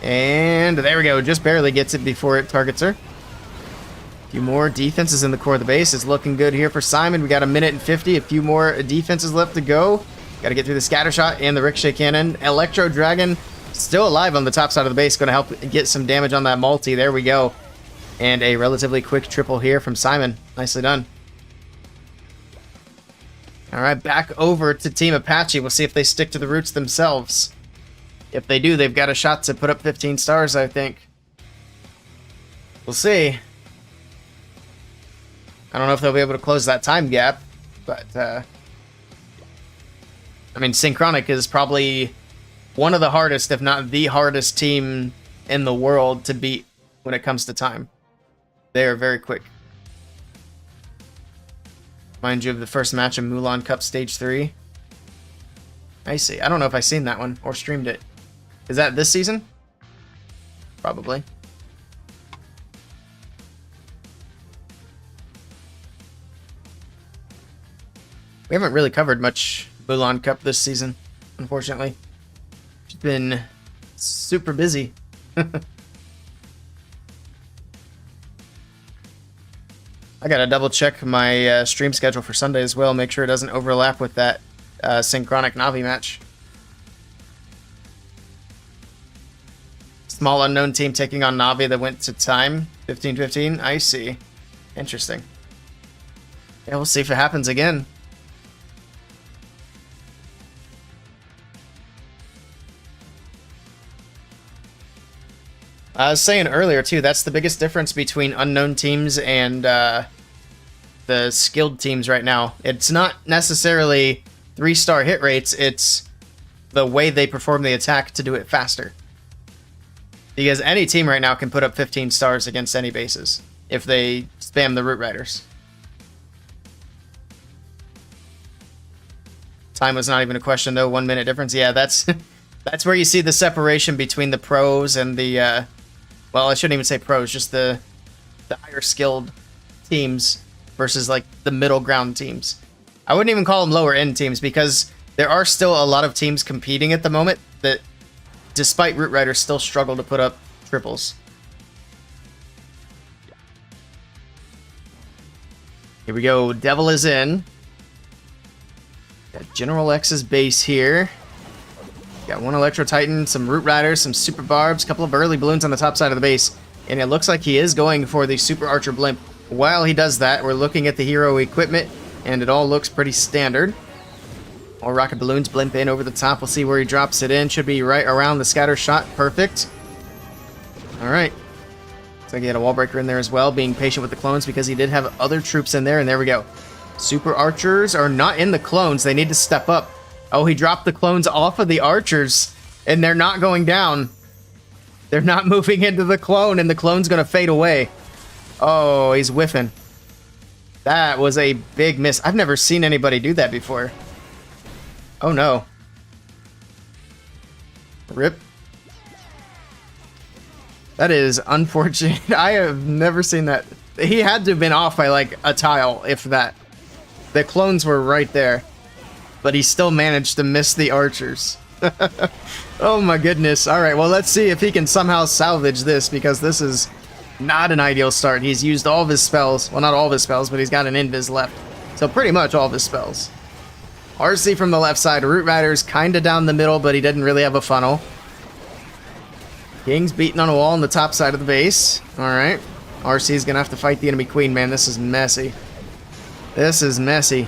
And there we go. Just barely gets it before it targets her. A few more defenses in the core of the base. It's looking good here for Simon. We got 1:50. A few more defenses left to go. Got to get through the scatter shot and the ricochet cannon. Electro Dragon still alive on the top side of the base. Going to help get some damage on that multi. There we go. And a relatively quick triple here from Simon. Nicely done. All right, back over to Team Apache. We'll see if they stick to the roots themselves. If they do, they've got a shot to put up 15 stars, I think. We'll see. I don't know if they'll be able to close that time gap, but I mean, Synchronic is probably one of the hardest, if not the hardest team in the world to beat when it comes to time. They are very quick. Mind you of the first match of Mulan Cup Stage 3. I see. I don't know if I've seen that one or streamed it. Is that this season? Probably. We haven't really covered much Mulan Cup this season, unfortunately. It's been super busy. I gotta double check my stream schedule for Sunday as well, make sure it doesn't overlap with that Synchronic Navi match. Small unknown team taking on Navi that went to time. 15-15, I see. Interesting. Yeah, we'll see if it happens again. I was saying earlier, too, that's the biggest difference between unknown teams and the skilled teams right now. It's not necessarily 3-star hit rates, it's the way they perform the attack to do it faster. Because any team right now can put up 15 stars against any bases if they spam the Root Riders. Time was not even a question, though. 1 minute difference. Yeah, that's that's where you see the separation between the pros and the... well, I shouldn't even say pros, just the higher skilled teams versus like the middle ground teams. I wouldn't even call them lower end teams because there are still a lot of teams competing at the moment that, despite Root Riders, still struggle to put up triples. Here we go. Devil is in. Got General X's base here. Got one Electro Titan, some Root Riders, some Super Barbs, a couple of early balloons on the top side of the base. And it looks like he is going for the Super Archer Blimp. While he does that, we're looking at the hero equipment, and it all looks pretty standard. All rocket balloons blimp in over the top. We'll see where he drops it in. Should be right around the scatter shot. Perfect. Alright. Looks like he had a wall breaker in there as well, being patient with the clones because he did have other troops in there, and there we go. Super Archers are not in the clones. They need to step up. Oh, he dropped the clones off of the archers, and they're not going down. They're not moving into the clone, and the clone's going to fade away. Oh, he's whiffing. That was a big miss. I've never seen anybody do that before. Oh, no. Rip. That is unfortunate. I have never seen that. He had to have been off by, like, a tile, if that. The clones were right there. But he still managed to miss the archers. Oh my goodness. Alright, well let's see if he can somehow salvage this, because this is not an ideal start. He's used all of his spells. Well, not all of his spells, but he's got an invis left. So pretty much all of his spells. RC from the left side. Root Riders kind of down the middle, but he didn't really have a funnel. King's beating on a wall on the top side of the base. Alright. RC's gonna have to fight the enemy queen, man. This is messy. This is messy.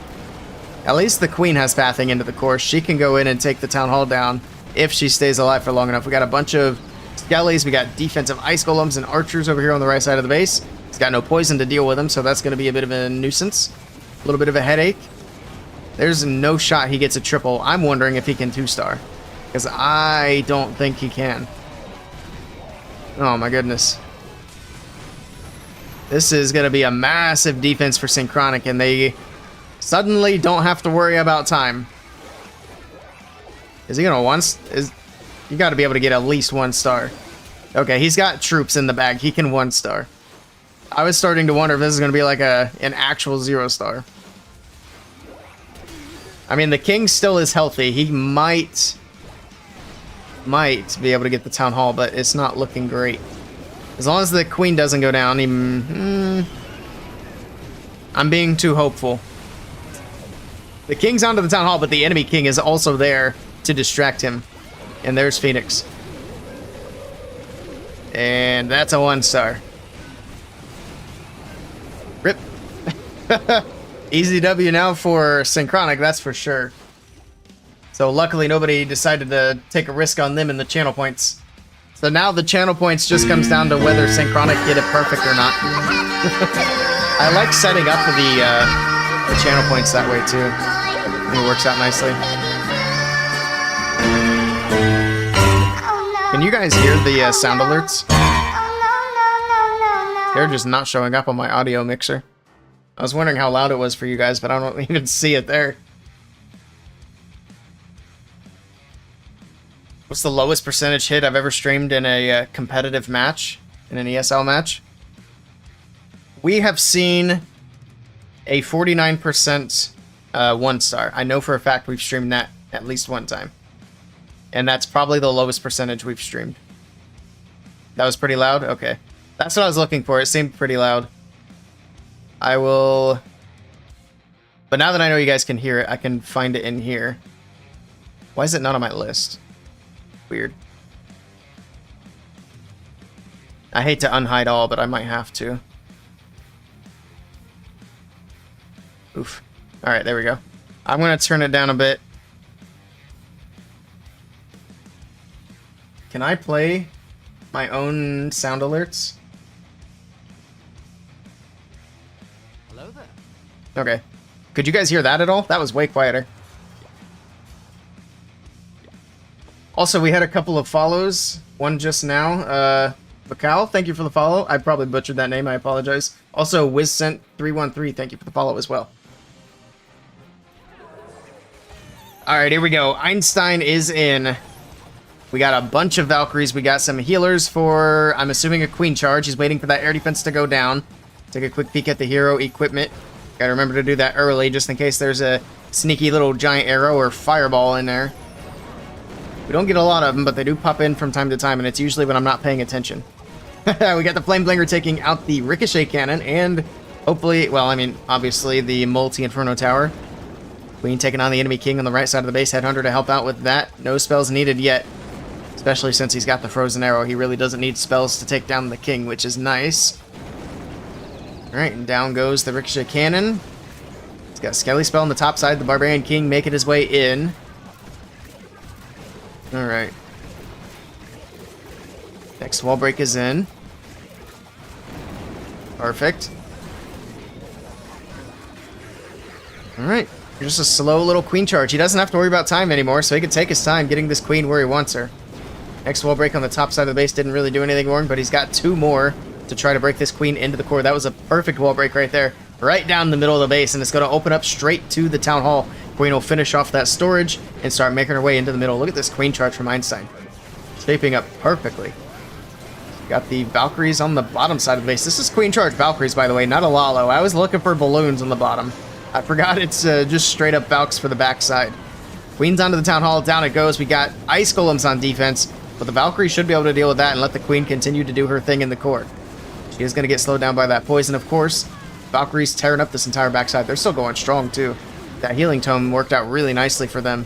At least the queen has pathing into the course. She can go in and take the town hall down if she stays alive for long enough. We got a bunch of skellies. We got defensive ice golems and archers over here on the right side of the base. He's got no poison to deal with him, so that's going to be a bit of a nuisance. A little bit of a headache. There's no shot he gets a triple. I'm wondering if he can 2-star, because I don't think he can. Oh my goodness. This is going to be a massive defense for Synchronic, and they suddenly don't have to worry about time. Is he going to you got to be able to get at least 1 star. Okay, he's got troops in the bag. He can 1 star. I was starting to wonder if this is going to be like an actual 0 star. I mean, the king still is healthy. He might be able to get the town hall, but it's not looking great. As long as the queen doesn't go down, I'm being too hopeful. The king's onto the town hall, but the enemy king is also there to distract him. And there's Phoenix. And that's a 1 star. Rip. Easy W now for Synchronic, that's for sure. So luckily nobody decided to take a risk on them in the channel points. So now the channel points just comes down to whether Synchronic get it perfect or not. I like setting up the channel points that way too. It works out nicely. Can you guys hear the sound alerts? They're just not showing up on my audio mixer. I was wondering how loud it was for you guys, but I don't even see it there. What's the lowest percentage hit I've ever streamed in a competitive match? In an ESL match? We have seen a 49% 1 star. I know for a fact we've streamed that at least 1 time. And that's probably the lowest percentage we've streamed. That was pretty loud? Okay. That's what I was looking for. It seemed pretty loud. I will... But now that I know you guys can hear it, I can find it in here. Why is it not on my list? Weird. I hate to unhide all, but I might have to. Oof. Alright, there we go. I'm going to turn it down a bit. Can I play my own sound alerts? Hello there. Okay. Could you guys hear that at all? That was way quieter. Also, we had a couple of follows. One just now. Bacal, thank you for the follow. I probably butchered that name. I apologize. Also, WizSent313, thank you for the follow as well. Alright, here we go. Einstein is in. We got a bunch of Valkyries. We got some healers for, I'm assuming, a queen charge. He's waiting for that air defense to go down. Take a quick peek at the hero equipment. Gotta remember to do that early, just in case there's a sneaky little giant arrow or fireball in there. We don't get a lot of them, but they do pop in from time to time, and it's usually when I'm not paying attention. We got the Flame Blinger taking out the Ricochet Cannon, and hopefully, well, I mean, obviously the Multi-Inferno Tower. Queen taking on the enemy king on the right side of the base. Headhunter to help out with that. No spells needed yet. Especially since he's got the Frozen Arrow. He really doesn't need spells to take down the king, which is nice. Alright, and down goes the Ricochet Cannon. He's got a Skelly Spell on the top side. The Barbarian King making his way in. Alright. Next wall break is in. Perfect. Alright. Just a slow little queen charge. He doesn't have to worry about time anymore, so he can take his time getting this queen where he wants her. Next wall break on the top side of the base didn't really do anything wrong, but he's got 2 more to try to break this queen into the core. That was a perfect wall break right there. Right down the middle of the base, and it's going to open up straight to the town hall. Queen will finish off that storage and start making her way into the middle. Look at this queen charge from Einstein. Shaping up perfectly. Got the Valkyries on the bottom side of the base. This is queen charge Valkyries, by the way, not a Lalo. I was looking for balloons on the bottom. I forgot it's just straight up Valks for the backside. Queen's onto the town hall. Down it goes. We got Ice Golems on defense, but the Valkyrie should be able to deal with that and let the Queen continue to do her thing in the core. She is going to get slowed down by that poison, of course. Valkyrie's tearing up this entire backside. They're still going strong, too. That healing tome worked out really nicely for them.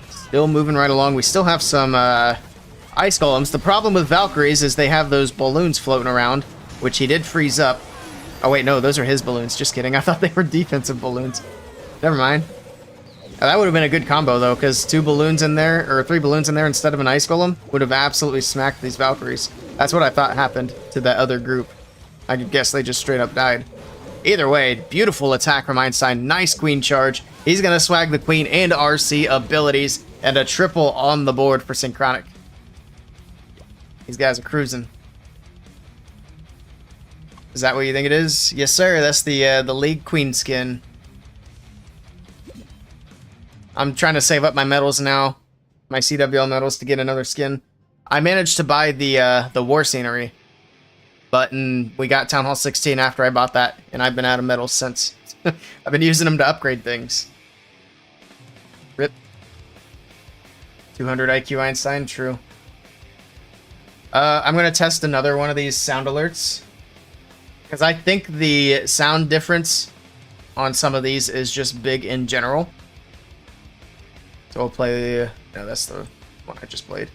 Still moving right along. We still have some Ice Golems. The problem with Valkyries is they have those balloons floating around, which he did freeze up. Oh, wait, no, those are his balloons. Just kidding. I thought they were defensive balloons. Never mind. That would have been a good combo, though, because 2 balloons in there, or 3 balloons in there instead of an Ice Golem would have absolutely smacked these Valkyries. That's what I thought happened to that other group. I could guess they just straight up died. Either way, beautiful attack from Einstein. Nice queen charge. He's going to swag the queen and RC abilities, and a triple on the board for Synchronic. These guys are cruising. Is that what you think it is? Yes, sir. That's the League Queen skin. I'm trying to save up my medals now, my CWL medals, to get another skin. I managed to buy the war scenery, but we got Town Hall 16 after I bought that, and I've been out of medals since. I've been using them to upgrade things. Rip. 200 IQ Einstein, true. I'm going to test another one of these sound alerts, because I think the sound difference on some of these is just big in general. So we'll play... No, that's the one I just played.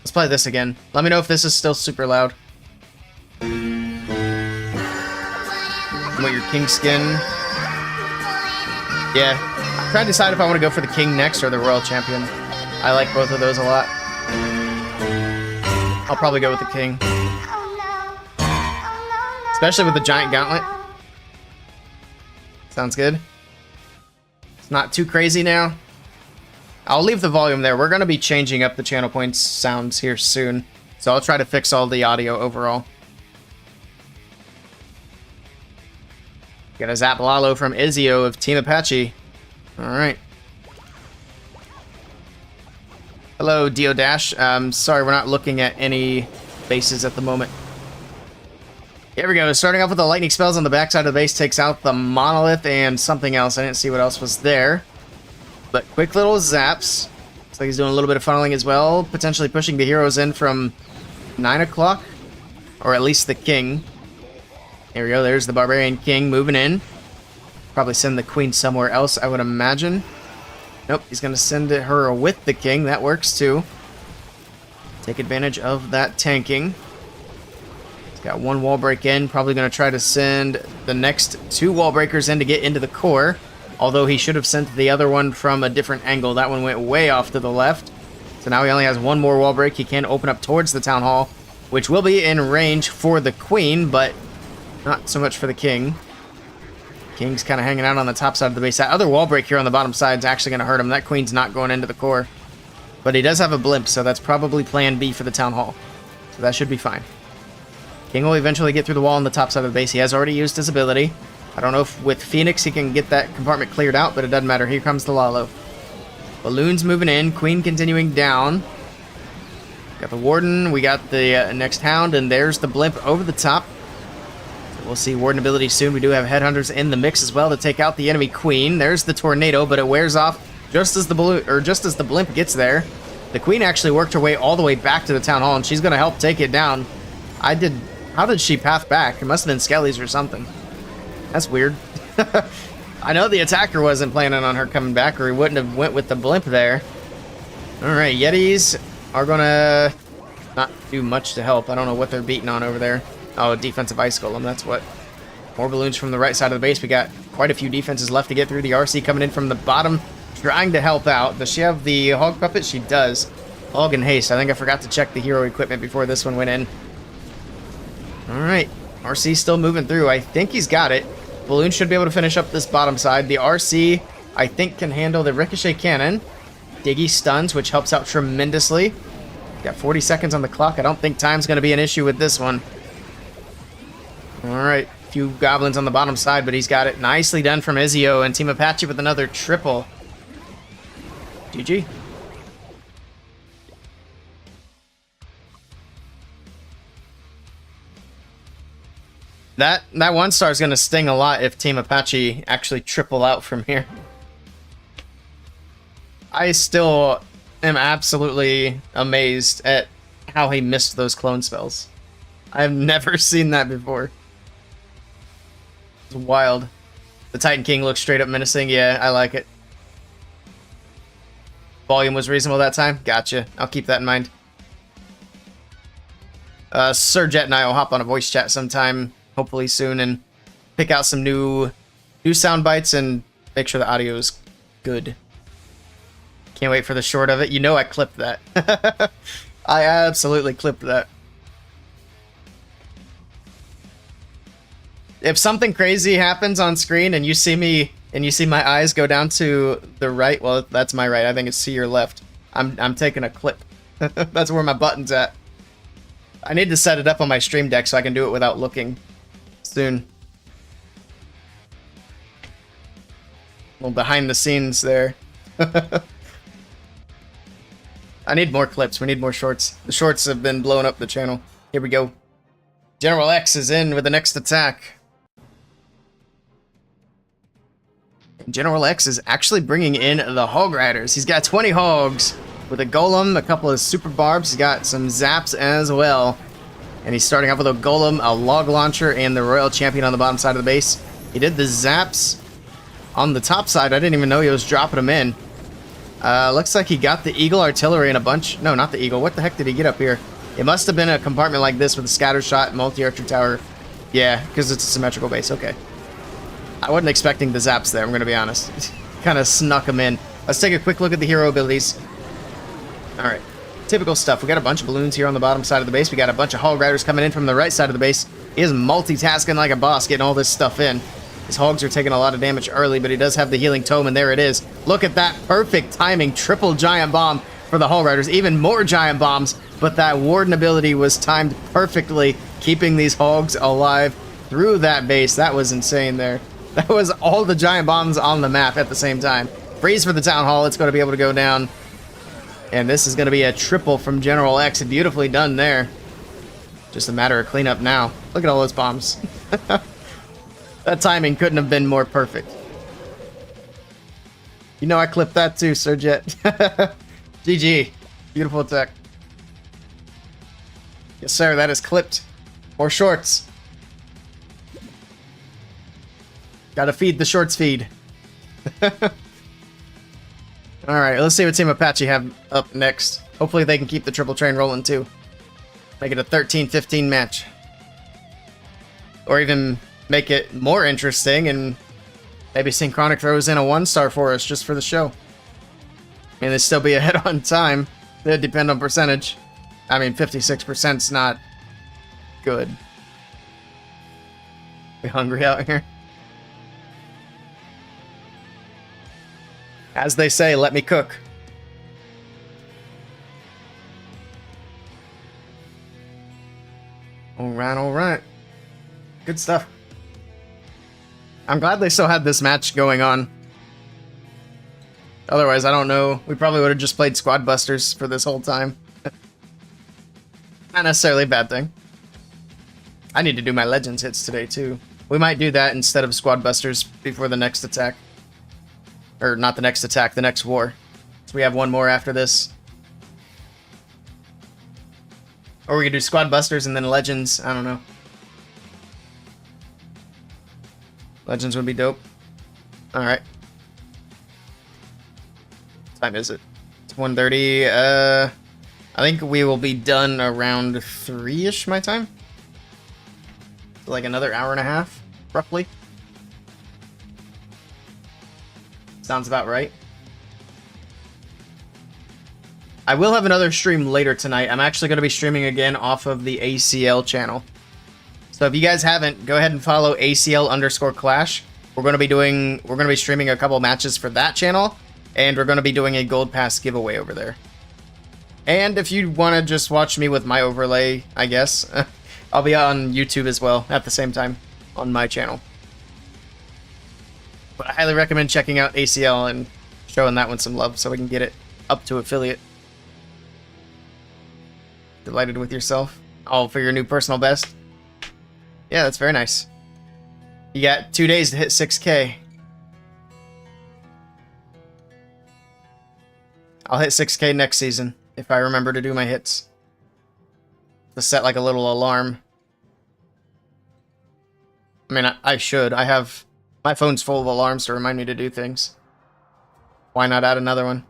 Let's play this again. Let me know if this is still super loud. What, your king skin? Yeah. I'm trying to decide if I want to go for the king next or the royal champion. I like both of those a lot. I'll probably go with the king. Especially with the giant gauntlet. Sounds good. It's not too crazy now. I'll leave the volume there. We're going to be changing up the channel points sounds here soon. So I'll try to fix all the audio overall. Got a Zap Lalo from Izio of Team Apache. Alright. Hello, Dio Dash. Sorry, we're not looking at any bases at the moment. Here we go. Starting off with the lightning spells on the backside of the base, takes out the monolith and something else. I didn't see what else was there. But quick little zaps. Looks like he's doing a little bit of funneling as well. Potentially pushing the heroes in from 9 o'clock. Or at least the king. Here we go. There's the Barbarian King moving in. Probably send the queen somewhere else, I would imagine. Nope, he's going to send her with the king. That works too. Take advantage of that tanking. He's got one wall break in. Probably going to try to send the next 2 wall breakers in to get into the core. Although he should have sent the other one from a different angle. That one went way off to the left. So now he only has 1 more wall break. He can open up towards the town hall, which will be in range for the queen, but not so much for the king. King's kind of hanging out on the top side of the base. That other wall break here on the bottom side is actually going to hurt him. That queen's not going into the core. But he does have a blimp, so that's probably plan B for the town hall. So that should be fine. King will eventually get through the wall on the top side of the base. He has already used his ability. I don't know if with Phoenix he can get that compartment cleared out, but it doesn't matter. Here comes the Lalo. Balloons moving in. Queen continuing down. Got the Warden. We got the next Hound, and there's the blimp over the top. We'll see Warden ability soon. We do have Headhunters in the mix as well to take out the enemy queen. There's the tornado, but it wears off just as the balloon, or just as the blimp gets there. The queen actually worked her way all the way back to the town hall, and she's going to help take it down. How did she path back? It must have been Skelly's or something. That's weird. I know the attacker wasn't planning on her coming back, or he wouldn't have went with the blimp there. All right, Yetis are going to not do much to help. I don't know what they're beating on over there. Oh, defensive ice golem, that's what. More balloons from the right side of the base. We got quite a few defenses left to get through. The RC coming in from the bottom, trying to help out. Does she have the hog puppet? She does. Hog and haste. I think I forgot to check the hero equipment before this one went in. Alright, RC still moving through. I think he's got it. Balloon should be able to finish up this bottom side. The RC, I think, can handle the ricochet cannon. Diggy stuns, which helps out tremendously. Got 40 seconds on the clock. I don't think time's going to be an issue with this one. Alright, a few goblins on the bottom side, but he's got it. Nicely done from Izio and Team Apache with another triple. GG. That 1-star is going to sting a lot if Team Apache actually triple out from here. I still am absolutely amazed at how he missed those clone spells. I've never seen that before. It's wild. The Titan King looks straight up menacing. Yeah, I like it. Volume was reasonable that time? Gotcha. I'll keep that in mind. Sir Jet and I will hop on a voice chat sometime, hopefully soon, and pick out some new sound bites and make sure the audio is good. Can't wait for the short of it. You know I clipped that. I absolutely clipped that. If something crazy happens on screen and you see me and you see my eyes go down to the right, well, that's my right. I think it's to your left. I'm taking a clip. That's where my button's at. I need to set it up on my stream deck so I can do it without looking soon. Well, behind the scenes there. I need more clips. We need more shorts. The shorts have been blowing up the channel. Here we go. General X is in with the next attack. General X is actually bringing in the Hog Riders. He's got 20 hogs with a golem, a couple of super barbs. He's got some zaps as well. And he's starting off with a golem, a log launcher, and the Royal Champion on the bottom side of the base. He did the zaps on the top side. I didn't even know he was dropping them in. Looks like he got the Eagle Artillery and a bunch... No, not the Eagle. What the heck did he get up here? It must have been a compartment like this with a scatter shot, multi-archer tower. Yeah, because it's a symmetrical base. Okay. I wasn't expecting the zaps there, I'm going to be honest. Kind of snuck them in. Let's take a quick look at the hero abilities. Alright. Typical stuff. We got a bunch of balloons here on the bottom side of the base. We got a bunch of Hog Riders coming in from the right side of the base. He is multitasking like a boss, getting all this stuff in. His hogs are taking a lot of damage early, but he does have the healing tome, and there it is. Look at that perfect timing. Triple giant bomb for the Hog Riders. Even more giant bombs, but that Warden ability was timed perfectly, keeping these hogs alive through that base. That was insane there. That was all the giant bombs on the map at the same time. Freeze for the Town Hall. It's going to be able to go down. And this is going to be a triple from General X. Beautifully done there. Just a matter of cleanup now. Look at all those bombs. That timing couldn't have been more perfect. You know I clipped that too, Sir Jet. GG. Beautiful attack. Yes, sir. That is clipped. More shorts. Gotta feed the shorts feed. Alright, let's see what Team Apache have up next. Hopefully they can keep the triple train rolling too. Make it a 13-15 match. Or even make it more interesting and maybe Synchronic throws in a 1-star for us just for the show. I mean, they'd still be ahead on time. It'd depend on percentage. I mean, 56%'s not good. We hungry out here? As they say, let me cook. Alright. Good stuff. I'm glad they still had this match going on. Otherwise, I don't know. We probably would have just played Squad Busters for this whole time. Not necessarily a bad thing. I need to do my Legends hits today, too. We might do that instead of Squad Busters before the next attack. Or not the next attack, the next war. So we have one more after this. Or we could do Squad Busters and then Legends. I don't know. Legends would be dope. Alright. What time is it? It's 1:30. I think we will be done around 3-ish my time. So like another hour and a half, roughly. Sounds about right. I will have another stream later tonight. I'm actually going to be streaming again off of the ACL channel. So if you guys haven't, go ahead and follow ACL_Clash. We're going to be streaming a couple matches for that channel, and we're going to be doing a Gold Pass giveaway over there. And if you want to just watch me with my overlay, I guess, I'll be on YouTube as well at the same time on my channel. But I highly recommend checking out ACL and showing that one some love so we can get it up to affiliate. Delighted with yourself? All for your new personal best? Yeah, that's very nice. You got 2 days to hit 6K. I'll hit 6K next season if I remember to do my hits. To set like a little alarm. I mean, I should. I have... My phone's full of alarms to remind me to do things. Why not add another one?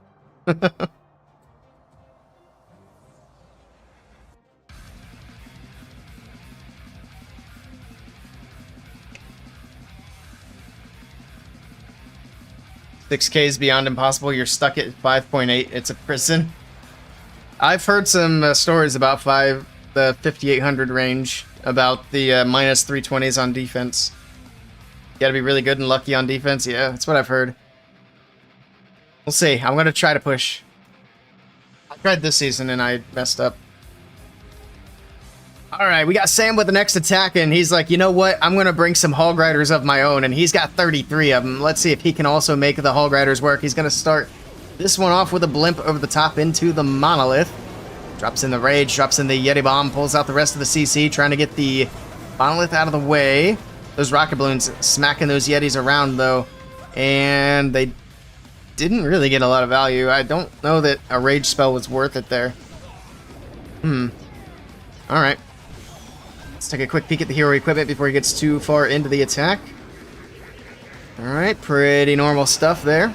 6K is beyond impossible. You're stuck at 5.8. It's a prison. I've heard some stories about the 5800 range, about the minus 320s on defense. You gotta be really good and lucky on defense. Yeah, that's what I've heard. We'll see. I'm gonna try to push. Tried this season and I messed up. Alright, we got Sam with the next attack, and he's like, you know what? I'm going to bring some Hog Riders of my own, and he's got 33 of them. Let's see if he can also make the Hog Riders work. He's going to start this one off with a blimp over the top into the Monolith. Drops in the Rage, drops in the Yeti Bomb, pulls out the rest of the CC, trying to get the Monolith out of the way. Those rocket balloons smacking those Yetis around, though, and they didn't really get a lot of value. I don't know that a Rage spell was worth it there. Alright. Let's take a quick peek at the hero equipment before he gets too far into the attack. Alright, pretty normal stuff there.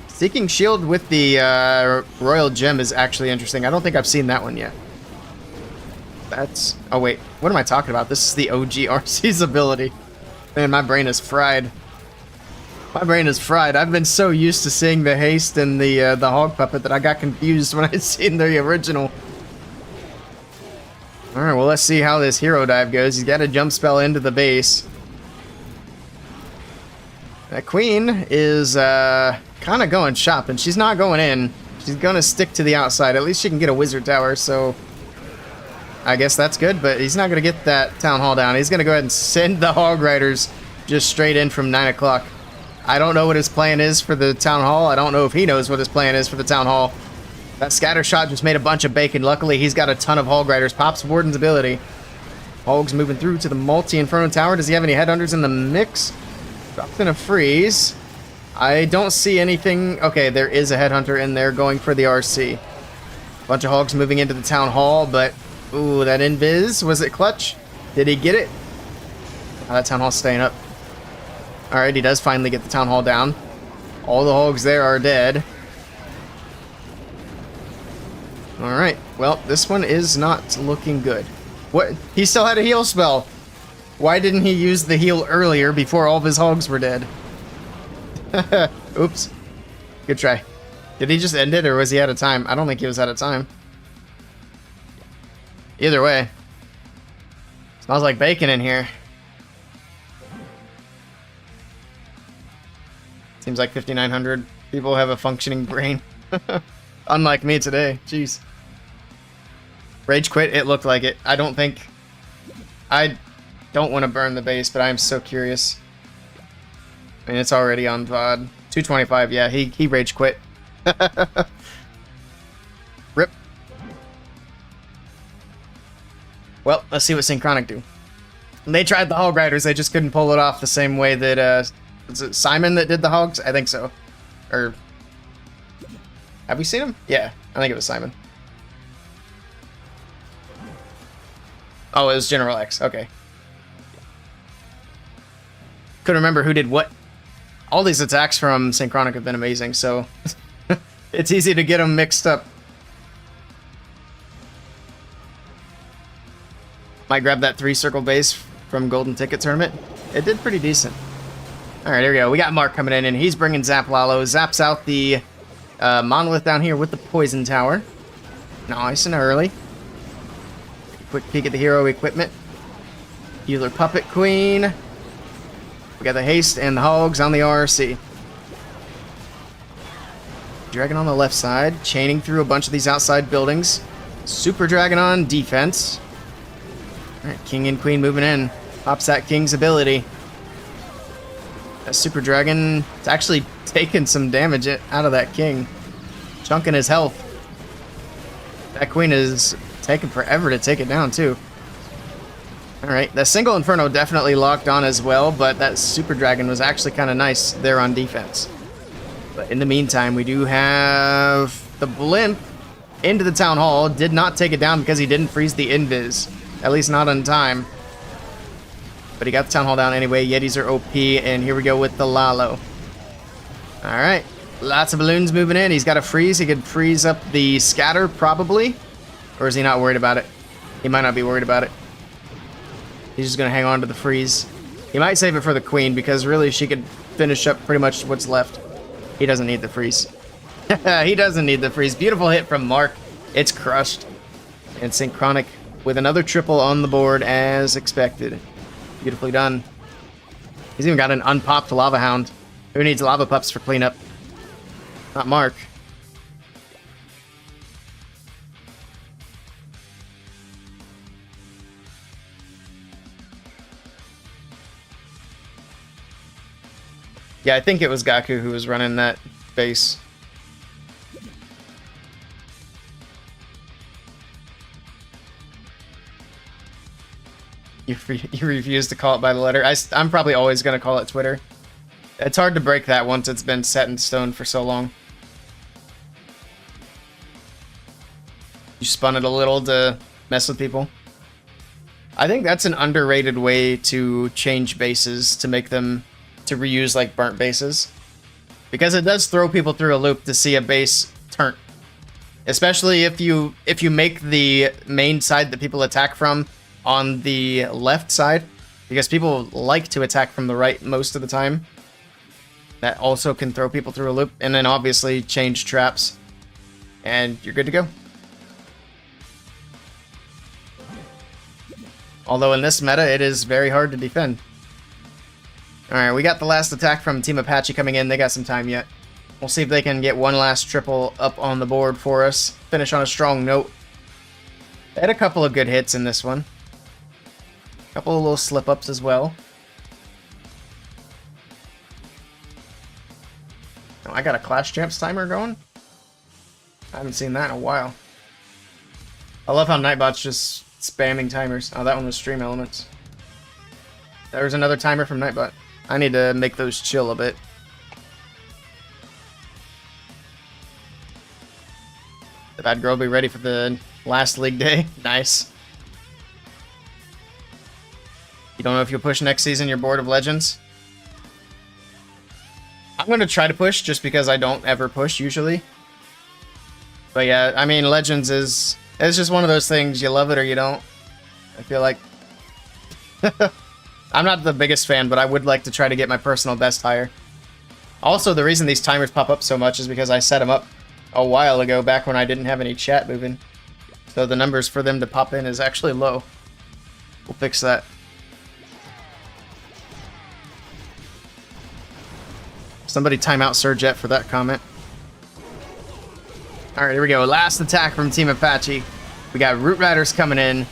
Seeking Shield with the Royal Gem is actually interesting. I don't think I've seen that one yet. That's... Oh, wait. What am I talking about? This is the OG RC's ability. Man, my brain is fried. My brain is fried. I've been so used to seeing the haste and the Hog Puppet that I got confused when I seen the original. Alright, well, let's see how this hero dive goes. He's got a jump spell into the base. That queen is kind of going shopping. She's not going in. She's going to stick to the outside. At least she can get a wizard tower, so I guess that's good, but he's not going to get that town hall down. He's going to go ahead and send the Hog Riders just straight in from 9 o'clock. I don't know what his plan is for the town hall. I don't know if he knows what his plan is for the town hall. That scatter shot just made a bunch of bacon. Luckily, he's got a ton of Hog Riders. Pops Warden's ability. Hog's moving through to the multi-Inferno Tower. Does he have any headhunters in the mix? Drops in a freeze. I don't see anything. Okay, there is a headhunter in there going for the RC. Bunch of Hogs moving into the town hall, but... Ooh, that invis. Was it clutch? Did he get it? Oh, that town hall's staying up. Alright, he does finally get the town hall down. All the Hogs there are dead. Alright, well, this one is not looking good. What? He still had a heal spell. Why didn't he use the heal earlier before all of his Hogs were dead? Oops. Good try. Did he just end it, or was he out of time? I don't think he was out of time. Either way. Smells like bacon in here. Seems like 5,900 people have a functioning brain. Unlike me today. Jeez. Rage quit, it looked like it. I don't want to burn the base, but I'm so curious. I mean, it's already on VOD. 225, yeah, he rage quit. Rip. Well, let's see what Synchronic do. They tried the Hog Riders, they just couldn't pull it off the same way that, was it Simon that did the Hogs? I think so. Or... Have we seen him? Yeah, I think it was Simon. Oh, it was General X. Okay. Couldn't remember who did what. All these attacks from Synchronic have been amazing, so it's easy to get them mixed up. Might grab that 3-circle base from Golden Ticket Tournament. It did pretty decent. Alright, here we go. We got Mark coming in, and he's bringing Zap Lalo. Zaps out the Monolith down here with the Poison Tower. Nice and early. Quick peek at the hero equipment. Healer Puppet Queen. We got the Haste and the Hogs on the RC. Dragon on the left side, chaining through a bunch of these outside buildings. Super Dragon on defense. Alright, King and Queen moving in. Pops that King's ability. That Super Dragon is actually taking some damage out of that King. Chunking his health. That Queen is taking forever to take it down, too. Alright, the single Inferno definitely locked on as well, but that Super Dragon was actually kind of nice there on defense. But in the meantime, we do have the Blimp into the Town Hall. Did not take it down because he didn't freeze the Invis. At least not on time. But he got the Town Hall down anyway. Yetis are OP, and here we go with the Lalo. Alright, lots of balloons moving in. He's got a freeze. He could freeze up the Scatter, probably. Or is he not worried about it? He might not be worried about it. He's just going to hang on to the freeze. He might save it for the Queen, because really she could finish up pretty much what's left. He doesn't need the freeze. He doesn't need the freeze. Beautiful hit from Mark. It's crushed. And Synchronic with another triple on the board as expected. Beautifully done. He's even got an unpopped Lava Hound. Who needs Lava Pups for cleanup? Not Mark. Yeah, I think it was Gaku who was running that base. You refuse to call it by the letter. I'm probably always going to call it Twitter. It's hard to break that once it's been set in stone for so long. You spun it a little to mess with people. I think that's an underrated way to change bases, to make them to reuse like burnt bases, because it does throw people through a loop to see a base turn, especially if you make the main side that people attack from on the left side, because people like to attack from the right most of the time. That also can throw people through a loop, and then obviously change traps, and you're good to go. Although in this meta, it is very hard to defend. Alright, we got the last attack from Team Apache coming in. They got some time yet. We'll see if they can get one last triple up on the board for us. Finish on a strong note. They had a couple of good hits in this one. A couple of little slip-ups as well. Oh, I got a Clash Champs timer going? I haven't seen that in a while. I love how Nightbot's just spamming timers. Oh, that one was Stream Elements. There's another timer from Nightbot. I need to make those chill a bit. The bad girl will be ready for the last league day. Nice. You don't know if you'll push next season your Board of Legends? I'm going to try to push just because I don't ever push usually. But yeah, I mean, Legends is... It's just one of those things, you love it or you don't. I feel like... I'm not the biggest fan, but I would like to try to get my personal best higher. Also, the reason these timers pop up so much is because I set them up a while ago, back when I didn't have any chat moving. So the numbers for them to pop in is actually low. We'll fix that. Somebody time out Surjet for that comment. Alright, here we go. Last attack from Team Apache. We got Root Riders coming in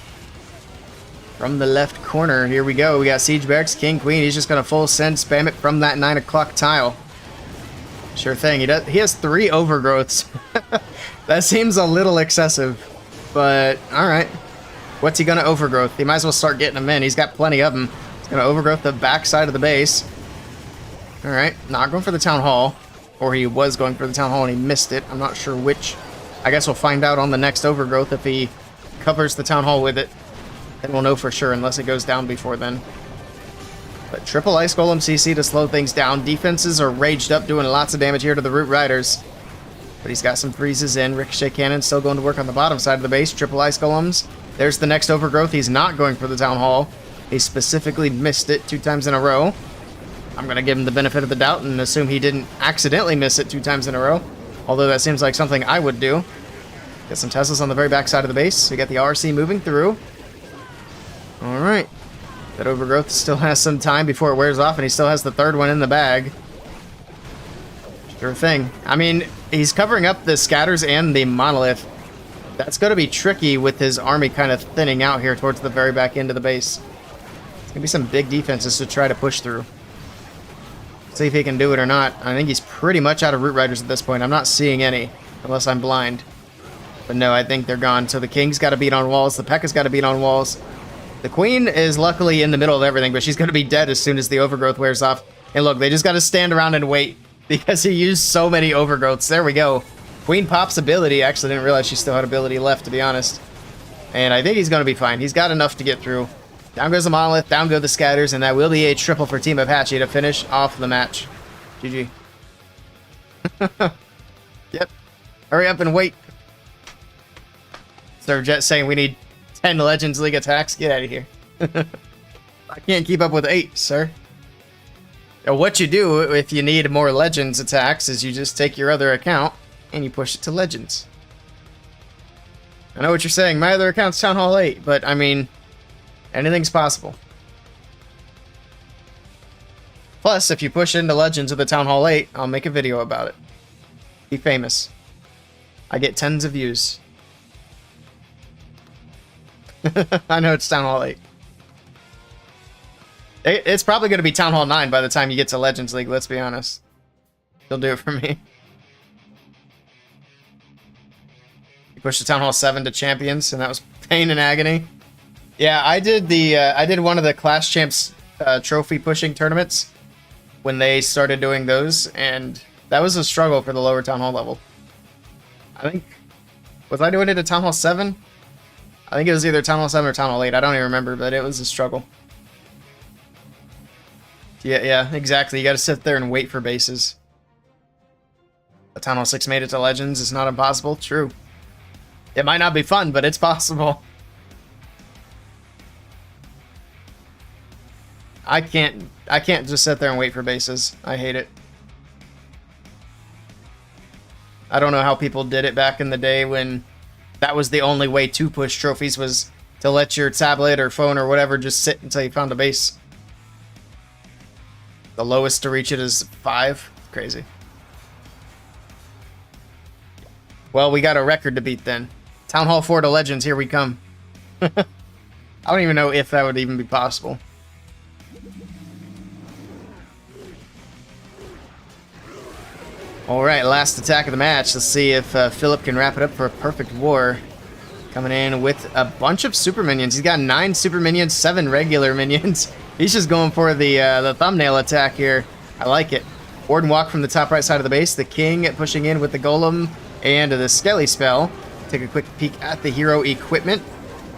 from the left corner. Here we go. We got Siege Barracks, King, Queen. He's just going to full send, spam it from that 9 o'clock tile. Sure thing. He has 3 overgrowths. That seems a little excessive, but alright. What's he going to overgrowth? He might as well start getting them in. He's got plenty of them. He's going to overgrowth the back side of the base. Alright, not going for the Town Hall. Or he was going for the Town Hall and he missed it. I'm not sure which. I guess we'll find out on the next overgrowth if he covers the Town Hall with it. Then we'll know for sure, unless it goes down before then. But triple Ice Golem CC to slow things down. Defenses are raged up, doing lots of damage here to the Root Riders. But he's got some freezes in. Ricochet Cannon still going to work on the bottom side of the base. Triple Ice Golems. There's the next overgrowth. He's not going for the Town Hall. He specifically missed it 2 times in a row. I'm going to give him the benefit of the doubt and assume he didn't accidentally miss it 2 times in a row. Although that seems like something I would do. Get some Teslas on the very back side of the base. We got the RC moving through. Alright. That overgrowth still has some time before it wears off, and he still has the 3rd one in the bag. Sure thing. I mean, he's covering up the scatters and the monolith. That's going to be tricky with his army kind of thinning out here towards the very back end of the base. It's going to be some big defenses to try to push through. See if he can do it or not. I think he's pretty much out of Root Riders at this point. I'm not seeing any, unless I'm blind. But no, I think they're gone. So the King's got to beat on walls. The P.E.K.K.A.'s got to beat on walls. The Queen is luckily in the middle of everything, but she's going to be dead as soon as the overgrowth wears off. And look, they just got to stand around and wait because he used so many overgrowths. There we go. Queen pops ability. Actually, didn't realize she still had ability left, to be honest. And I think he's going to be fine. He's got enough to get through. Down goes the monolith, down go the scatters, and that will be a triple for Team Apache to finish off the match. GG. Yep. Hurry up and wait. Surjet saying we need 10 Legends League attacks. Get out of here. I can't keep up with 8, sir. Now, what you do if you need more Legends attacks is you just take your other account and you push it to Legends. I know what you're saying. My other account's Town Hall 8, but I mean... anything's possible. Plus, if you push into Legends with the Town Hall 8, I'll make a video about it. Be famous. I get tons of views. I know it's Town Hall 8. It's probably going to be Town Hall 9 by the time you get to Legends League, let's be honest. He'll do it for me. You pushed the Town Hall 7 to Champions, and that was pain and agony. Yeah, I did one of the Clash Champs trophy pushing tournaments when they started doing those, and that was a struggle for the lower Town Hall level. I think... Was I doing it at Town Hall 7? I think it was either Town Hall 7 or Town Hall 8. I don't even remember, but it was a struggle. Yeah, exactly. You got to sit there and wait for bases. A Town Hall 6 made it to Legends. It's not impossible. True. It might not be fun, but it's possible. I can't just sit there and wait for bases. I hate it. I don't know how people did it back in the day when that was the only way to push trophies, was to let your tablet or phone or whatever just sit until you found a base. The lowest to reach it is 5. Crazy. Well, we got a record to beat then. Town Hall 4 to Legends, here we come. I don't even know if that would even be possible. Alright, last attack of the match. Let's see if Philip can wrap it up for a perfect war. Coming in with a bunch of super minions. He's got 9 super minions, 7 regular minions. He's just going for the thumbnail attack here. I like it. Warden walk from the top right side of the base. The king pushing in with the golem and the skelly spell. Take a quick peek at the hero equipment.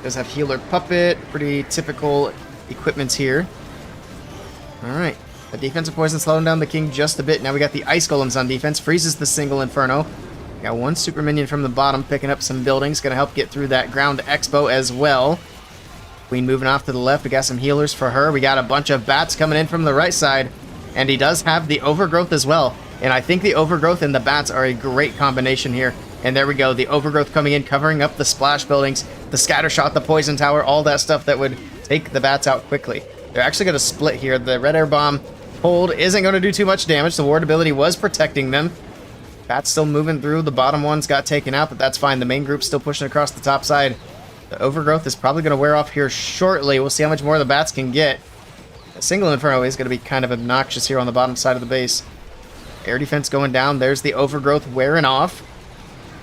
Does have healer puppet. Pretty typical equipments here. Alright. The defensive poison slowing down the king just a bit. Now we got the ice golems on defense. Freezes the single inferno. Got 1 super minion from the bottom picking up some buildings. Gonna help get through that ground expo as well. Queen moving off to the left. We got some healers for her. We got a bunch of bats coming in from the right side. And he does have the overgrowth as well. And I think the overgrowth and the bats are a great combination here. And there we go. The overgrowth coming in, covering up the splash buildings, the scatter shot, the poison tower, all that stuff that would take the bats out quickly. They're actually going to split here. The red air bomb hold isn't going to do too much damage. The ward ability was protecting them. Bats still moving through. The bottom ones got taken out, but that's fine. The main group's still pushing across the top side. The overgrowth is probably going to wear off here shortly. We'll see how much more the bats can get. A single inferno is going to be kind of obnoxious here on the bottom side of the base. Air defense going down. There's the overgrowth wearing off.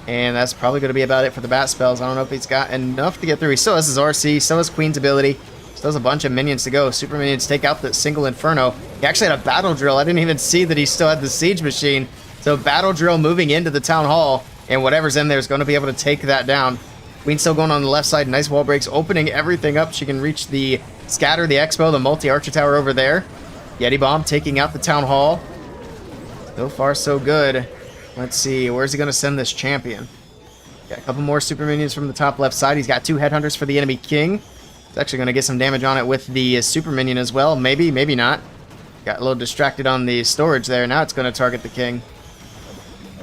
And that's probably going to be about it for the bat spells. I don't know if he's got enough to get through. He still has his RC, still has Queen's ability. Still has a bunch of minions to go. Super minions take out the single inferno. He actually had a battle drill. I didn't even see that he still had the siege machine. So battle drill moving into the town hall. And whatever's in there is going to be able to take that down. Queen still going on the left side. Nice wall breaks, opening everything up. She can reach the scatter, the expo, the multi-archer tower over there. Yeti bomb taking out the town hall. So far, so good. Let's see, where's he going to send this champion? Got a couple more super minions from the top left side. He's got 2 headhunters for the enemy king. He's actually going to get some damage on it with the super minion as well. Maybe, maybe not. Got a little distracted on the storage there. Now it's going to target the king.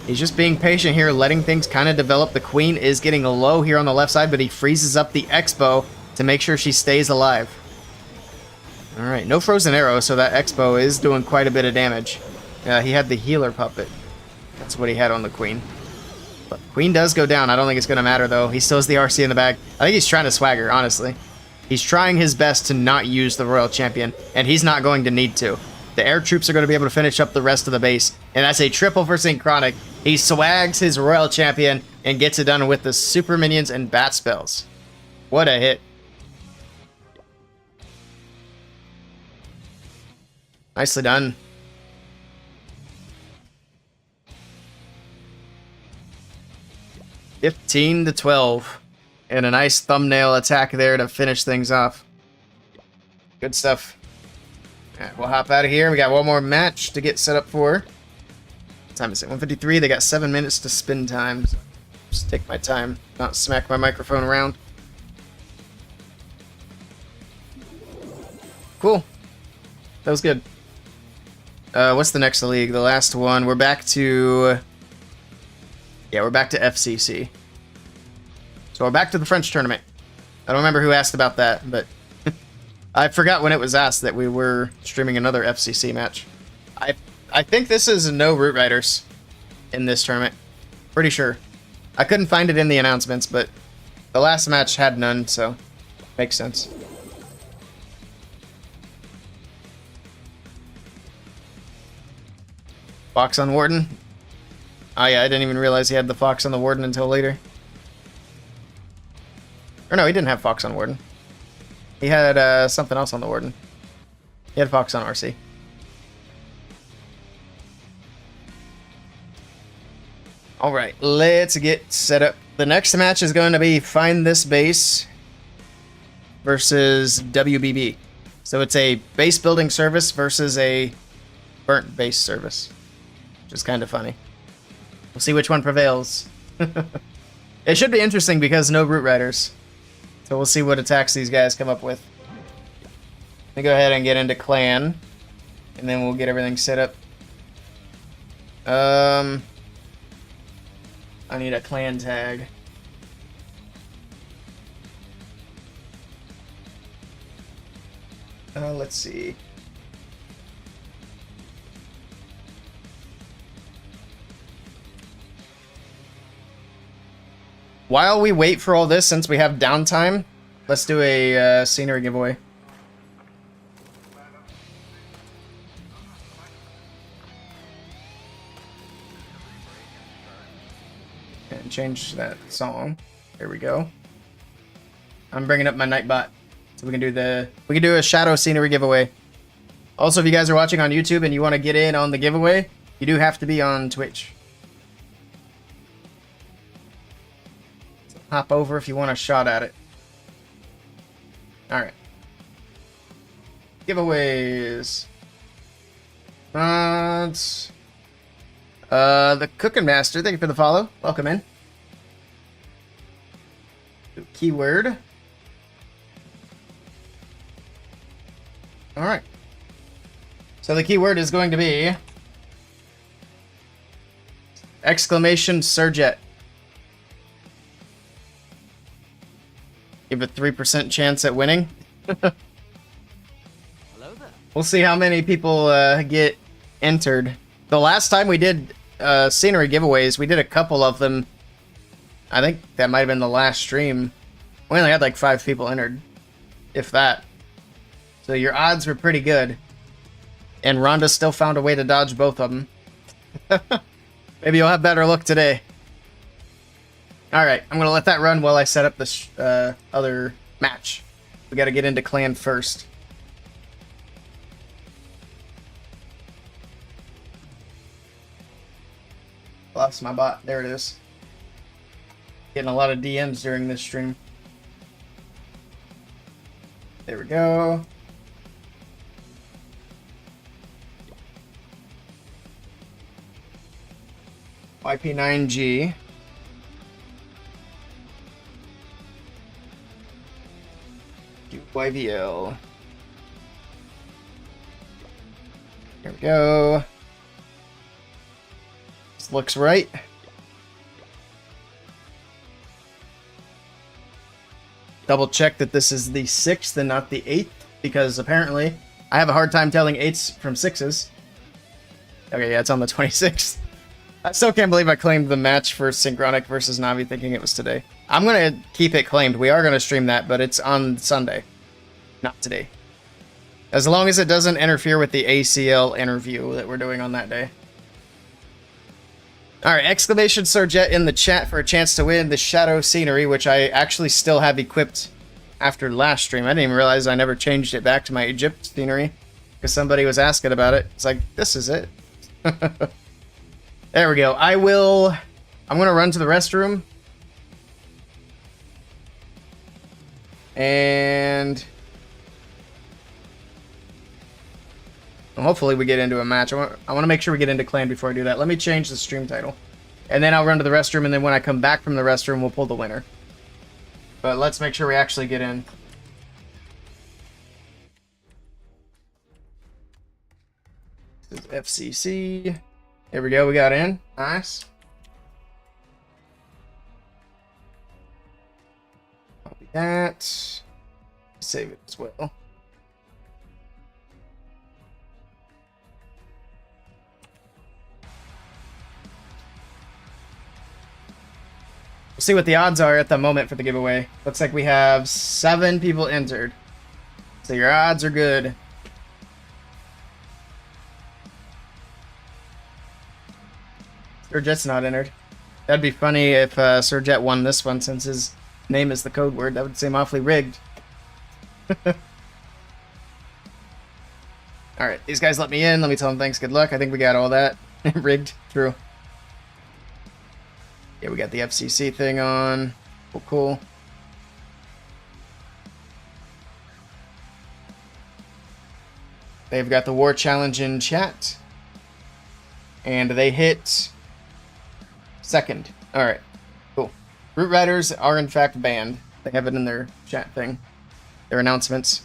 He's just being patient here, letting things kind of develop. The queen is getting low here on the left side, but he freezes up the expo to make sure she stays alive. Alright, no frozen arrow, so that expo is doing quite a bit of damage. He had the healer puppet. That's what he had on the queen. But queen does go down. I don't think it's going to matter, though. He still has the RC in the bag. I think he's trying to swagger, honestly. He's trying his best to not use the royal champion, and he's not going to need to. The air troops are going to be able to finish up the rest of the base, and that's a triple for Synchronic. He swags his royal champion and gets it done with the super minions and bat spells. What a hit. Nicely done. 15-12. And a nice thumbnail attack there to finish things off. Good stuff. Alright, we'll hop out of here. We got one more match to get set up for. What time is it? 1:53. They got 7 minutes to spin time. So just take my time, not smack my microphone around. Cool. That was good. What's the next league? The last one. We're back to... Yeah, we're back to FCC. So we're back to the French tournament. I don't remember who asked about that, but I forgot when it was asked that we were streaming another FCC match. I think this is no Root Riders in this tournament. Pretty sure. I couldn't find it in the announcements, but the last match had none, so makes sense. Fox on Warden. Oh yeah, I didn't even realize he had the Fox on the Warden until later. Or no, he didn't have Fox on Warden. He had something else on the Warden. He had Fox on RC. Alright, let's get set up. The next match is going to be Find This Base versus WBB. So it's a base building service versus a burnt base service. Which is kind of funny. We'll see which one prevails. It should be interesting because no Root Riders. So we'll see what attacks these guys come up with. Let me go ahead and get into clan. And then we'll get everything set up. I need a clan tag. Let's see. While we wait for all this, since we have downtime, let's do a scenery giveaway. And change that song. There we go. I'm bringing up my Nightbot, so we can do a shadow scenery giveaway. Also, if you guys are watching on YouTube and you want to get in on the giveaway, you do have to be on Twitch. Hop over if you want a shot at it. Alright. Giveaways. The Cooking Master, thank you for the follow. Welcome in. Keyword. Alright. So the keyword is going to be exclamation Surjet. Give a 3% chance at winning. Hello there. We'll see how many people get entered. The last time we did scenery giveaways, we did a couple of them. I think that might have been the last stream. We only had like 5 people entered, if that. So your odds were pretty good. And Rhonda still found a way to dodge both of them. Maybe you'll have better luck today. Alright, I'm going to let that run while I set up this other match. We got to get into clan first. Lost my bot. There it is. Getting a lot of DMs during this stream. There we go. YP9G. YVL. Here we go. This looks right. Double check that this is the 6th and not the 8th, because apparently I have a hard time telling 8s from 6s. Okay, yeah, it's on the 26th. I still can't believe I claimed the match for Synchronic versus Navi thinking it was today. I'm going to keep it claimed. We are going to stream that, but it's on Sunday. Not today. As long as it doesn't interfere with the ACL interview that we're doing on that day. Alright, exclamation Surjet in the chat for a chance to win the Shadow Scenery, which I actually still have equipped after last stream. I didn't even realize I never changed it back to my Egypt scenery, because somebody was asking about it. It's like, this is it. There we go. I'm going to run to the restroom. And hopefully we get into a match. I want to make sure we get into clan before I do that. Let me change the stream title. And then I'll run to the restroom, and then when I come back from the restroom, we'll pull the winner. But let's make sure we actually get in. This is FCC. There we go, we got in. Nice. Copy that. Save it as well. We'll see what the odds are at the moment for the giveaway. Looks like we have 7 people entered. So your odds are good. Surjet's not entered. That'd be funny if Surjet won this one since his name is the code word. That would seem awfully rigged. Alright, these guys let me in. Let me tell them thanks, good luck. I think we got all that. Rigged. True. Yeah, we got the FCC thing on. Cool, cool. They've got the war challenge in chat. And they hit second. Alright, cool. Root Riders are in fact banned. They have it in their chat thing. Their announcements.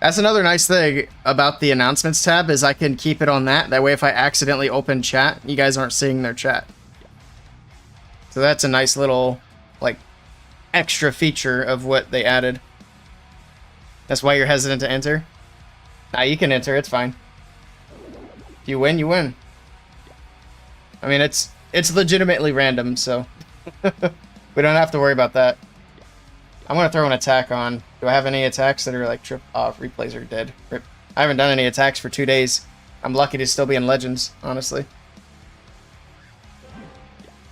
That's another nice thing about the announcements tab is I can keep it on that. That way if I accidentally open chat, you guys aren't seeing their chat. So that's a nice little, like, extra feature of what they added. That's why you're hesitant to enter? Nah, you can enter, it's fine. If you win, you win. I mean, it's legitimately random, so we don't have to worry about that. I'm gonna throw an attack on. Do I have any attacks that are like trip off? Replays are dead. Rip. I haven't done any attacks for 2 days. I'm lucky to still be in Legends, honestly.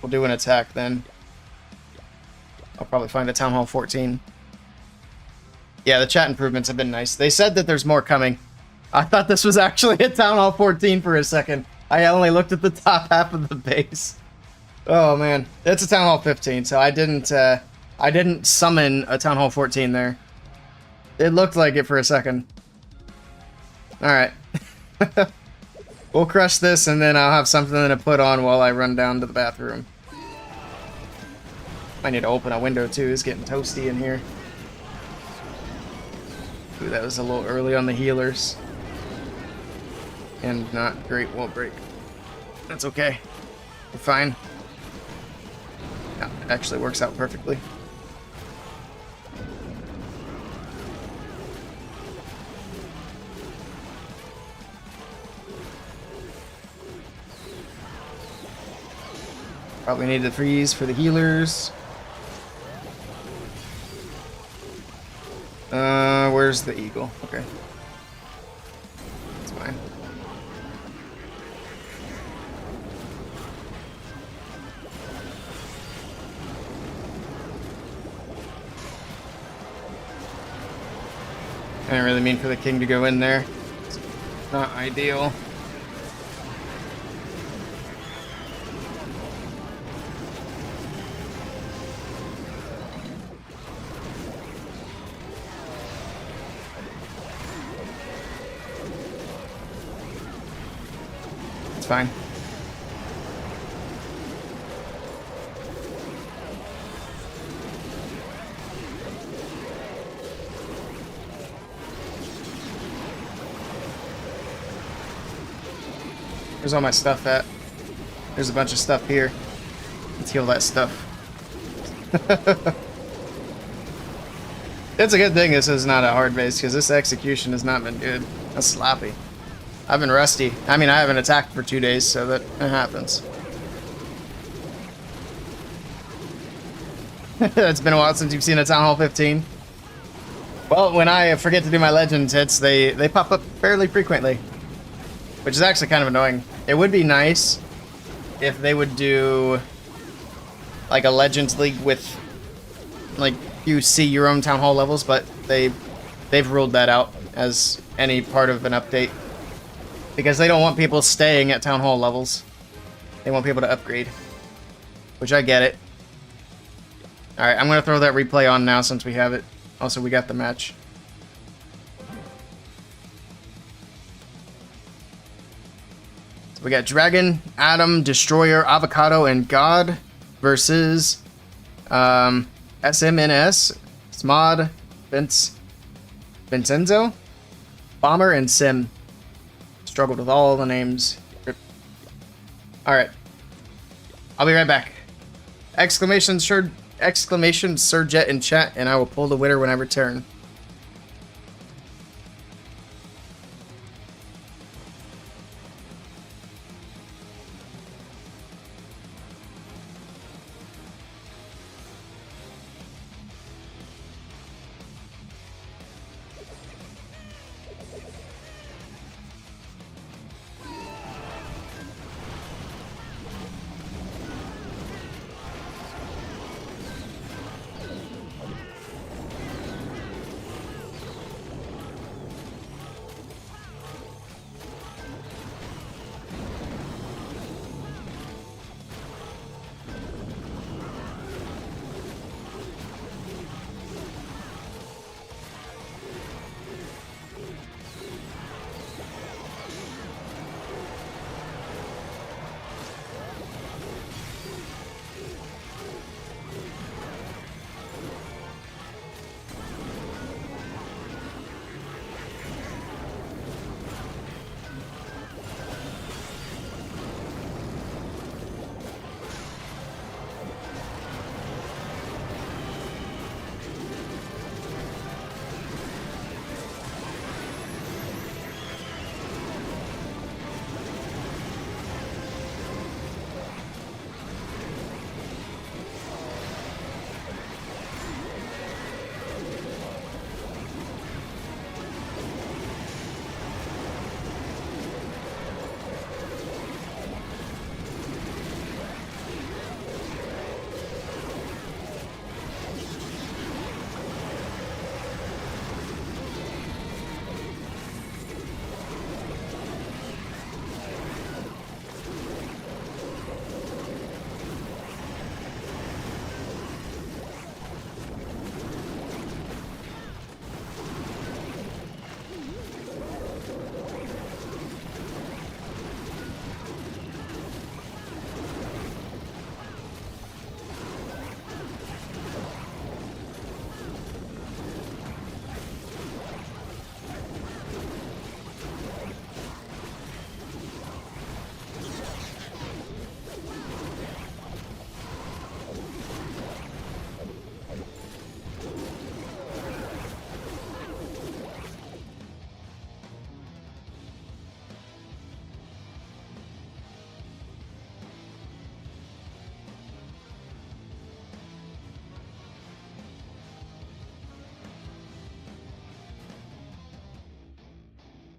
We'll do an attack then. I'll probably find a Town Hall 14. Yeah, the chat improvements have been nice. They said that there's more coming. I thought this was actually a Town Hall 14 for a second. I only looked at the top half of the base. Oh man, it's a Town Hall 15, so I didn't summon a Town Hall 14 there. It looked like it for a second. Alright. We'll crush this and then I'll have something to put on while I run down to the bathroom. I need to open a window too, it's getting toasty in here. Ooh, that was a little early on the healers. And not great wall break. That's okay. We're fine. No, it actually works out perfectly. Probably need to freeze for the healers. Where's the eagle? Okay. That's fine. I didn't really mean for the king to go in there. It's not ideal. It's fine. Where's all my stuff at? There's a bunch of stuff here. Let's heal that stuff. It's a good thing this is not a hard base, because this execution has not been good. That's sloppy. I've been rusty. I mean, I haven't attacked for 2 days, so that happens. It's been a while since you've seen a Town Hall 15. Well, when I forget to do my Legends hits, they pop up fairly frequently. Which is actually kind of annoying. It would be nice if they would do like a Legends League with like you see your own Town Hall levels, but they've ruled that out as any part of an update. Because they don't want people staying at Town Hall levels. They want people to upgrade. Which I get it. Alright, I'm going to throw that replay on now since we have it. Also, we got the match. So we got Dragon, Adam, Destroyer, Avocado, and God versus SMNS, Smod, Vincenzo, Bomber, and Sim. Struggled with all the names. Alright. I'll be right back. Exclamation Surjet in chat, and I will pull the winner when I return.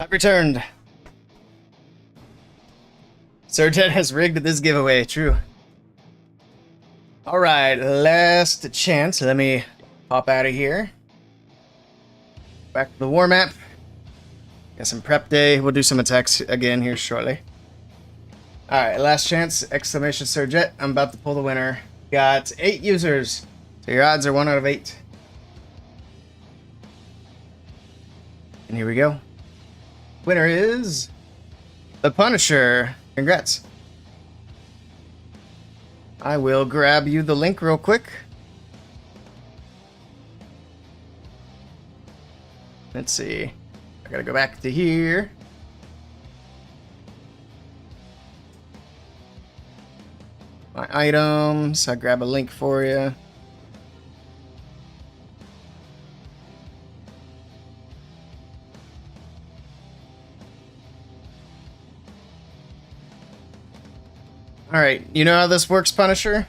I've returned. Surjet has rigged this giveaway. True. Alright, last chance. Let me pop out of here. Back to the war map. Got some prep day. We'll do some attacks again here shortly. Alright, last chance. Exclamation Surjet. I'm about to pull the winner. Got 8 users. So your odds are 1 out of 8. And here we go. Winner is the Punisher. Congrats. I will grab you the link real quick. Let's see. I gotta go back to here. My items. I'll grab a link for you. Alright, you know how this works, Punisher?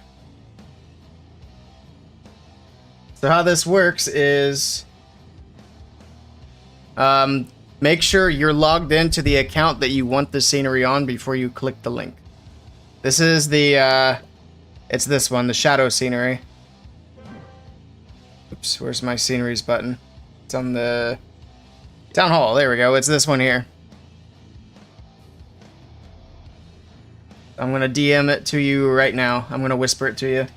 So how this works is... make sure you're logged into the account that you want the scenery on before you click the link. This is the, it's this one, the shadow scenery. Oops, where's my sceneries button? It's on the... Town Hall, there we go, it's this one here. I'm gonna DM it to you right now. I'm gonna whisper it to you.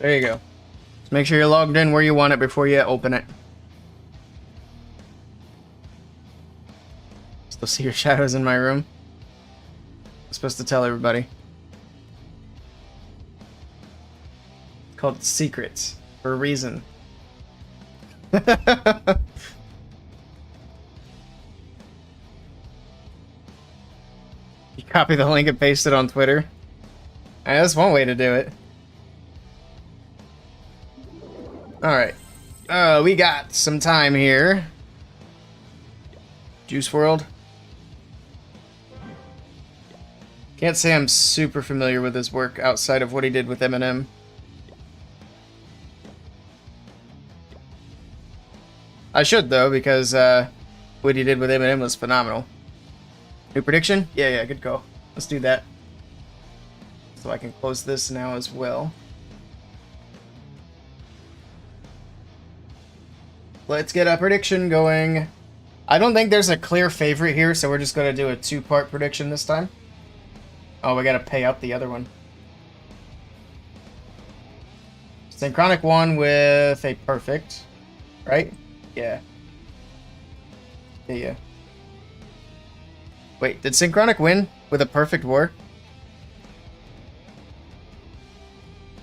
There you go. Just make sure you're logged in where you want it before you open it. Still see your shadows in my room. I'm supposed to tell everybody. It's called Secrets for a reason. You copy the link and paste it on Twitter. That's one way to do it. Alright. We got some time here. Juice World. Can't say I'm super familiar with his work outside of what he did with Eminem. I should, though, because what he did with Eminem was phenomenal. New prediction? Yeah, good call. Let's do that. So I can close this now as well. Let's get a prediction going. I don't think there's a clear favorite here, so we're just going to do a 2-part prediction this time. Oh, we got to pay up the other one. Synchronic one with a perfect, right? Yeah. Yeah. Wait, did Synchronic win with a perfect war?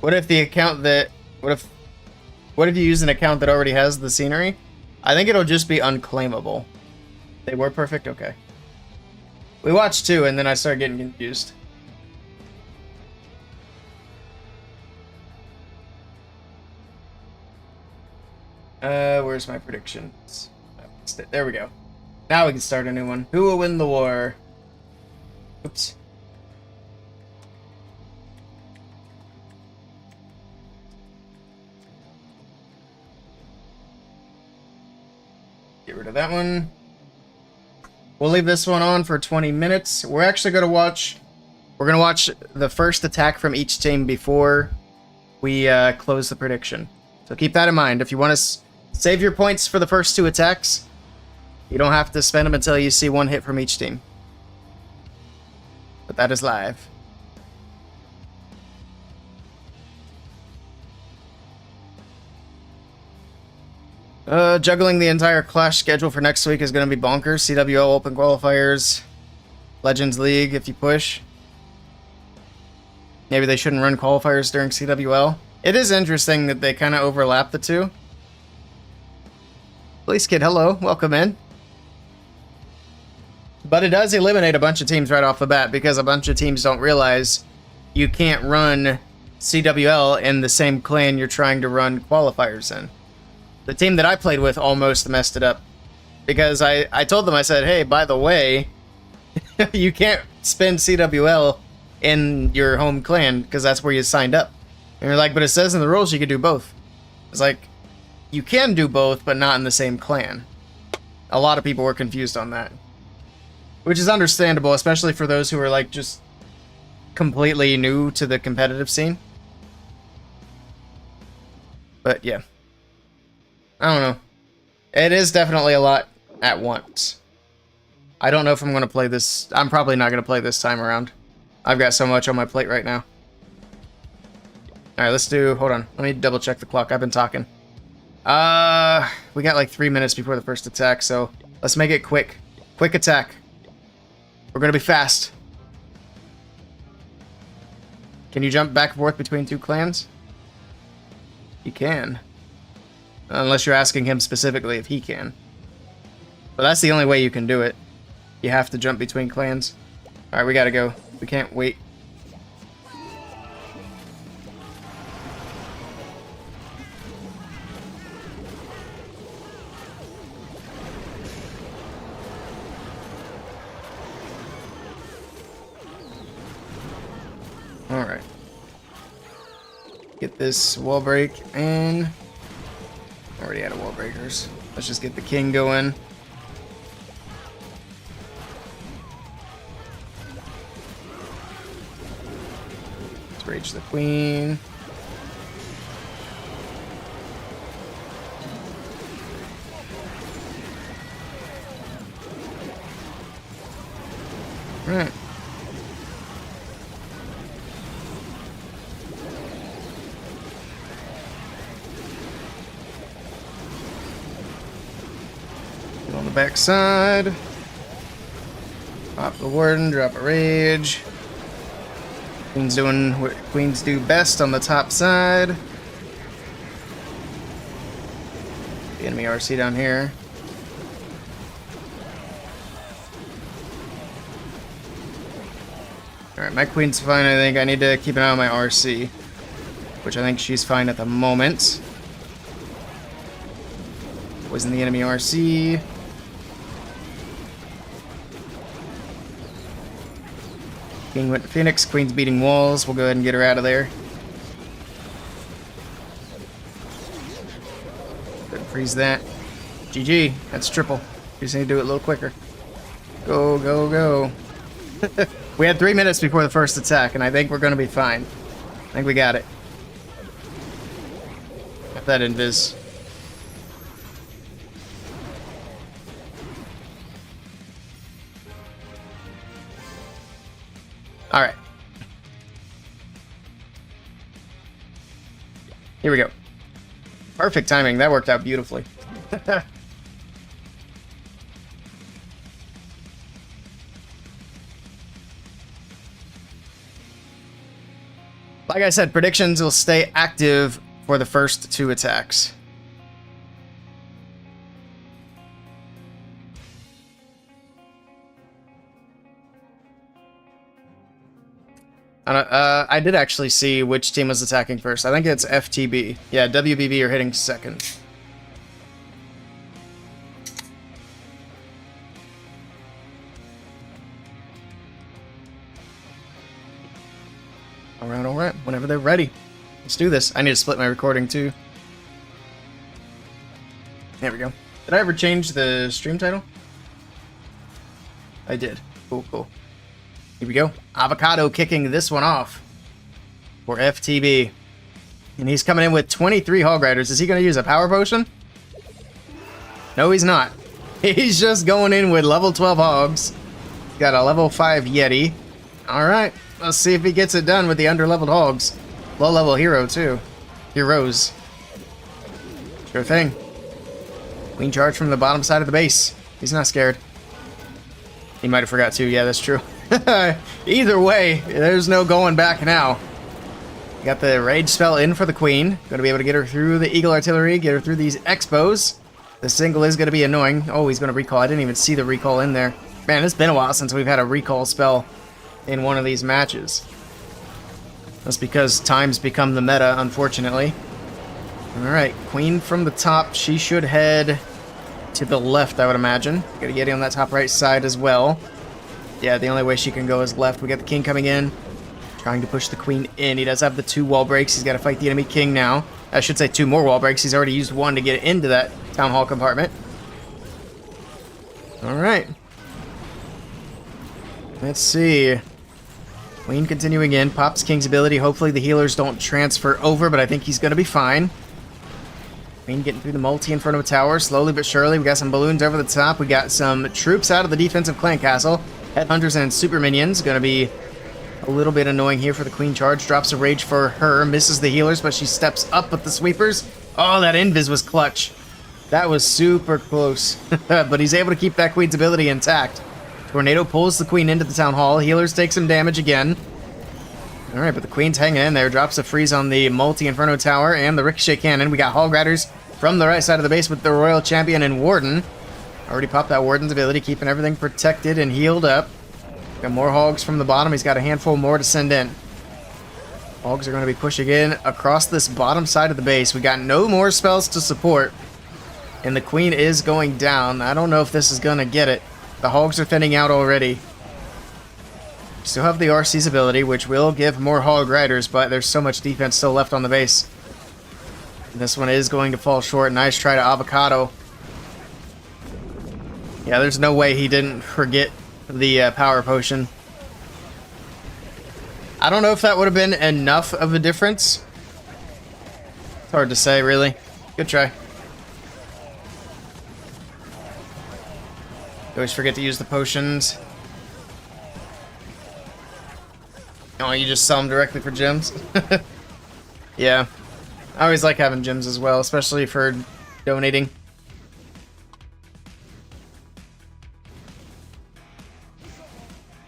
What if the account that... What if you use an account that already has the scenery? I think it'll just be unclaimable. They were perfect? Okay. We watched 2 and then I started getting confused. Where's my predictions? There we go. Now we can start a new one. Who will win the war? Oops. Get rid of that one. We'll leave this one on for 20 minutes. We're actually going to watch... We're going to watch the first attack from each team before we close the prediction. So keep that in mind. If you want to save your points for the first 2 attacks, you don't have to spend them until you see 1 hit from each team. But that is live. Juggling the entire Clash schedule for next week is going to be bonkers. CWO Open Qualifiers, Legends League if you push. Maybe they shouldn't run qualifiers during CWL. It is interesting that they kind of overlap the 2. Police Kid, hello. Welcome in. But it does eliminate a bunch of teams right off the bat because a bunch of teams don't realize you can't run CWL in the same clan you're trying to run qualifiers in. The team that I played with almost messed it up because I told them, I said, hey, by the way, you can't spend CWL in your home clan because that's where you signed up. And they're like, but it says in the rules you can do both. It's like, you can do both, but not in the same clan. A lot of people were confused on that. Which is understandable, especially for those who are like just completely new to the competitive scene. But yeah. I don't know. It is definitely a lot at once. I don't know if I'm going to play this. I'm probably not going to play this time around. I've got so much on my plate right now. Alright, let's do... Hold on. Let me double check the clock. I've been talking. We got like 3 minutes before the first attack, so let's make it quick. Quick attack. We're going to be fast. Can you jump back and forth between two clans? You can. Unless you're asking him specifically if he can. But that's the only way you can do it. You have to jump between clans. Alright, we gotta go. We can't wait. Alright. Get this wall break in. Already out of wall breakers. Let's just get the king going. Let's rage the queen. Alright. On the back side. Pop the warden, drop a rage. Queen's doing what queens do best on the top side. The enemy RC down here. Alright, my queen's fine, I think. I need to keep an eye on my RC. Which I think she's fine at the moment. Poison the enemy RC. King went to Phoenix. Queen's beating walls. We'll go ahead and get her out of there. Couldn't freeze that. GG. That's triple. We just need to do it a little quicker. Go, go, go. We had 3 minutes before the first attack, and I think we're going to be fine. I think we got it. Got that invis. Alright. Here we go. Perfect timing. That worked out beautifully. Like I said, predictions will stay active for the first 2 attacks. I did actually see which team was attacking first. I think it's FTB. Yeah, WBB are hitting second. Alright. Whenever they're ready. Let's do this. I need to split my recording too. There we go. Did I ever change the stream title? I did. Cool, cool. Here we go. Avocado kicking this one off for FTB. And he's coming in with 23 Hog Riders. Is he going to use a power potion? No, he's not. He's just going in with level 12 Hogs. Got a level 5 Yeti. Alright. Let's see if he gets it done with the under-leveled Hogs. Low-level hero, too. Heroes. Sure thing. Queen charge from the bottom side of the base. He's not scared. He might have forgot to. Yeah, that's true. Either way, there's no going back now. Got the rage spell in for the queen. Going to be able to get her through the eagle artillery, get her through these expos. The single is going to be annoying. Oh, he's going to recall. I didn't even see the recall in there. Man, it's been a while since we've had a recall spell in one of these matches. That's because time's become the meta, unfortunately. Alright, queen from the top. She should head to the left, I would imagine. Got a Yeti on that top right side as well. Yeah, the only way she can go is left. We got the king coming in, trying to push the queen in. He does have the 2 wall breaks. He's got to fight the enemy king now. I should say 2 more wall breaks. He's already used 1 to get into that town hall compartment. Alright. Let's see. Queen continuing in. Pops King's ability. Hopefully the healers don't transfer over, but I think he's going to be fine. Queen getting through the multi in front of a tower. Slowly but surely. We got some balloons over the top. We got some troops out of the defensive clan castle. Headhunters and super minions. Going to be a little bit annoying here for the Queen charge. Drops a rage for her. Misses the healers, but she steps up with the sweepers. Oh, that invis was clutch. That was super close. But he's able to keep that Queen's ability intact. Tornado pulls the Queen into the town hall. Healers take some damage again. Alright, but the Queen's hanging in there. Drops a freeze on the multi-inferno tower and the ricochet cannon. We got Hog Riders from the right side of the base with the Royal Champion and Warden. Already popped that Warden's ability, keeping everything protected and healed up. Got more Hogs from the bottom. He's got a handful more to send in. Hogs are going to be pushing in across this bottom side of the base. We got no more spells to support. And the Queen is going down. I don't know if this is going to get it. The Hogs are thinning out already. Still have the RC's ability, which will give more Hog Riders, but there's so much defense still left on the base. This one is going to fall short. Nice try to Avocado. Yeah, there's no way he didn't forget the power potion. I don't know if that would have been enough of a difference. It's hard to say, really. Good try. You always forget to use the potions. Oh, you just sell them directly for gems? Yeah. I always like having gems as well, especially for donating.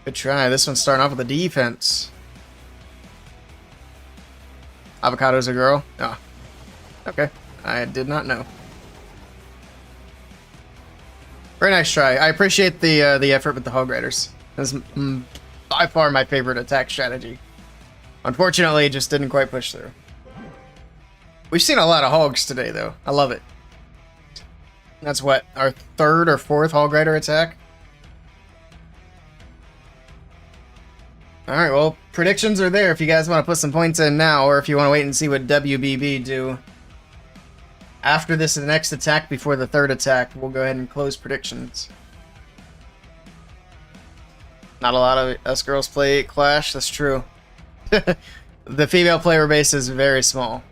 Good try. This one's starting off with a defense. Avocado's a girl? Oh. Okay. I did not know. Very nice try. I appreciate the effort with the Hog Riders. This is by far my favorite attack strategy. Unfortunately, it just didn't quite push through. We've seen a lot of Hogs today, though. I love it. That's what, our third or fourth Hog Rider attack? Alright, well, predictions are there if you guys want to put some points in now, or if you want to wait and see what WBB do. After this next attack, before the third attack, we'll go ahead and close predictions. Not a lot of us girls play Clash, that's true. The female player base is very small.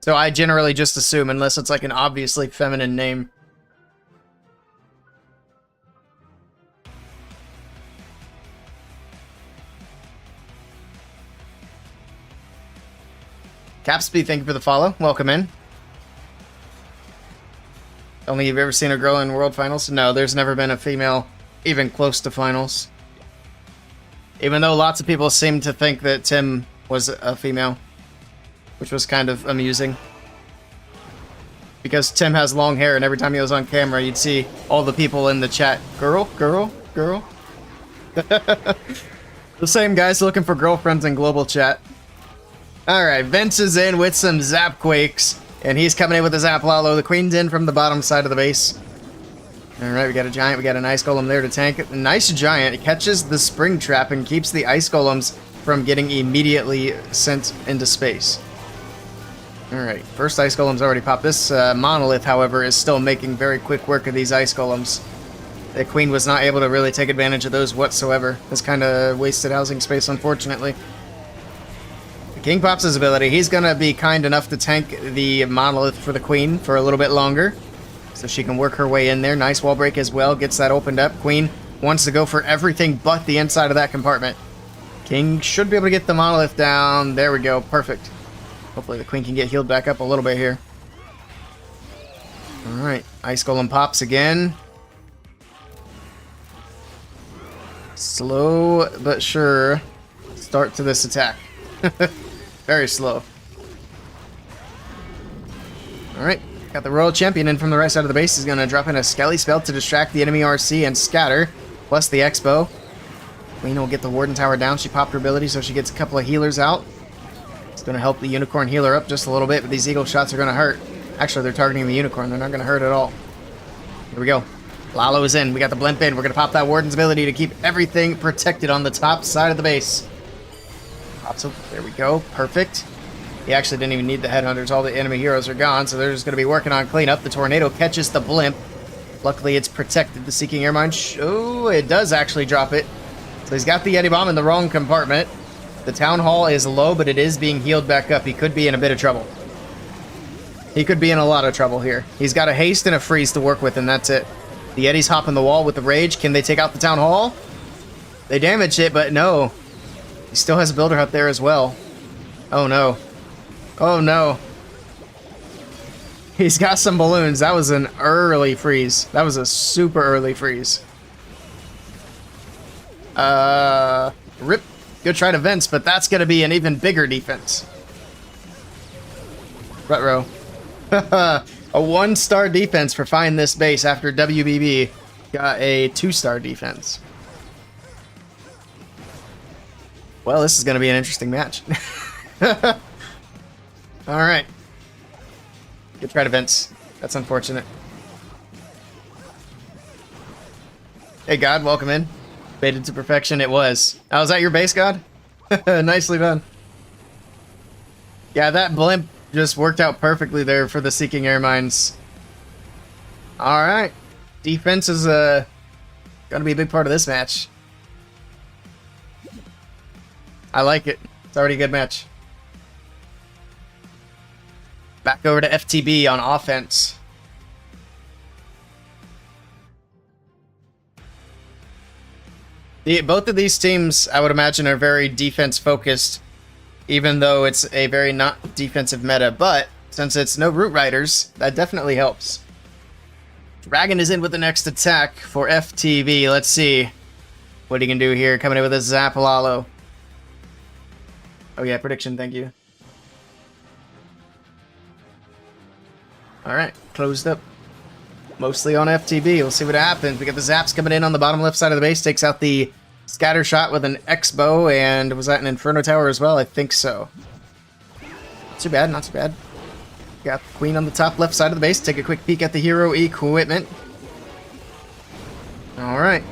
So I generally just assume, unless it's like an obviously feminine name. Capspeed, thank you for the follow. Welcome in. Only you've ever seen a girl in World Finals? No, there's never been a female even close to Finals. Even though lots of people seem to think that Tim was a female. Which was kind of amusing. Because Tim has long hair, and every time he was on camera, you'd see all the people in the chat. Girl, girl, girl. The same guys looking for girlfriends in global chat. Alright, Vince is in with some Zap Quakes. And he's coming in with a Zap Lalo. The Queen's in from the bottom side of the base. Alright, we got a Giant. We got an Ice Golem there to tank it. Nice Giant. It catches the Spring Trap and keeps the Ice Golems from getting immediately sent into space. Alright, first Ice Golem's already popped. This Monolith, however, is still making very quick work of these Ice Golems. The Queen was not able to really take advantage of those whatsoever. This kind of wasted housing space, unfortunately. King pops his ability. He's going to be kind enough to tank the Monolith for the Queen for a little bit longer. So she can work her way in there. Nice wall break as well. Gets that opened up. Queen wants to go for everything but the inside of that compartment. King should be able to get the Monolith down. There we go. Perfect. Hopefully the Queen can get healed back up a little bit here. Alright. Ice Golem pops again. Slow but sure start to this attack. Very slow. Alright, got the Royal Champion in from the right side of the base. He's going to drop in a Skelly spell to distract the enemy RC and scatter, plus the Expo. Queen will get the Warden Tower down. She popped her ability, so she gets a couple of healers out. It's going to help the Unicorn healer up just a little bit, but these Eagle shots are going to hurt. Actually, they're targeting the Unicorn. They're not going to hurt at all. Here we go. Lalo is in. We got the Blimp in. We're going to pop that Warden's ability to keep everything protected on the top side of the base. So there we go. Perfect. He actually didn't even need the Headhunters. All the enemy heroes are gone, so they're just going to be working on cleanup. The Tornado catches the Blimp. Luckily, it's protected. The Seeking Air Mine. Oh, it does actually drop it. So he's got the Yeti Bomb in the wrong compartment. The Town Hall is low, but it is being healed back up. He could be in a bit of trouble. He could be in a lot of trouble here. He's got a haste and a freeze to work with, and that's it. The Yeti's hopping the wall with the Rage. Can they take out the Town Hall? They damaged it, but no. He still has a builder out there as well. Oh, no. Oh, no. He's got some balloons. That was an early freeze. That was a super early freeze. Rip. Good try to Vince, but that's going to be an even bigger defense. Rutro. A 1-star defense for finding this base after WBB got a 2-star defense. Well, this is going to be an interesting match. Alright. Good try to Vince. That's unfortunate. Hey, God, welcome in. Baited to perfection. It was. Oh, was that your base, God? Nicely done. Yeah, that blimp just worked out perfectly there for the Seeking Air Mines. Alright. Defense is going to be a big part of this match. I like it. It's already a good match. Back over to FTB on offense. Both of these teams, I would imagine, are very defense-focused, even though it's a very not defensive meta. But since it's no Root Riders, that definitely helps. Dragon is in with the next attack for FTB. Let's see what he can do here. Coming in with a Zapalalo. Oh yeah, prediction, thank you. Alright, closed up. Mostly on FTB. We'll see what happens. We got the Zaps coming in on the bottom left side of the base. Takes out the Scatter Shot with an X-Bow. And was that an Inferno Tower as well? I think so. Not too bad, not too bad. Got the Queen on the top left side of the base. Take a quick peek at the hero equipment. Alright.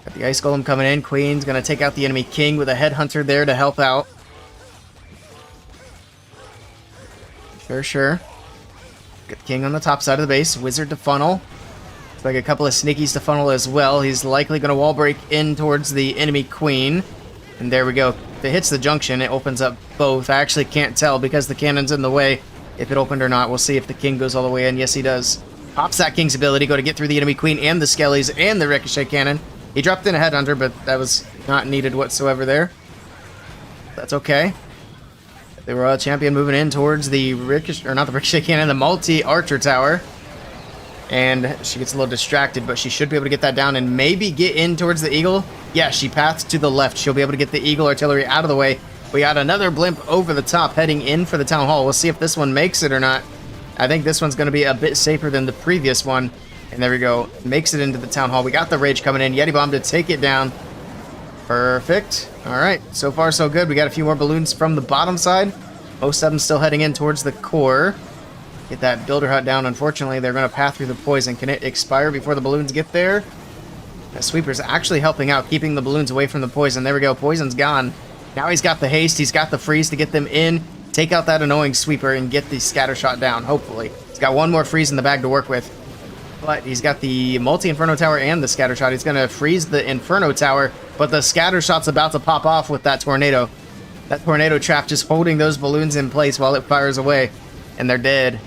Got the Ice Golem coming in. Queen's going to take out the enemy King with a Headhunter there to help out. Sure. Got the King on the top side of the base. Wizard to funnel. Looks like a couple of sneakies to funnel as well. He's likely going to wall break in towards the enemy Queen. And there we go. If it hits the junction, it opens up both. I actually can't tell because the cannon's in the way if it opened or not. We'll see if the King goes all the way in. Yes, he does. Pops that King's ability. Go to get through the enemy Queen and the Skellies and the Ricochet Cannon. He dropped in a Headhunter, but that was not needed whatsoever there. That's okay. The Royal Champion moving in towards the Ricochet, or not the Ricochet Cannon, the Multi-Archer Tower. And she gets a little distracted, but she should be able to get that down and maybe get in towards the Eagle. Yeah, she paths to the left. She'll be able to get the Eagle Artillery out of the way. We got another blimp over the top heading in for the Town Hall. We'll see if this one makes it or not. I think this one's going to be a bit safer than the previous one. And there we go. Makes it into the Town Hall. We got the Rage coming in. Yeti Bomb to take it down. Perfect. Alright, so far so good. We got a few more balloons from the bottom side. Most of them still heading in towards the core. Get that Builder Hut down. Unfortunately, they're going to path through the poison. Can it expire before the balloons get there? That Sweeper's actually helping out, keeping the balloons away from the poison. There we go. Poison's gone. Now he's got the haste. He's got the freeze to get them in. Take out that annoying Sweeper and get the Scatter Shot down, hopefully. He's got one more freeze in the bag to work with. But he's got the Multi-Inferno Tower and the Scatter Shot. He's going to freeze the Inferno Tower, but the Scatter Shot's about to pop off with that Tornado. That Tornado Trap just holding those balloons in place while it fires away. And they're dead.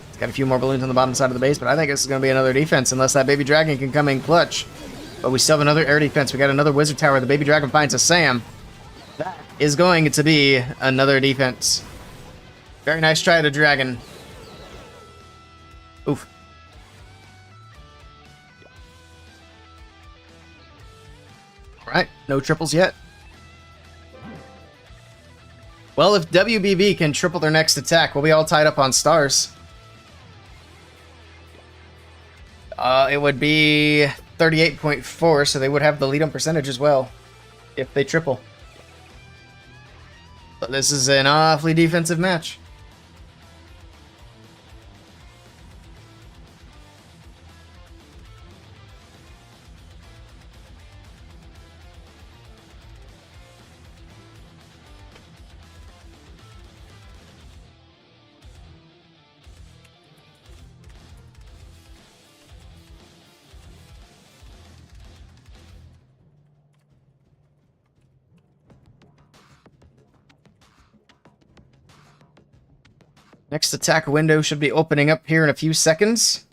It's got a few more balloons on the bottom side of the base, but I think this is going to be another defense unless that Baby Dragon can come in clutch. But we still have another air defense. We got another Wizard Tower. The Baby Dragon finds a Sam. That is going to be another defense. Very nice try to Dragon. Oof. Alright, no triples yet. Well, if WBB can triple their next attack, we'll be all tied up on stars. It would be 38.4, so they would have the lead on percentage as well, if they triple. But this is an awfully defensive match. Next attack window should be opening up here in a few seconds.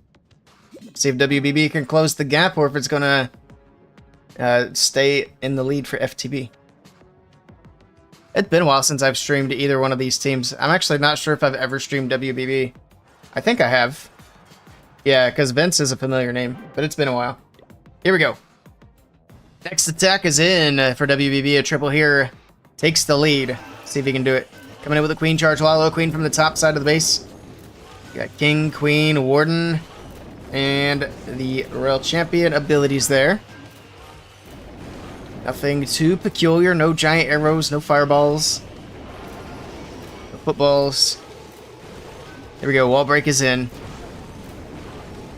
See if WBB can close the gap or if it's going to stay in the lead for FTB. It's been a while since I've streamed either one of these teams. I'm actually not sure if I've ever streamed WBB. I think I have. Yeah, because Vince is a familiar name, but it's been a while. Here we go. Next attack is in for WBB. A triple here takes the lead. See if he can do it. Coming in with a queen charge. Lalo queen from the top side of the base. You got king, queen, warden, and the royal champion abilities there. Nothing too peculiar. No giant arrows, no fireballs, no footballs. Here we go. Wall break is in.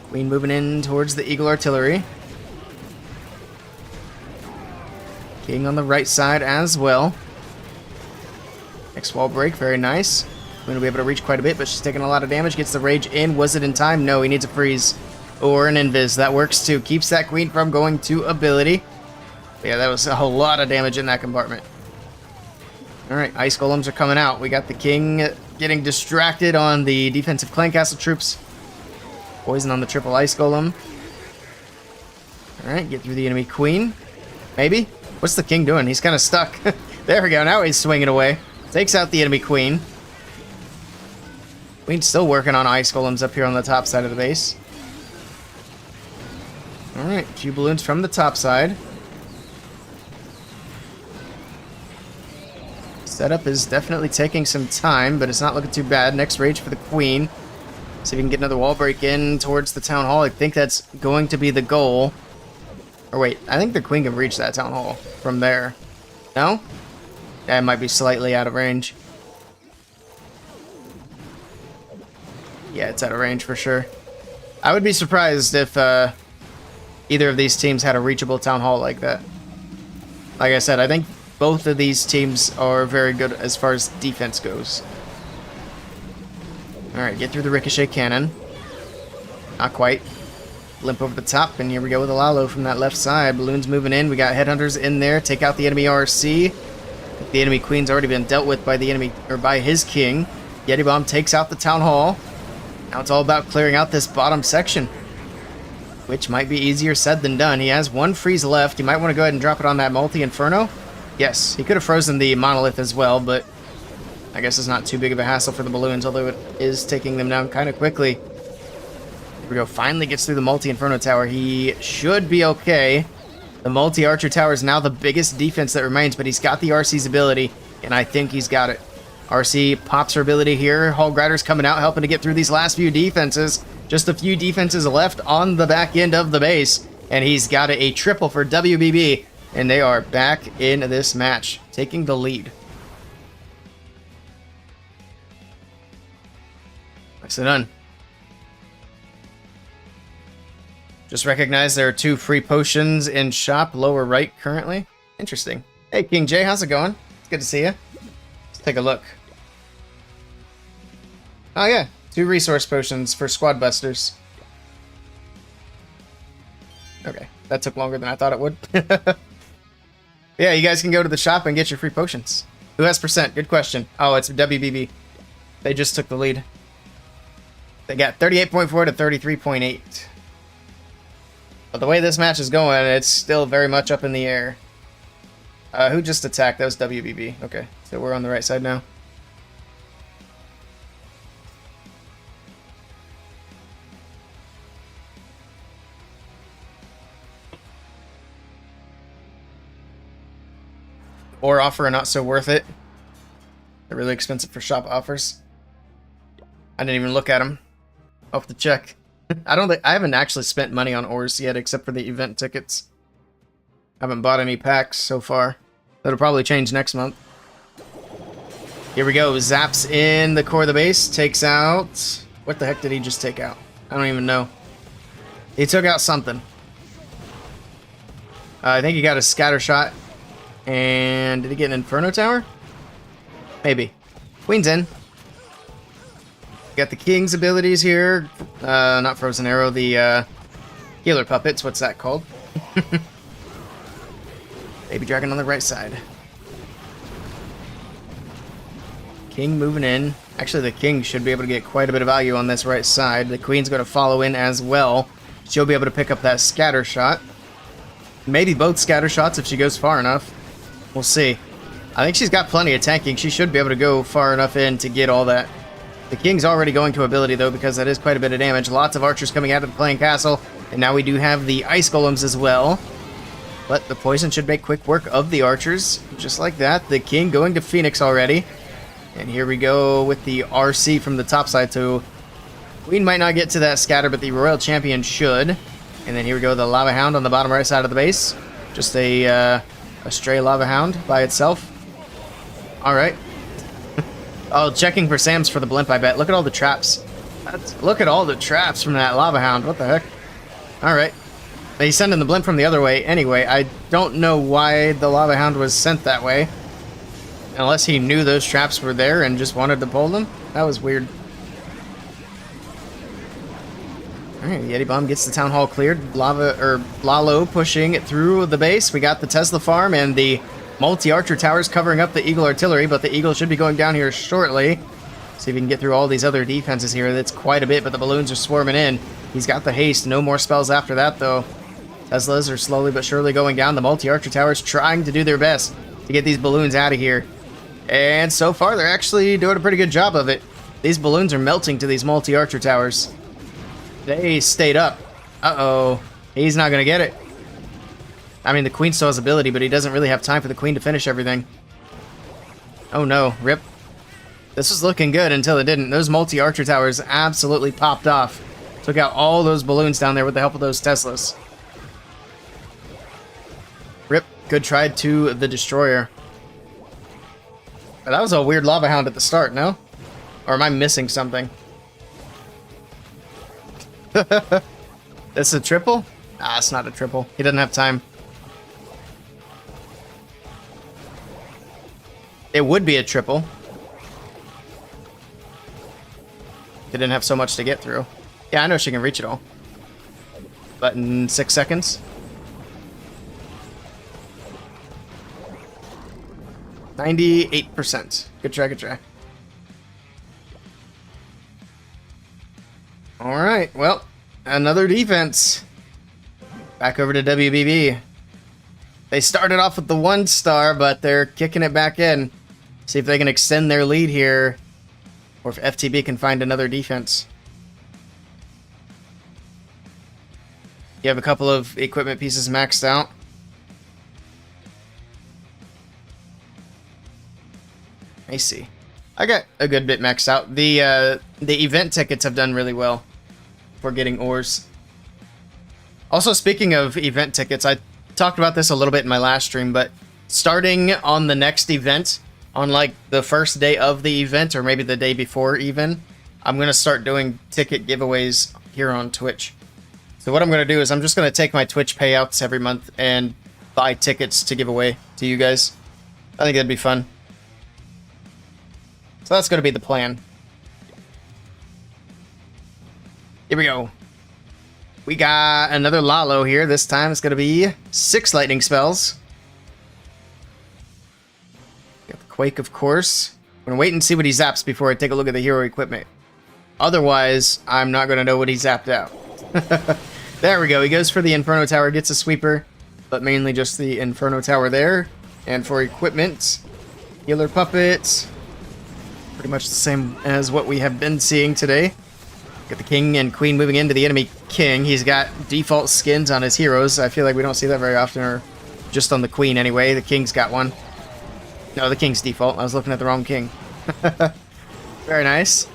Queen moving in towards the Eagle Artillery. King on the right side as well. Next wall break, very nice. Queen will be able to reach quite a bit, but she's taking a lot of damage. Gets the rage in. Was it in time? No, he needs a freeze or an invis. That works too. Keeps that queen from going to ability. But yeah, that was a whole lot of damage in that compartment. Alright, ice golems are coming out. We got the king getting distracted on the defensive clan castle troops. Poison on the triple ice golem. Alright, get through the enemy queen. Maybe? What's the king doing? He's kind of stuck. There we go. Now he's swinging away. Takes out the enemy queen. Queen's still working on ice golems up here on the top side of the base. Alright, few balloons from the top side. Setup is definitely taking some time, but it's not looking too bad. Next rage for the queen. See if we can get another wall break in towards the town hall. I think that's going to be the goal. Or wait, I think the queen can reach that town hall from there. No? Yeah, it might be slightly out of range. Yeah, it's out of range for sure. I would be surprised if either of these teams had a reachable town hall like that. Like I said, I think both of these teams are very good as far as defense goes. Alright, get through the ricochet cannon. Not quite. Limp over the top, and here we go with a Lalo from that left side. Balloons moving in. We got headhunters in there. Take out the enemy RC. The enemy queen's already been dealt with by the enemy, or by his king. Yeti Bomb takes out the town hall. Now it's all about clearing out this bottom section, which might be easier said than done. He has one freeze left. You might want to go ahead and drop it on that multi-inferno. Yes, he could have frozen the monolith as well, but I guess it's not too big of a hassle for the balloons, although it is taking them down kind of quickly. Here we go. Finally gets through the multi-inferno tower. He should be okay. The multi-archer tower is now the biggest defense that remains, but he's got the RC's ability, and I think he's got it. RC pops her ability here. Hog Rider's coming out, helping to get through these last few defenses. Just a few defenses left on the back end of the base, and he's got a triple for WBB, and they are back in this match, taking the lead. Nicely done. Just recognize there are 2 free potions in shop lower right currently. Interesting. Hey, King J, how's it going? It's good to see you. Let's take a look. Oh yeah, 2 resource potions for squad busters. Okay, that took longer than I thought it would. Yeah, you guys can go to the shop and get your free potions. Who has percent? Good question. Oh, it's WBB. They just took the lead. They got 38.4 to 33.8. But the way this match is going, it's still very much up in the air. Who just attacked? That was WBB. Okay, so we're on the right side now. Or offer not so worth it. They're really expensive for shop offers. I didn't even look at them. I'll have to check. I haven't actually spent money on ores yet, except for the event tickets. I haven't bought any packs so far. That'll probably change next month. Here we go. Zaps in the core of the base. Takes out... What the heck did he just take out? I don't even know. He took out something. I think he got a scatter shot. And did he get an Inferno Tower? Maybe. Queen's in. Got the King's abilities here. Not Frozen Arrow, the Healer Puppets. What's that called? Baby Dragon on the right side. King moving in. Actually, the king should be able to get quite a bit of value on this right side. The queen's going to follow in as well. She'll be able to pick up that scatter shot. Maybe both scatter shots if she goes far enough. We'll see. I think she's got plenty of tanking. She should be able to go far enough in to get all that. The king's already going to ability, though, because that is quite a bit of damage. Lots of archers coming out of the playing castle. And now we do have the ice golems as well. But the poison should make quick work of the archers. Just like that. The king going to Phoenix already. And here we go with the RC from the top side. So queen might not get to that scatter, but the royal champion should. And then here we go, the lava hound on the bottom right side of the base. Just a stray lava hound by itself. All right. Oh, checking for Sam's for the blimp, I bet. Look at all the traps. Look at all the traps from that lava hound. What the heck? All right. He's sending the blimp from the other way. Anyway, I don't know why the lava hound was sent that way. Unless he knew those traps were there and just wanted to pull them. That was weird. Alright, Yeti Bomb gets the town hall cleared. Lalo pushing it through the base. We got the Tesla farm and the multi-archer towers covering up the Eagle artillery, but the Eagle should be going down here shortly. See if we can get through all these other defenses here. That's quite a bit, but the balloons are swarming in. He's got the haste. No more spells after that, though. Teslas are slowly but surely going down. The multi-archer towers trying to do their best to get these balloons out of here. And so far, they're actually doing a pretty good job of it. These balloons are melting to these multi-archer towers. They stayed up. Uh-oh. He's not going to get it. I mean, the queen still has ability, but he doesn't really have time for the queen to finish everything. Oh no, rip. This was looking good until it didn't. Those multi-archer towers absolutely popped off. Took out all those balloons down there with the help of those Teslas. Rip. Good try to the destroyer. But that was a weird lava hound at the start, no? Or am I missing something? This a triple? Ah, it's not a triple. He doesn't have time. It would be a triple. They didn't have so much to get through. Yeah, I know she can reach it all. But in 6 seconds. 98%. Good try, good try. Alright, well, another defense. Back over to WBB. They started off with the 1 star, but they're kicking it back in. See if they can extend their lead here, or if FTB can find another defense. You have a couple of equipment pieces maxed out. I see. I got a good bit maxed out. The event tickets have done really well for getting ores. Also, speaking of event tickets, I talked about this a little bit in my last stream, but starting on the next event, on like the first day of the event, or maybe the day before even, I'm going to start doing ticket giveaways here on Twitch. So what I'm going to do is I'm just going to take my Twitch payouts every month and buy tickets to give away to you guys. I think that'd be fun. So that's going to be the plan. Here we go. We got another Lalo here. This time it's going to be 6 lightning spells. Got the Quake, of course. I'm going to wait and see what he zaps before I take a look at the hero equipment. Otherwise, I'm not going to know what he zapped out. There we go. He goes for the Inferno Tower, gets a sweeper, but mainly just the Inferno Tower there. And for equipment, healer puppets. Pretty much the same as what we have been seeing today. Got the king and queen moving into the enemy king. He's got default skins on his heroes. I feel like we don't see that very often, or just on the queen anyway. The king's got one. No, the king's default. I was looking at the wrong king. Very nice.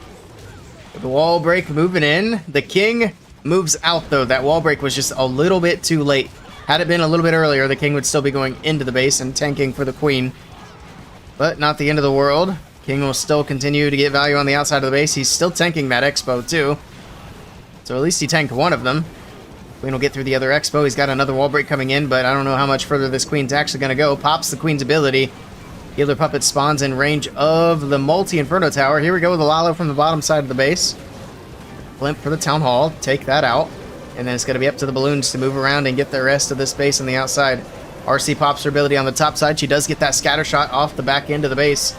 The wall break moving in. The king moves out, though. That wall break was just a little bit too late. Had it been a little bit earlier, the king would still be going into the base and tanking for the queen. But not the end of the world. King will still continue to get value on the outside of the base. He's still tanking that expo, too. So at least he tanked one of them. Queen will get through the other expo. He's got another wall break coming in, but I don't know how much further this queen's actually going to go. Pops the queen's ability. Healer puppet spawns in range of the multi-inferno tower. Here we go with the Lalo from the bottom side of the base. Blimp for the town hall. Take that out. And then it's going to be up to the balloons to move around and get the rest of this base on the outside. RC pops her ability on the top side. She does get that scatter shot off the back end of the base.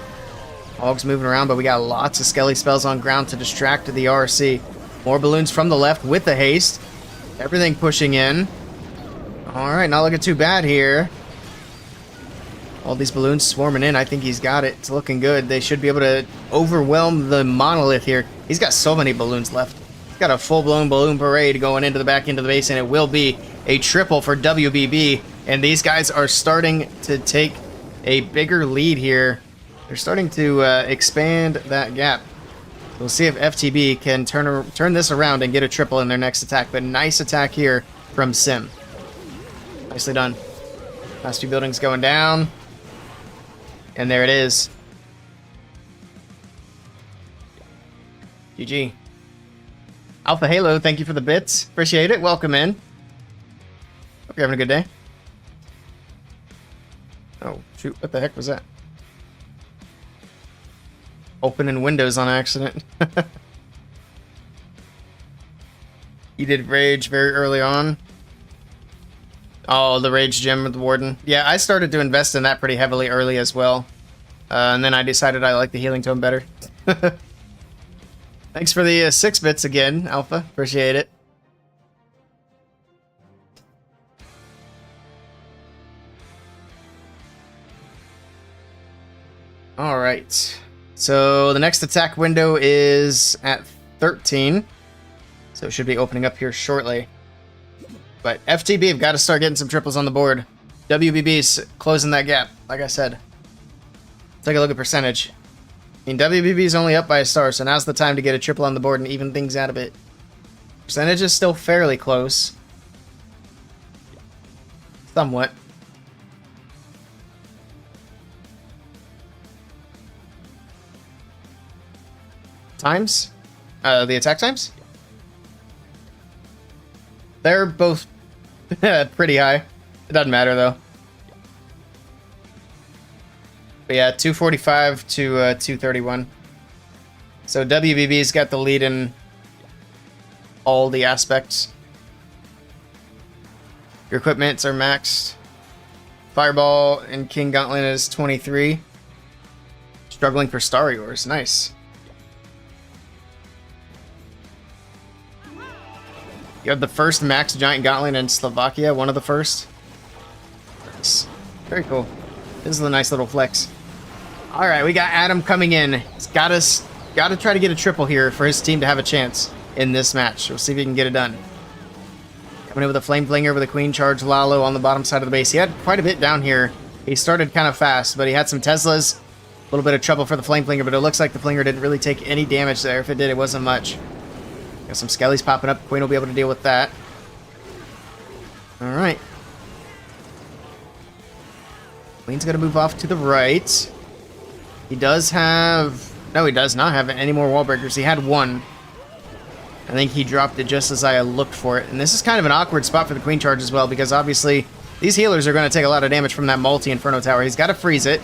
Hogs moving around, but we got lots of Skelly spells on ground to distract the RC. More balloons from the left with the haste. Everything pushing in. Alright, not looking too bad here. All these balloons swarming in. I think he's got it. It's looking good. They should be able to overwhelm the monolith here. He's got so many balloons left. He's got a full-blown balloon parade going into the back end of the base, and it will be a triple for WBB. And these guys are starting to take a bigger lead here. They're starting to expand that gap. We'll see if FTB can turn this around and get a triple in their next attack. But nice attack here from Sim. Nicely done. Last few buildings going down. And there it is. GG. Alpha Halo, thank you for the bits. Appreciate it. Welcome in. Hope you're having a good day. Oh, shoot. What the heck was that? Opening windows on accident. You did Rage very early on. Oh, the Rage Gym with the Warden. Yeah, I started to invest in that pretty heavily early as well. And then I decided I like the Healing Tome better. Thanks for the 6 bits again, Alpha. Appreciate it. Alright. So the next attack window is at 13. So it should be opening up here shortly. But FTB have got to start getting some triples on the board. WBB's closing that gap, like I said. Take a look at percentage. I mean, WBB's only up by a star, so now's the time to get a triple on the board and even things out a bit. Percentage is still fairly close. Somewhat. Times? The attack times? They're both pretty high. It doesn't matter, though. But yeah, 245 to 231. So WBB's got the lead in all the aspects. Your equipments are maxed. Fireball and King Gauntlet is 23. Struggling for Star Yours. Nice. You have the first max giant gauntlet in Slovakia, one of the first. Nice. Very cool. This is a nice little flex. Alright, we got Adam coming in. He's got to try to get a triple here for his team to have a chance in this match. We'll see if he can get it done. Coming in with a Flame Flinger with a Queen Charge Lalo on the bottom side of the base. He had quite a bit down here. He started kind of fast, but he had some Teslas. A little bit of trouble for the Flame Flinger, but it looks like the Flinger didn't really take any damage there. If it did, it wasn't much. Got some Skellies popping up. Queen will be able to deal with that. Alright. Queen's going to move off to the right. He does have... No, he does not have any more wall breakers. He had one. I think he dropped it just as I looked for it. And this is kind of an awkward spot for the Queen Charge as well, because obviously these healers are going to take a lot of damage from that multi-Inferno Tower. He's got to freeze it.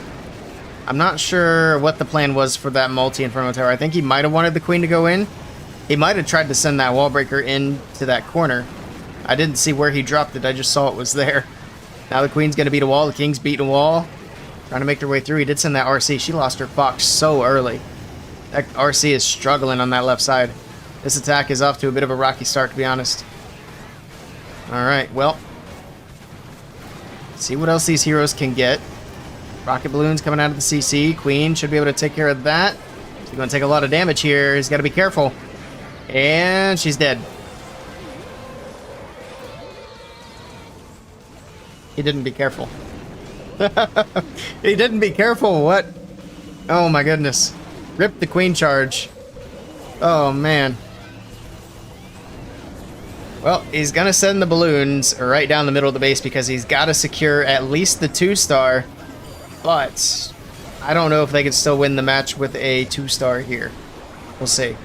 I'm not sure what the plan was for that multi-Inferno Tower. I think he might have wanted the Queen to go in. He might have tried to send that wall breaker into that corner. I didn't see where he dropped it. I just saw it was there. Now the Queen's going to beat a wall. The King's beating a wall. Trying to make their way through. He did send that RC. She lost her Fox so early. That RC is struggling on that left side. This attack is off to a bit of a rocky start, to be honest. Alright, well. See what else these heroes can get. Rocket balloons coming out of the CC. Queen should be able to take care of that. He's going to take a lot of damage here. He's got to be careful. And she's dead. He didn't be careful. He didn't be careful. What? Oh my goodness. Rip the Queen Charge. Oh man. Well, he's gonna send the balloons right down the middle of the base because he's got to secure at least the 2-star. But I don't know if they can still win the match with a 2-star here. We'll see.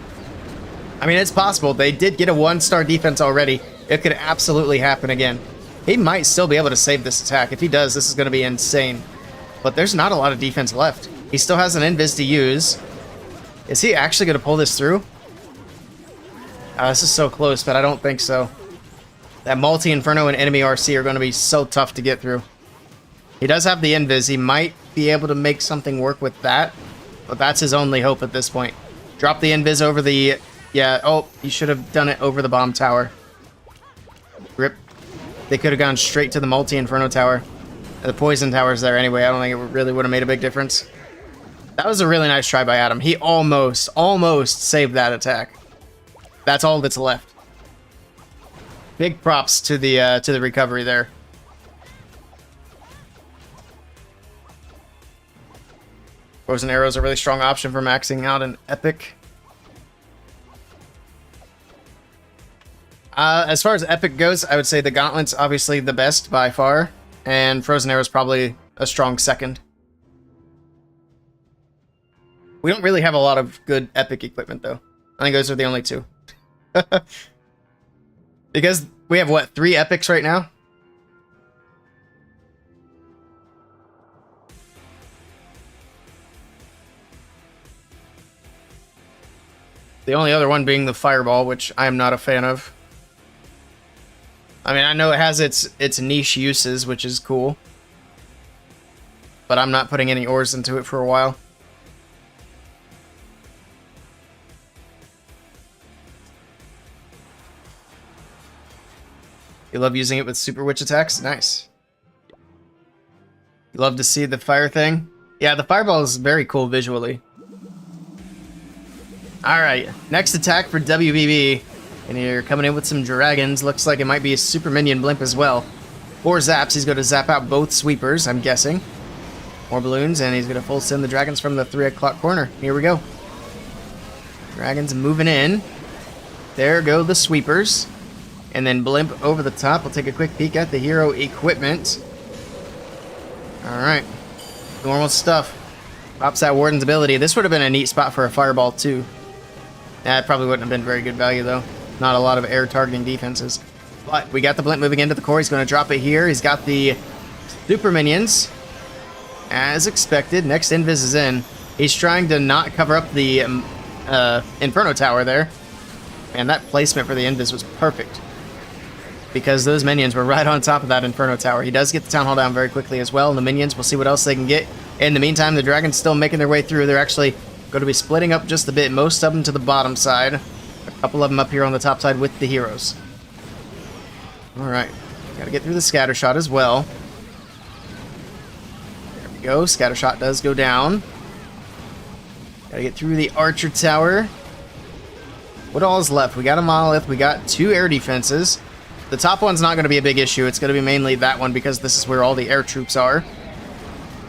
I mean, it's possible. They did get a 1-star defense already. It could absolutely happen again. He might still be able to save this attack. If he does, this is going to be insane. But there's not a lot of defense left. He still has an invis to use. Is he actually going to pull this through? This is so close, but I don't think so. That multi-Inferno and enemy RC are going to be so tough to get through. He does have the invis. He might be able to make something work with that. But that's his only hope at this point. Drop the invis over the... Yeah, oh, you should have done it over the bomb tower. Rip. They could have gone straight to the multi-inferno tower. The poison tower's there anyway. I don't think it really would have made a big difference. That was a really nice try by Adam. He almost saved that attack. That's all that's left. Big props to the recovery there. Frozen Arrow's a really strong option for maxing out an epic. As far as epic goes, I would say the Gauntlet's obviously the best by far, and Frozen Arrow's probably a strong second. We don't really have a lot of good epic equipment, though. I think those are the only two. Because we have, what, 3 epics right now? The only other one being the Fireball, which I am not a fan of. I mean, I know it has its niche uses, which is cool. But I'm not putting any ores into it for a while. You love using it with Super Witch attacks? Nice. You love to see the fire thing? Yeah, the Fireball is very cool visually. Alright, next attack for WBB. And you're coming in with some dragons. Looks like it might be a super minion blimp as well. 4 zaps. He's going to zap out both sweepers, I'm guessing. More balloons, and he's going to full send the dragons from the 3 o'clock corner. Here we go. Dragons moving in. There go the sweepers. And then blimp over the top. We'll take a quick peek at the hero equipment. Alright. Normal stuff. Pops that Warden's ability. This would have been a neat spot for a fireball, too. That probably wouldn't have been very good value, though. Not a lot of air targeting defenses. But we got the blimp moving into the core. He's going to drop it here. He's got the super minions. As expected. Next invis is in. He's trying to not cover up the Inferno Tower there. And that placement for the invis was perfect. Because those minions were right on top of that Inferno Tower. He does get the Town Hall down very quickly as well. And the minions, we'll see what else they can get. In the meantime, the dragons still making their way through. They're actually going to be splitting up just a bit. Most of them to the bottom side. A couple of them up here on the top side with the heroes. Alright. Got to get through the scatter shot as well. There we go. Scatter shot does go down. Got to get through the archer tower. What all is left? We got a monolith. We got 2 air defenses. The top one's not going to be a big issue. It's going to be mainly that one because this is where all the air troops are.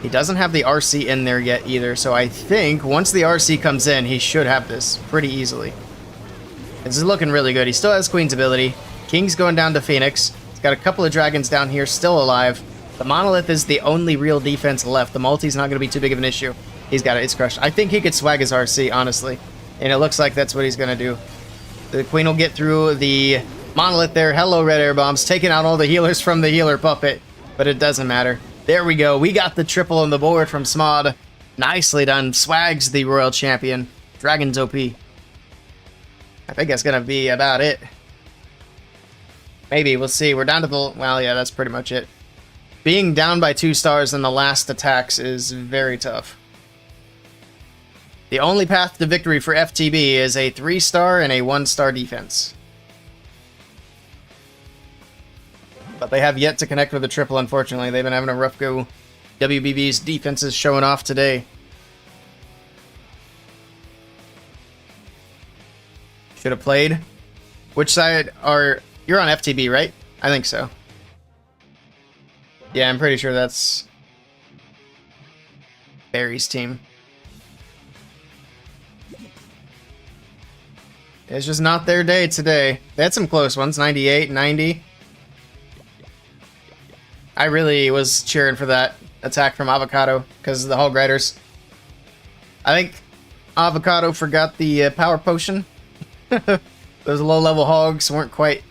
He doesn't have the RC in there yet either, so I think once the RC comes in, he should have this pretty easily. This is looking really good. He still has Queen's ability. King's going down to Phoenix. He's got a couple of dragons down here still alive. The monolith is the only real defense left. The multi's not going to be too big of an issue. He's got it. It's crushed. I think he could swag his RC, honestly. And it looks like that's what he's going to do. The Queen will get through the monolith there. Hello, red air bombs. Taking out all the healers from the healer puppet. But it doesn't matter. There we go. We got the triple on the board from Smod. Nicely done. Swags the Royal Champion. Dragon's OP. I think that's going to be about it. Maybe. We'll see. We're down to the... Well, yeah, that's pretty much it. Being down by 2 stars in the last attacks is very tough. The only path to victory for FTB is a 3-star and a 1-star defense. But they have yet to connect with a triple, unfortunately. They've been having a rough go. WBB's defense is showing off today. Should have played. Which side are... You're on FTB, right? I think so. Yeah, I'm pretty sure that's... Barry's team. It's just not their day today. They had some close ones. 98, 90. I really was cheering for that attack from Avocado because of the Hog Riders. I think Avocado forgot the power potion. Those low-level hogs weren't quite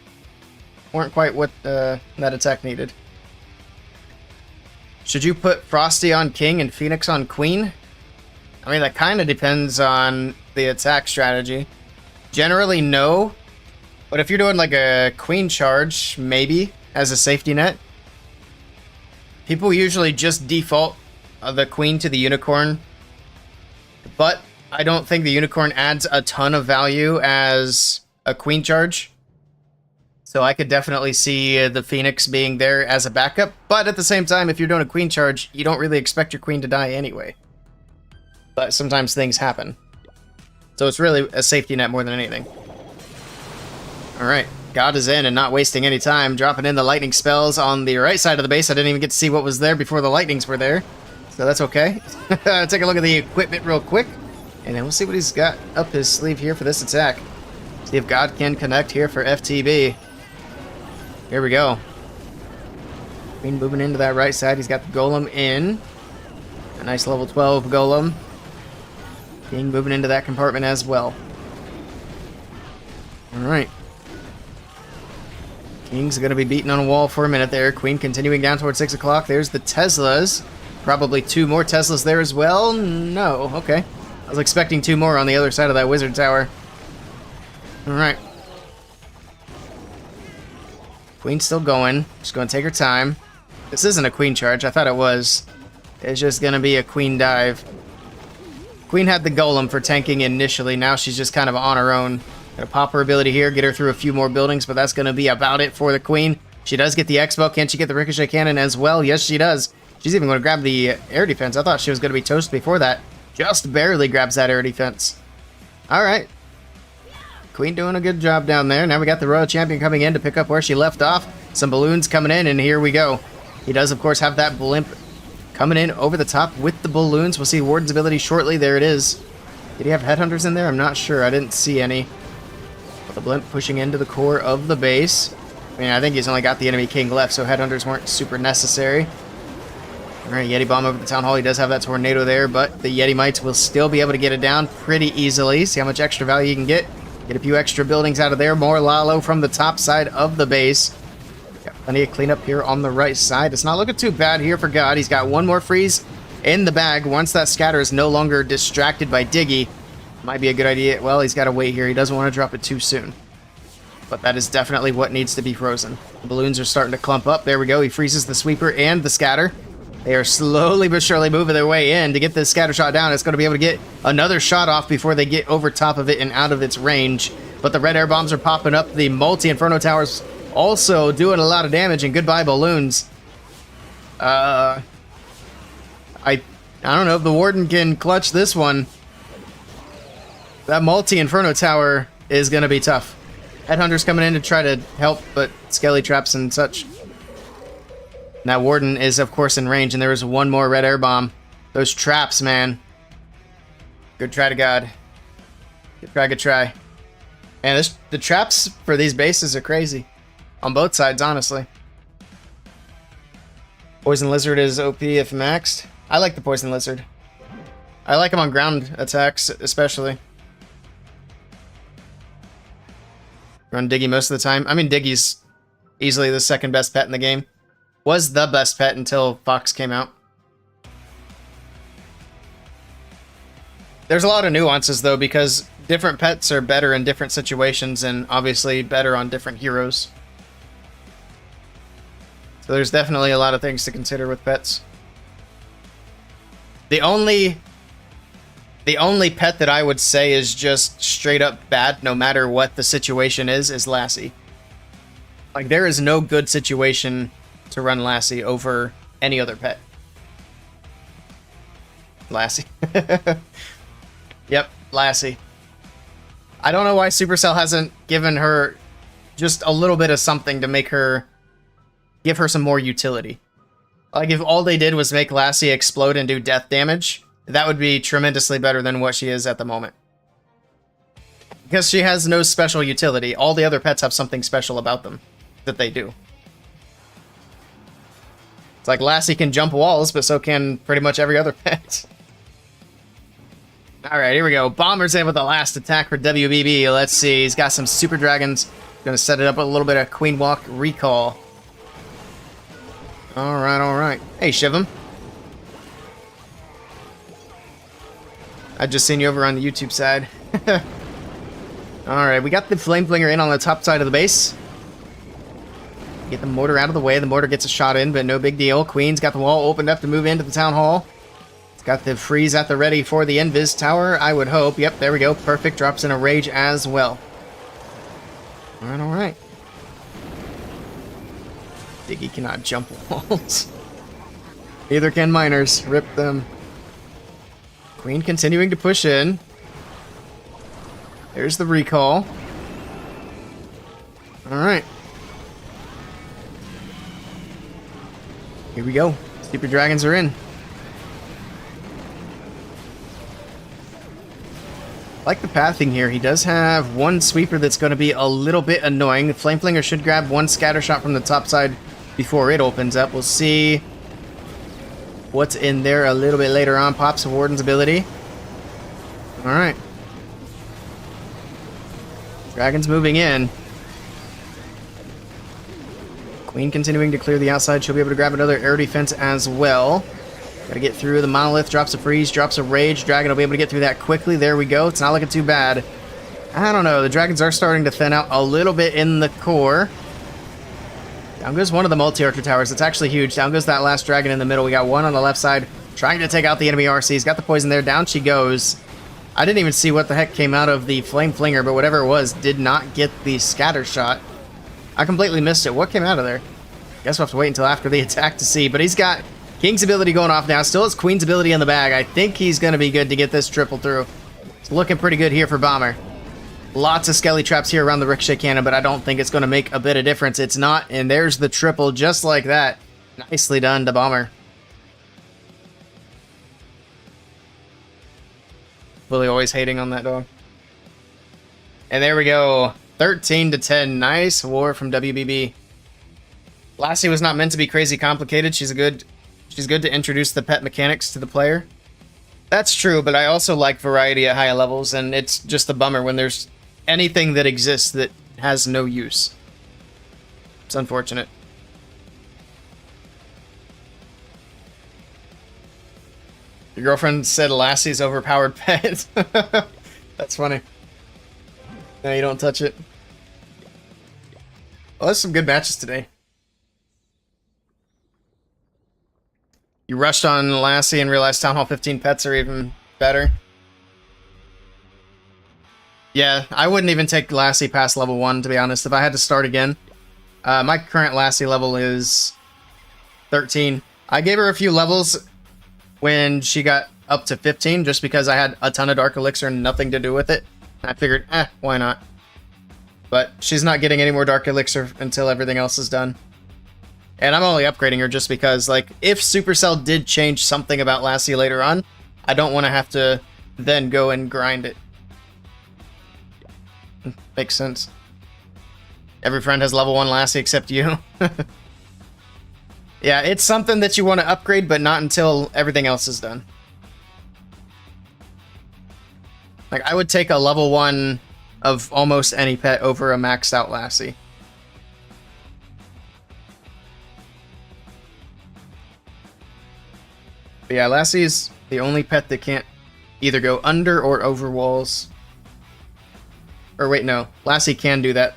what that attack needed. Should you put Frosty on King and Phoenix on Queen? I mean, that kind of depends on the attack strategy. Generally, no. But if you're doing like a Queen charge, maybe, as a safety net. People usually just default the Queen to the Unicorn. but I don't think the Unicorn adds a ton of value as a queen charge. So I could definitely see the Phoenix being there as a backup, but at the same time, if you're doing a queen charge, you don't really expect your queen to die anyway. But sometimes things happen. So it's really a safety net more than anything. Alright, God is in and not wasting any time, dropping in the lightning spells on the right side of the base. I didn't even get to see what was there before the lightnings were there, so that's okay. Take a look at the equipment real quick, and then we'll see what he's got up his sleeve here for this attack. See if God can connect here for FTB. Here we go. Queen moving into that right side. He's got the Golem in. A nice level 12 Golem. King moving into that compartment as well. Alright. King's going to be beating on a wall for a minute there. Queen continuing down towards 6 o'clock. There's the Teslas. Probably 2 more Teslas there as well. No, okay. I was expecting 2 more on the other side of that wizard tower. Alright. Queen's still going. Just going to take her time. This isn't a queen charge. I thought it was. It's just going to be a queen dive. Queen had the Golem for tanking initially. Now she's just kind of on her own. Gonna pop her ability here, get her through a few more buildings, but that's going to be about it for the Queen. She does get the X-Bow. Can she get the Ricochet Cannon as well? Yes, she does. She's even going to grab the air defense. I thought she was going to be toast before that. Just barely grabs that air defense. Alright. Queen doing a good job down there. Now we got the Royal Champion coming in to pick up where she left off. Some balloons coming in, and here we go. He does, of course, have that blimp coming in over the top with the balloons. We'll see Warden's ability shortly. There it is. Did he have headhunters in there? I'm not sure. I didn't see any. But the blimp pushing into the core of the base. I mean, I think he's only got the enemy king left, so headhunters weren't super necessary. Alright, Yeti bomb over the town hall. He does have that tornado there, but the Yeti mites will still be able to get it down pretty easily. See how much extra value you can get. Get a few extra buildings out of there. More Lalo from the top side of the base. Got plenty of cleanup here on the right side. It's not looking too bad here for God. He's got 1 more freeze in the bag. Once that scatter is no longer distracted by Diggy, might be a good idea. Well, he's got to wait here. He doesn't want to drop it too soon. But that is definitely what needs to be frozen. The balloons are starting to clump up. There we go. He freezes the sweeper and the scatter. They are slowly but surely moving their way in to get this scatter shot down. It's going to be able to get another shot off before they get over top of it and out of its range. But the red air bombs are popping up. The multi-inferno towers also doing a lot of damage. And goodbye, balloons. I don't know if the Warden can clutch this one. That multi-inferno tower is going to be tough. Headhunters coming in to try to help, but skelly traps and such. That Warden is, of course, in range, and there is 1 more red air bomb. Those traps, man. Good try to God. Good try, good try. And the traps for these bases are crazy. On both sides, honestly. Poison Lizard is OP if maxed. I like the Poison Lizard. I like him on ground attacks, especially. Run Diggy most of the time. I mean, Diggy's easily the 2nd best pet in the game. Was the best pet until Fox came out. There's a lot of nuances, though, because different pets are better in different situations and obviously better on different heroes. So there's definitely a lot of things to consider with pets. The only pet that I would say is just straight up bad, no matter what the situation is Lassie. Like, there is no good situation to run Lassie over any other pet. Lassie. Yep, Lassie. I don't know why Supercell hasn't given her just a little bit of something to make her... give her some more utility. Like, if all they did was make Lassie explode and do death damage, that would be tremendously better than what she is at the moment. Because she has no special utility. All the other pets have something special about them that they do. It's like Lassie can jump walls, but so can pretty much every other pet. Alright, here we go. Bomber's in with the last attack for WBB. Let's see. He's got some Super Dragons. Gonna set it up with a little bit of Queen Walk recall. Alright, alright. Hey, Shivam. I just seen you over on the YouTube side. Alright, we got the Flame Flinger in on the top side of the base. Get the mortar out of the way. The mortar gets a shot in, but no big deal. Queen's got the wall opened up to move into the town hall. Got the freeze at the ready for the Invis tower, I would hope. Yep, there we go. Perfect. Drops in a rage as well. Alright, alright. Diggy cannot jump walls. Neither can miners. Rip them. Queen continuing to push in. There's the recall. Alright. Here we go. Super Dragons are in. I like the pathing here. He does have one sweeper that's going to be a little bit annoying. The Flame Flinger should grab one scatter shot from the top side before it opens up. We'll see what's in there a little bit later on. Pops Warden's ability. Alright. Dragons moving in. Queen continuing to clear the outside. She'll be able to grab another air defense as well. Gotta get through. The Monolith drops a freeze, drops a rage. Dragon will be able to get through that quickly. There we go. It's not looking too bad. I don't know. The dragons are starting to thin out a little bit in the core. Down goes one of the multi-archer towers. It's actually huge. Down goes that last dragon in the middle. We got one on the left side trying to take out the enemy RCs. Got the poison there. Down she goes. I didn't even see what the heck came out of the Flame Flinger, but whatever it was did not get the scatter shot. I completely missed it. What came out of there? Guess we'll have to wait until after the attack to see. But he's got King's ability going off now. Still has Queen's ability in the bag. I think he's going to be good to get this triple through. It's looking pretty good here for Bomber. Lots of skelly traps here around the Ricochet Cannon, but I don't think it's going to make a bit of difference. It's not, and there's the triple just like that. Nicely done to Bomber. Willey always hating on that dog. And there we go. 13-10. Nice war from WBB. Lassie was not meant to be crazy complicated. She's good to introduce the pet mechanics to the player. That's true, but I also like variety at high levels, and it's just a bummer when there's anything that exists that has no use. It's unfortunate. Your girlfriend said Lassie's overpowered pet. That's funny. No, you don't touch it. Well, there's some good matches today. You rushed on Lassie and realized Town Hall 15 pets are even better. Yeah, I wouldn't even take Lassie past level 1, to be honest, if I had to start again. My current Lassie level is 13. I gave her a few levels when she got up to 15, just because I had a ton of Dark Elixir and nothing to do with it. I figured, why not? But she's not getting any more Dark Elixir until everything else is done. And I'm only upgrading her just because, like, if Supercell did change something about Lassie later on, I don't want to have to then go and grind it. Makes sense. Every friend has level 1 Lassie except you. Yeah, it's something that you want to upgrade, but not until everything else is done. Like, I would take a level 1 of almost any pet over a maxed out Lassie. But yeah, Lassie's the only pet that can't either go under or over walls. Or wait, no. Lassie can do that.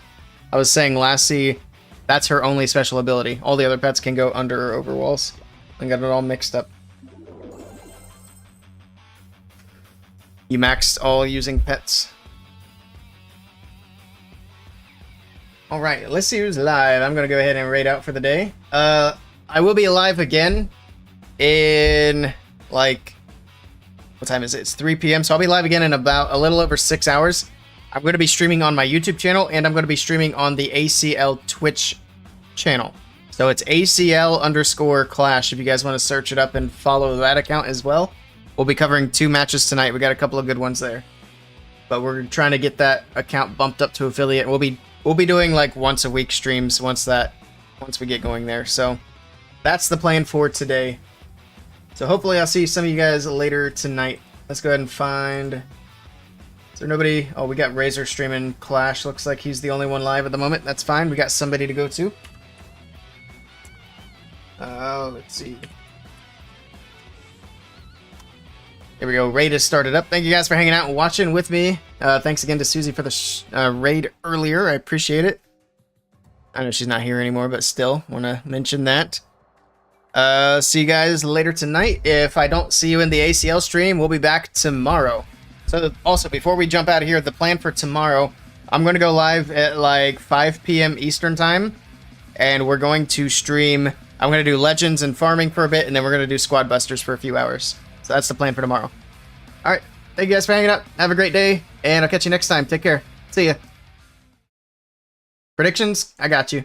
I was saying Lassie, that's her only special ability. All the other pets can go under or over walls. I got it all mixed up. You maxed all using pets. Alright, let's see who's live. I'm going to go ahead and raid out for the day. I will be live again in, like, what time is it? It's 3 p.m. So I'll be live again in about a little over 6 hours. I'm going to be streaming on my YouTube channel, and I'm going to be streaming on the ACL Twitch channel. So it's ACL_Clash if you guys want to search it up and follow that account as well. We'll be covering 2 matches tonight. We got a couple of good ones there. But we're trying to get that account bumped up to affiliate. We'll be doing like once a week streams once we get going there. So that's the plan for today. So hopefully I'll see some of you guys later tonight. Let's go ahead and find... Is there nobody? Oh, we got Razor streaming Clash. Looks like he's the only one live at the moment. That's fine. We got somebody to go to. Let's see. Here we go. Raid has started up. Thank you guys for hanging out and watching with me. Thanks again to Susie for the raid earlier. I appreciate it. I know she's not here anymore, but still want to mention that. See you guys later tonight. If I don't see you in the ACL stream, we'll be back tomorrow. So also, before we jump out of here, the plan for tomorrow, I'm going to go live at like 5 p.m. Eastern time, and we're going to stream. I'm going to do Legends and Farming for a bit, and then we're going to do Squad Busters for a few hours. So that's the plan for tomorrow. All right. Thank you guys for hanging out. Have a great day, and I'll catch you next time. Take care. See ya. Predictions? I got you.